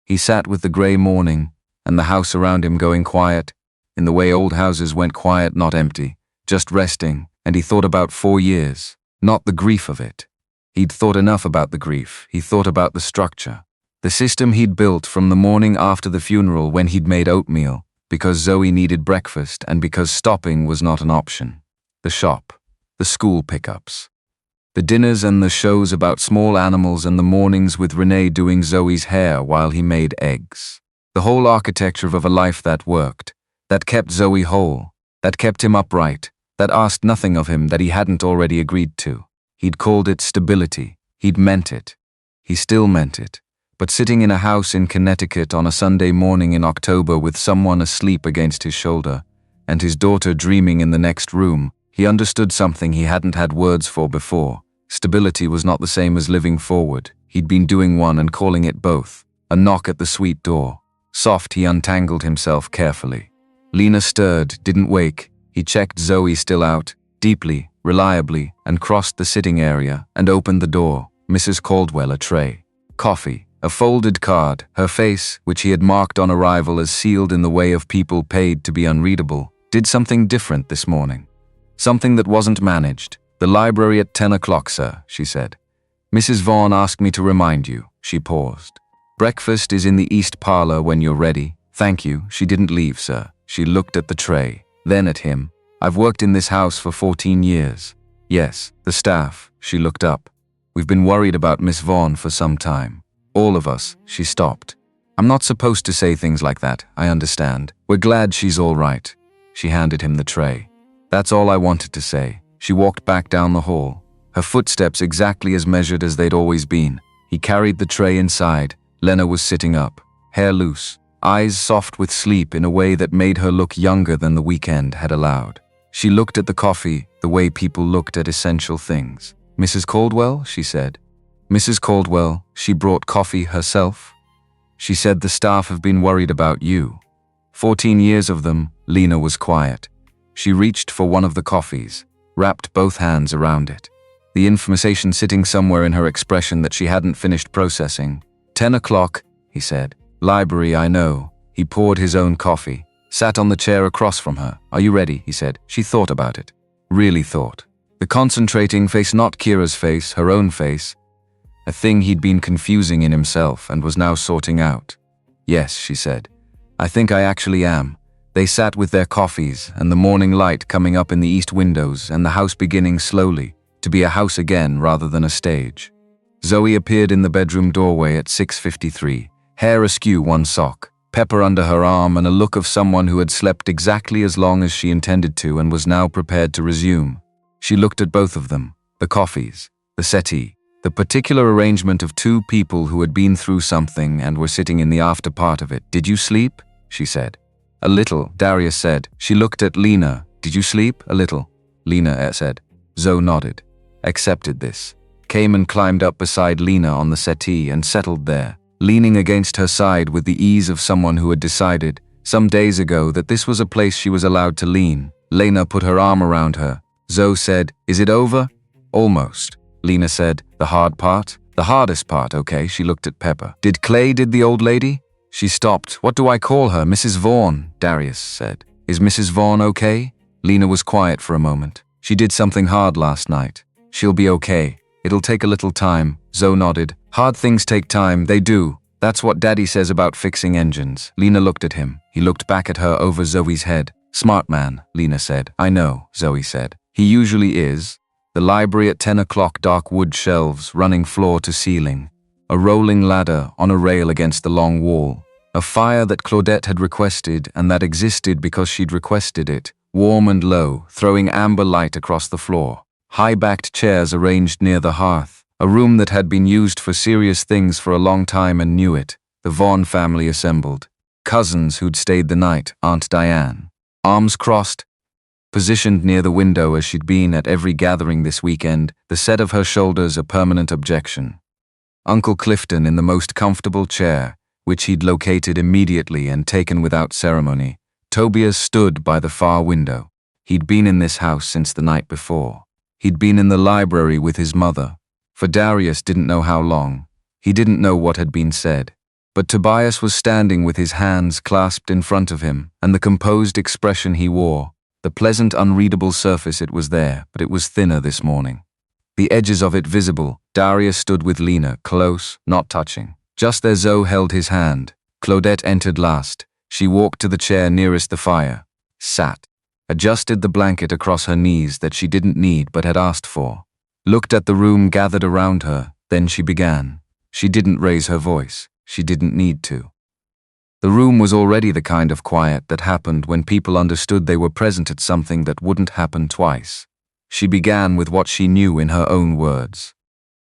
He sat with the grey morning and the house around him going quiet, in the way old houses went quiet, not empty, just resting, and he thought about 4 years, not the grief of it. He'd thought enough about the grief. He thought about the structure. The system he'd built from the morning after the funeral when he'd made oatmeal, because Zoe needed breakfast and because stopping was not an option. The shop, the school pickups, the dinners and the shows about small animals and the mornings with Renee doing Zoe's hair while he made eggs. The whole architecture of a life that worked, that kept Zoe whole, that kept him upright, that asked nothing of him that he hadn't already agreed to. He'd called it stability. He'd meant it. He still meant it. But sitting in a house in Connecticut on a Sunday morning in October with someone asleep against his shoulder, and his daughter dreaming in the next room, he understood something he hadn't had words for before. Stability was not the same as living forward. He'd been doing one and calling it both. A knock at the suite door. Soft, he untangled himself carefully. Lena stirred, didn't wake. He checked Zoe still out, deeply, reliably, and crossed the sitting area and opened the door. Mrs. Caldwell, a tray. Coffee. A folded card. Her face, which he had marked on arrival as sealed in the way of people paid to be unreadable, did something different this morning. Something that wasn't managed. "The library at 10 o'clock, sir," she said. "Mrs. Vaughn asked me to remind you." She paused. "Breakfast is in the east parlor when you're ready." "Thank you." She didn't leave, sir. She looked at the tray, then at him. "I've worked in this house for 14 years. "Yes, the staff." She looked up. "We've been worried about Miss Vaughn for some time. All of us." She stopped. "I'm not supposed to say things like that, I understand. We're glad she's all right." She handed him the tray. "That's all I wanted to say." She walked back down the hall, her footsteps exactly as measured as they'd always been. He carried the tray inside. Lena was sitting up, hair loose, eyes soft with sleep in a way that made her look younger than the weekend had allowed. She looked at the coffee the way people looked at essential things. "Mrs. Caldwell?" she said. "Mrs. Caldwell, she brought coffee herself?" She said, "The staff have been worried about you." 14 years of them. Lena was quiet. She reached for one of the coffees, wrapped both hands around it, the information sitting somewhere in her expression that she hadn't finished processing. 10 o'clock, he said. "Library, I know." He poured his own coffee, sat on the chair across from her. "Are you ready?" he said. She thought about it. Really thought. The concentrating face, not Kira's face, her own face. A thing he'd been confusing in himself and was now sorting out. "Yes," she said. "I think I actually am." They sat with their coffees and the morning light coming up in the east windows and the house beginning slowly to be a house again rather than a stage. Zoe appeared in the bedroom doorway at 6:53, hair askew, one sock, Pepper under her arm, and a look of someone who had slept exactly as long as she intended to and was now prepared to resume. She looked at both of them, the coffees, the settee, the particular arrangement of two people who had been through something and were sitting in the after part of it. "Did you sleep?" she said. "A little," Darius said. She looked at Lena. "Did you sleep?" "A little," Lena said. Zoe nodded, accepted this, came and climbed up beside Lena on the settee and settled there, leaning against her side with the ease of someone who had decided, some days ago, that this was a place she was allowed to lean. Lena put her arm around her. Zoe said, "Is it over?" Almost, Lena said. The hard part? The hardest part, okay, she looked at Pepper. Did the old lady? She stopped. What do I call her? Mrs. Vaughn, Darius said. Is Mrs. Vaughn okay? Lena was quiet for a moment. She did something hard last night. She'll be okay. It'll take a little time. Zoe nodded. Hard things take time, they do. That's what Daddy says about fixing engines. Lena looked at him. He looked back at her over Zoe's head. Smart man, Lena said. I know, Zoe said. He usually is. The library at 10 o'clock, dark wood shelves running floor to ceiling. A rolling ladder on a rail against the long wall. A fire that Claudette had requested and that existed because she'd requested it. Warm and low, throwing amber light across the floor. High-backed chairs arranged near the hearth. A room that had been used for serious things for a long time and knew it. The Vaughn family assembled. Cousins who'd stayed the night, Aunt Diane. Arms crossed, positioned near the window as she'd been at every gathering this weekend, the set of her shoulders a permanent objection. Uncle Clifton in the most comfortable chair, which he'd located immediately and taken without ceremony. Tobias stood by the far window. He'd been in this house since the night before. He'd been in the library with his mother. For Darius didn't know how long. He didn't know what had been said. But Tobias was standing with his hands clasped in front of him, and the composed expression he wore, the pleasant unreadable surface, it was there, but it was thinner this morning. The edges of it visible. Darius stood with Lena, close, not touching. Just there Zoe held his hand. Claudette entered last. She walked to the chair nearest the fire. Sat. Adjusted the blanket across her knees that she didn't need but had asked for. Looked at the room gathered around her, then she began. She didn't raise her voice. She didn't need to. The room was already the kind of quiet that happened when people understood they were present at something that wouldn't happen twice. She began with what she knew in her own words.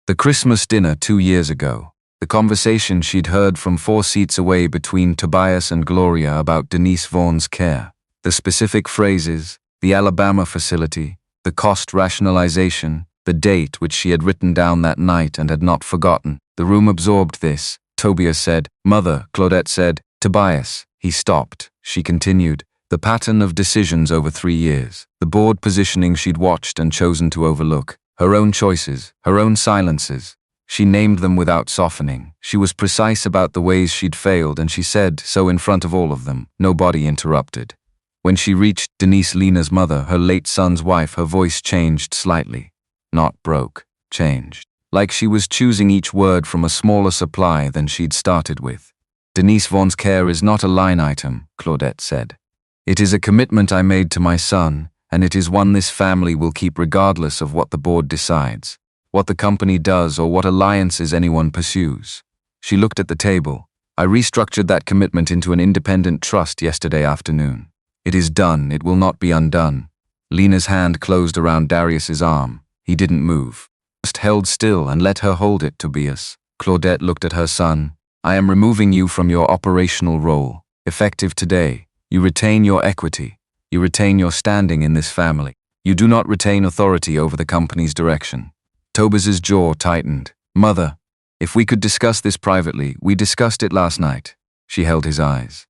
The Christmas dinner 2 years ago. The conversation she'd heard from 4 seats away between Tobias and Gloria about Denise Vaughn's care. The specific phrases, the Alabama facility, the cost rationalization, the date which she had written down that night and had not forgotten. The room absorbed this. Tobias said, "Mother," Claudette said. "Tobias." He stopped. She continued. The pattern of decisions over 3 years. The board positioning she'd watched and chosen to overlook. Her own choices, her own silences. She named them without softening. She was precise about the ways she'd failed, and she said so in front of all of them. Nobody interrupted. When she reached Denise, Lena's mother, her late son's wife, her voice changed slightly. Not broke, changed. Like she was choosing each word from a smaller supply than she'd started with. Denise Vaughn's care is not a line item, Claudette said. It is a commitment I made to my son, and it is one this family will keep regardless of what the board decides, what the company does, or what alliances anyone pursues. She looked at the table. I restructured that commitment into an independent trust yesterday afternoon. It is done, it will not be undone. Lena's hand closed around Darius's arm. He didn't move. Just held still and let her hold it, Tobias. Claudette looked at her son. I am removing you from your operational role. Effective today, you retain your equity. You retain your standing in this family. You do not retain authority over the company's direction. Tobias's jaw tightened. Mother, if we could discuss this privately, we discussed it last night. She held his eyes.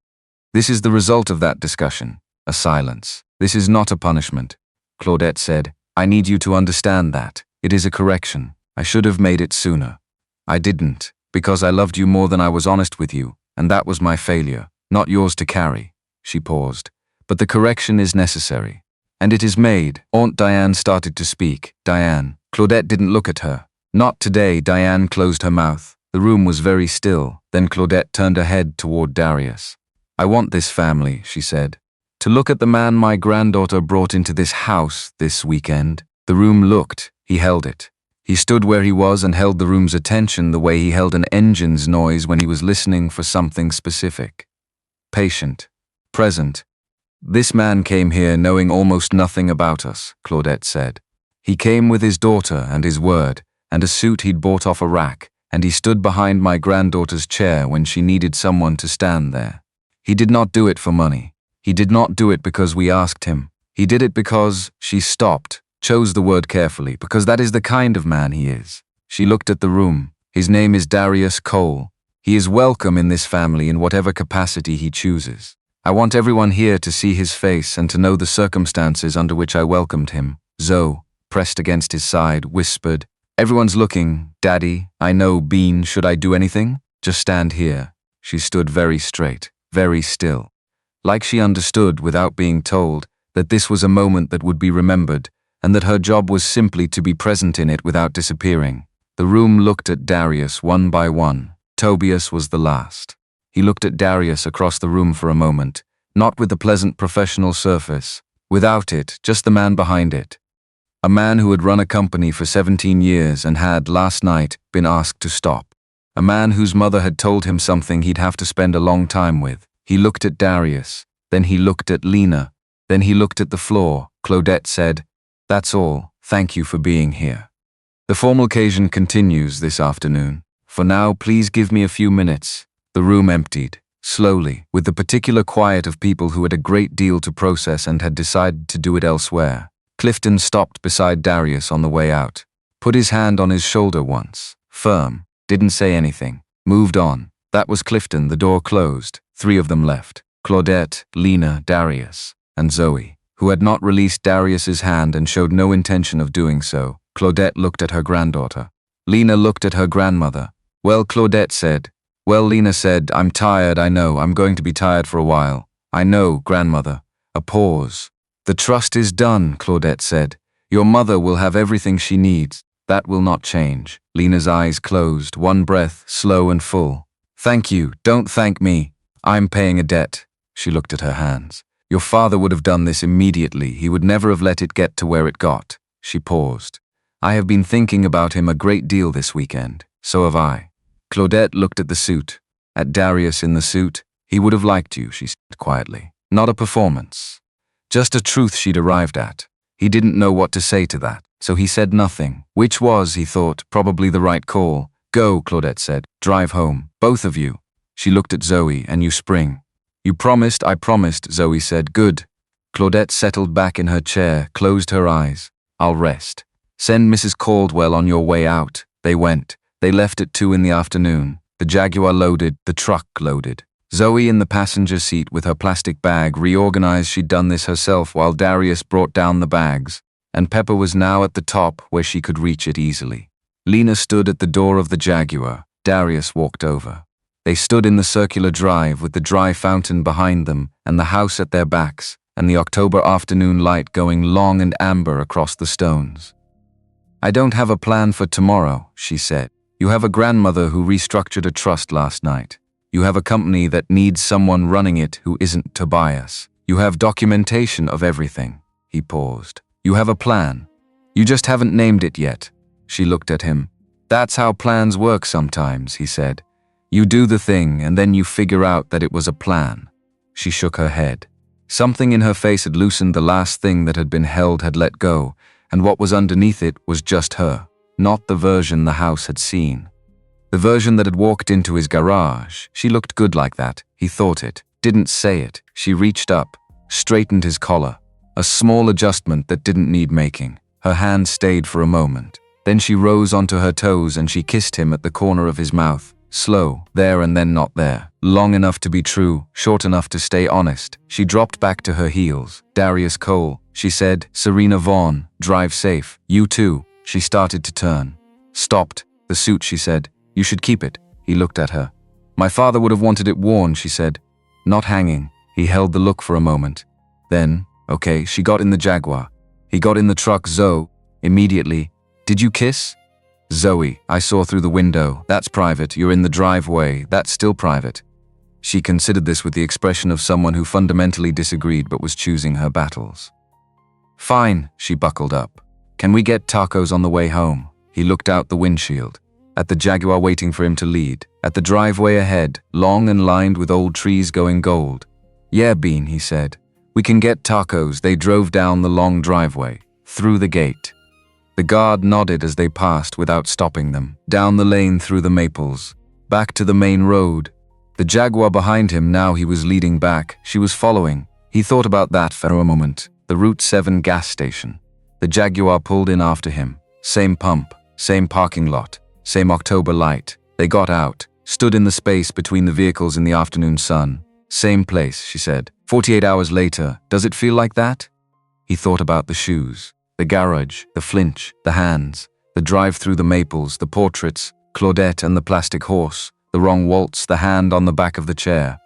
This is the result of that discussion. A silence. This is not a punishment. Claudette said, I need you to understand that. It is a correction. I should have made it sooner. I didn't, because I loved you more than I was honest with you, and that was my failure, not yours to carry. She paused. But the correction is necessary. And it is made. Aunt Diane started to speak. Diane. Claudette didn't look at her. Not today. Diane closed her mouth. The room was very still. Then Claudette turned her head toward Darius. I want this family, she said, to look at the man my granddaughter brought into this house this weekend. The room looked. He held it. He stood where he was and held the room's attention the way he held an engine's noise when he was listening for something specific. Patient. Present. This man came here knowing almost nothing about us, Claudette said. He came with his daughter and his word, and a suit he'd bought off a rack, and he stood behind my granddaughter's chair when she needed someone to stand there. He did not do it for money. He did not do it because we asked him. He did it because she stopped, chose the word carefully, because that is the kind of man he is. She looked at the room. His name is Darius Cole. He is welcome in this family in whatever capacity he chooses. I want everyone here to see his face and to know the circumstances under which I welcomed him. Zoe, pressed against his side, whispered, "Everyone's looking, Daddy. I know, Bean. Should I do anything? Just stand here." She stood very straight, very still. Like she understood, without being told, that this was a moment that would be remembered, and that her job was simply to be present in it without disappearing. The room looked at Darius one by one. Tobias was the last. He looked at Darius across the room for a moment, not with the pleasant professional surface. Without it, just the man behind it. A man who had run a company for 17 years and had, last night, been asked to stop. A man whose mother had told him something he'd have to spend a long time with. He looked at Darius, then he looked at Lena, then he looked at the floor. Claudette said, "That's all, thank you for being here. The formal occasion continues this afternoon. For now, please give me a few minutes." The room emptied, slowly, with the particular quiet of people who had a great deal to process and had decided to do it elsewhere. Clifton stopped beside Darius on the way out, put his hand on his shoulder once, firm, didn't say anything, moved on. That was Clifton. The door closed. 3 of them left: Claudette, Lena, Darius, and Zoe, who had not released Darius's hand and showed no intention of doing so. Claudette looked at her granddaughter. Lena looked at her grandmother. "Well," Claudette said. "Well," Lena said, "I'm tired, I know. I'm going to be tired for a while." "I know, grandmother." A pause. "The trust is done," Claudette said. "Your mother will have everything she needs. That will not change." Lena's eyes closed, one breath, slow and full. "Thank you. Don't thank me. I'm paying a debt." She looked at her hands. "Your father would have done this immediately. He would never have let it get to where it got." She paused. "I have been thinking about him a great deal this weekend. So have I." Claudette looked at the suit. At Darius in the suit. "He would have liked you," she said quietly. Not a performance. Just a truth she'd arrived at. He didn't know what to say to that, so he said nothing, which was, he thought, probably the right call. "Go," Claudette said. "Drive home. Both of you." She looked at Zoe. "And you spring." "You promised." "I promised," Zoe said. "Good." Claudette settled back in her chair, closed her eyes. "I'll rest. Send Mrs. Caldwell on your way out." They went. They left at 2 in the afternoon. The Jaguar loaded, the truck loaded. Zoe in the passenger seat with her plastic bag reorganized. She'd done this herself while Darius brought down the bags, and Pepper was now at the top where she could reach it easily. Lena stood at the door of the Jaguar. Darius walked over. They stood in the circular drive with the dry fountain behind them and the house at their backs, and the October afternoon light going long and amber across the stones. "I don't have a plan for tomorrow," she said. "You have a grandmother who restructured a trust last night. You have a company that needs someone running it who isn't Tobias. You have documentation of everything." He paused. "You have a plan. You just haven't named it yet." She looked at him. "That's how plans work sometimes," he said. "You do the thing and then you figure out that it was a plan." She shook her head. Something in her face had loosened. The last thing that had been held had let go, and what was underneath it was just her. Not the version the house had seen. The version that had walked into his garage. She looked good like that. He thought it. Didn't say it. She reached up, straightened his collar. A small adjustment that didn't need making. Her hand stayed for a moment. Then she rose onto her toes and she kissed him at the corner of his mouth. Slow, there and then not there. Long enough to be true, short enough to stay honest. She dropped back to her heels. "Darius Cole," she said. "Serena Vaughn, drive safe. You too." She started to turn. Stopped. "The suit," she said. "You should keep it." He looked at her. "My father would have wanted it worn," she said. "Not hanging." He held the look for a moment. Then, okay, she got in the Jaguar. He got in the truck. Zoe, immediately. "Did you kiss?" "Zoe, I saw through the window. That's private. You're in the driveway. That's still private." She considered this with the expression of someone who fundamentally disagreed but was choosing her battles. "Fine," she buckled up. "Can we get tacos on the way home?" He looked out the windshield. At the Jaguar waiting for him to lead. At the driveway ahead, long and lined with old trees going gold. "Yeah, Bean," he said. "We can get tacos." They drove down the long driveway, through the gate. The guard nodded as they passed without stopping them. Down the lane through the maples. Back to the main road. The Jaguar behind him. Now he was leading back. She was following. He thought about that for a moment. The Route 7 gas station. The Jaguar pulled in after him. Same pump, same parking lot, same October light. They got out, stood in the space between the vehicles in the afternoon sun. "Same place," she said. 48 hours later, does it feel like that? He thought about the shoes. The garage, the flinch, the hands, the drive through the maples, the portraits, Claudette and the plastic horse, the wrong waltz, the hand on the back of the chair,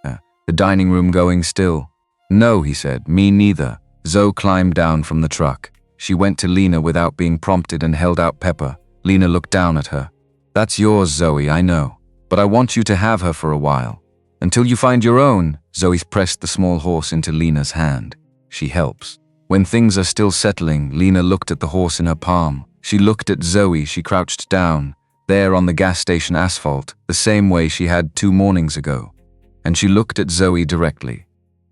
the dining room going still. No, he said, me neither. Zoe climbed down from the truck. She went to Lena without being prompted and held out Pepper. Lena looked down at her. That's yours, Zoe, I know. But I want you to have her for a while. Until you find your own. Zoe pressed the small horse into Lena's hand. She helps. When things are still settling, Lena looked at the horse in her palm. She looked at Zoe, she crouched down, there on the gas station asphalt, the same way she had 2 mornings ago. And she looked at Zoe directly.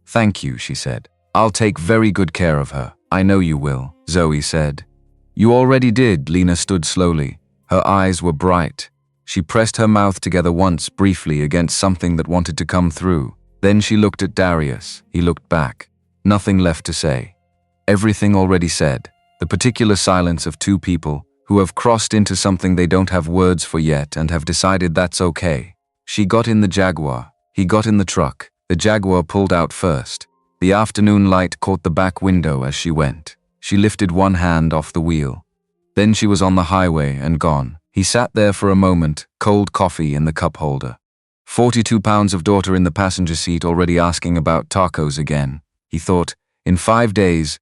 Thank you, she said. I'll take very good care of her. I know you will, Zoe said. You already did, Lena stood slowly. Her eyes were bright. She pressed her mouth together once, briefly, against something that wanted to come through. Then she looked at Darius. He looked back. Nothing left to say. Everything already said. The particular silence of 2 people who have crossed into something they don't have words for yet and have decided that's okay. She got in the Jaguar. He got in the truck. The Jaguar pulled out first. The afternoon light caught the back window as she went. She lifted one hand off the wheel. Then she was on the highway and gone. He sat there for a moment, cold coffee in the cup holder. 42 pounds of daughter in the passenger seat already asking about tacos again. He thought, in 5 days.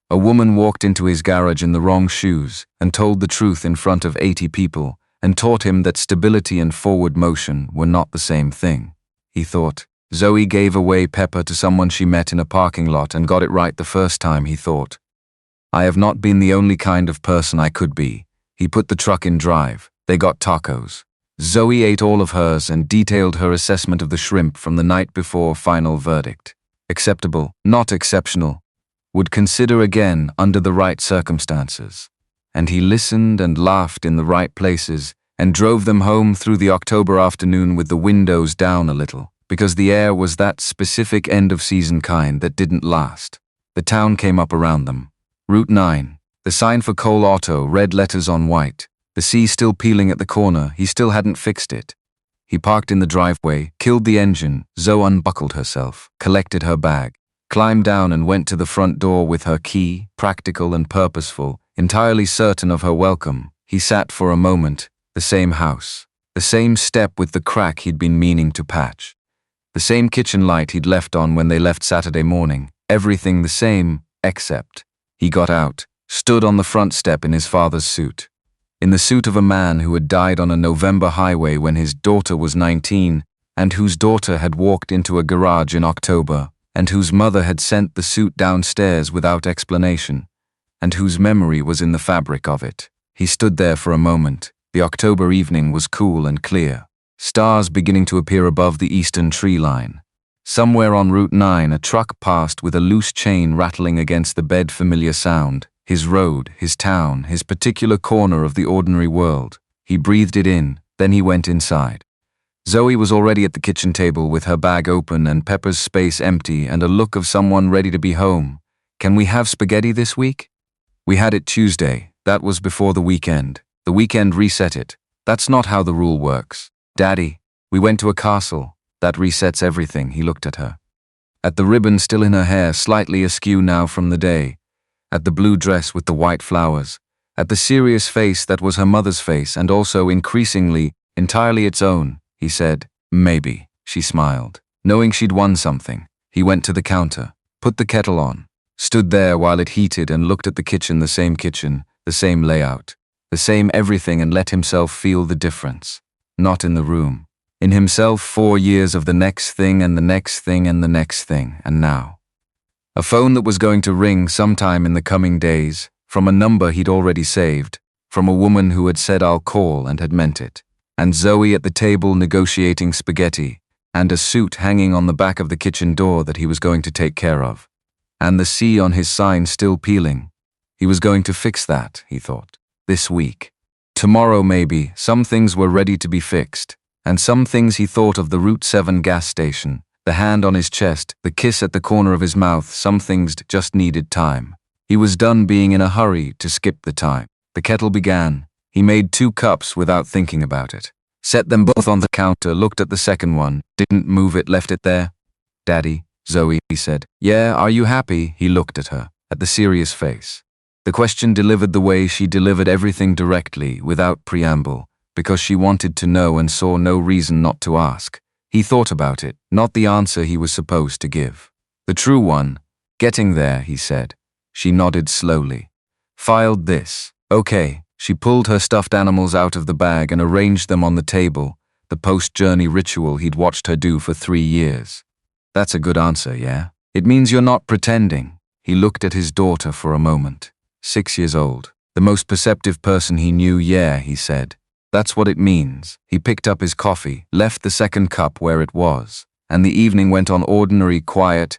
A woman walked into his garage in the wrong shoes and told the truth in front of 80 people and taught him that stability and forward motion were not the same thing. He thought, Zoe gave away Pepper to someone she met in a parking lot and got it right the first time, he thought. I have not been the only kind of person I could be. He put the truck in drive. They got tacos. Zoe ate all of hers and detailed her assessment of the shrimp from the night before final verdict. Acceptable, not exceptional. Would consider again under the right circumstances. And he listened and laughed in the right places and drove them home through the October afternoon with the windows down a little, because the air was that specific end-of-season kind that didn't last. The town came up around them. Route 9. The sign for Cole Auto, red letters on white. The sea still peeling at the corner, he still hadn't fixed it. He parked in the driveway, killed the engine. Zoe unbuckled herself, collected her bag, climbed down and went to the front door with her key, practical and purposeful, entirely certain of her welcome. He sat for a moment, the same house, the same step with the crack he'd been meaning to patch, the same kitchen light he'd left on when they left Saturday morning, everything the same, except. He got out, stood on the front step in his father's suit. In the suit of a man who had died on a November highway when his daughter was 19, and whose daughter had walked into a garage in October, and whose mother had sent the suit downstairs without explanation, and whose memory was in the fabric of it. He stood there for a moment. The October evening was cool and clear, stars beginning to appear above the eastern tree line. Somewhere on Route 9, a truck passed with a loose chain rattling against the bed, familiar sound. His road, his town, his particular corner of the ordinary world. He breathed it in, then he went inside. Zoe was already at the kitchen table with her bag open and Pepper's space empty and a look of someone ready to be home. Can we have spaghetti this week? We had it Tuesday. That was before the weekend. The weekend reset it. That's not how the rule works. Daddy, we went to a castle. That resets everything, he looked at her. At the ribbon still in her hair, slightly askew now from the day. At the blue dress with the white flowers. At the serious face that was her mother's face and also increasingly, entirely its own. He said, maybe. She smiled. Knowing she'd won something, he went to the counter, put the kettle on, stood there while it heated and looked at the kitchen, the same layout, the same everything, and let himself feel the difference. Not in the room. In himself, 4 years of the next thing and the next thing and the next thing, and now. A phone that was going to ring sometime in the coming days, from a number he'd already saved, from a woman who had said I'll call and had meant it. And Zoe at the table negotiating spaghetti, and a suit hanging on the back of the kitchen door that he was going to take care of. And the C on his sign still peeling. He was going to fix that, he thought. This week. Tomorrow maybe, some things were ready to be fixed. And some things he thought of the Route 7 gas station, the hand on his chest, the kiss at the corner of his mouth, some things just needed time. He was done being in a hurry to skip the time. The kettle began. He made 2 cups without thinking about it. Set them both on the counter, looked at the second one, didn't move it, left it there. Daddy, Zoe, he said. Yeah, are you happy? He looked at her, at the serious face. The question delivered the way she delivered everything directly, without preamble, because she wanted to know and saw no reason not to ask. He thought about it, not the answer he was supposed to give. The true one. Getting there, he said. She nodded slowly. Filed this. Okay. She pulled her stuffed animals out of the bag and arranged them on the table, the post-journey ritual he'd watched her do for 3 years. That's a good answer, yeah? It means you're not pretending. He looked at his daughter for a moment. 6 years old. The most perceptive person he knew, yeah, he said. That's what it means. He picked up his coffee, left the second cup where it was, and the evening went on ordinary, quiet.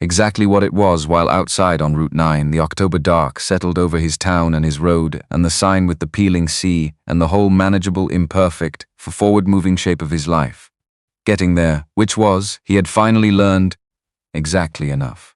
Exactly what it was while outside on Route 9, the October dark settled over his town and his road, and the sign with the peeling sea, and the whole manageable, imperfect, forward-moving shape of his life. Getting there, which was, he had finally learned, exactly enough.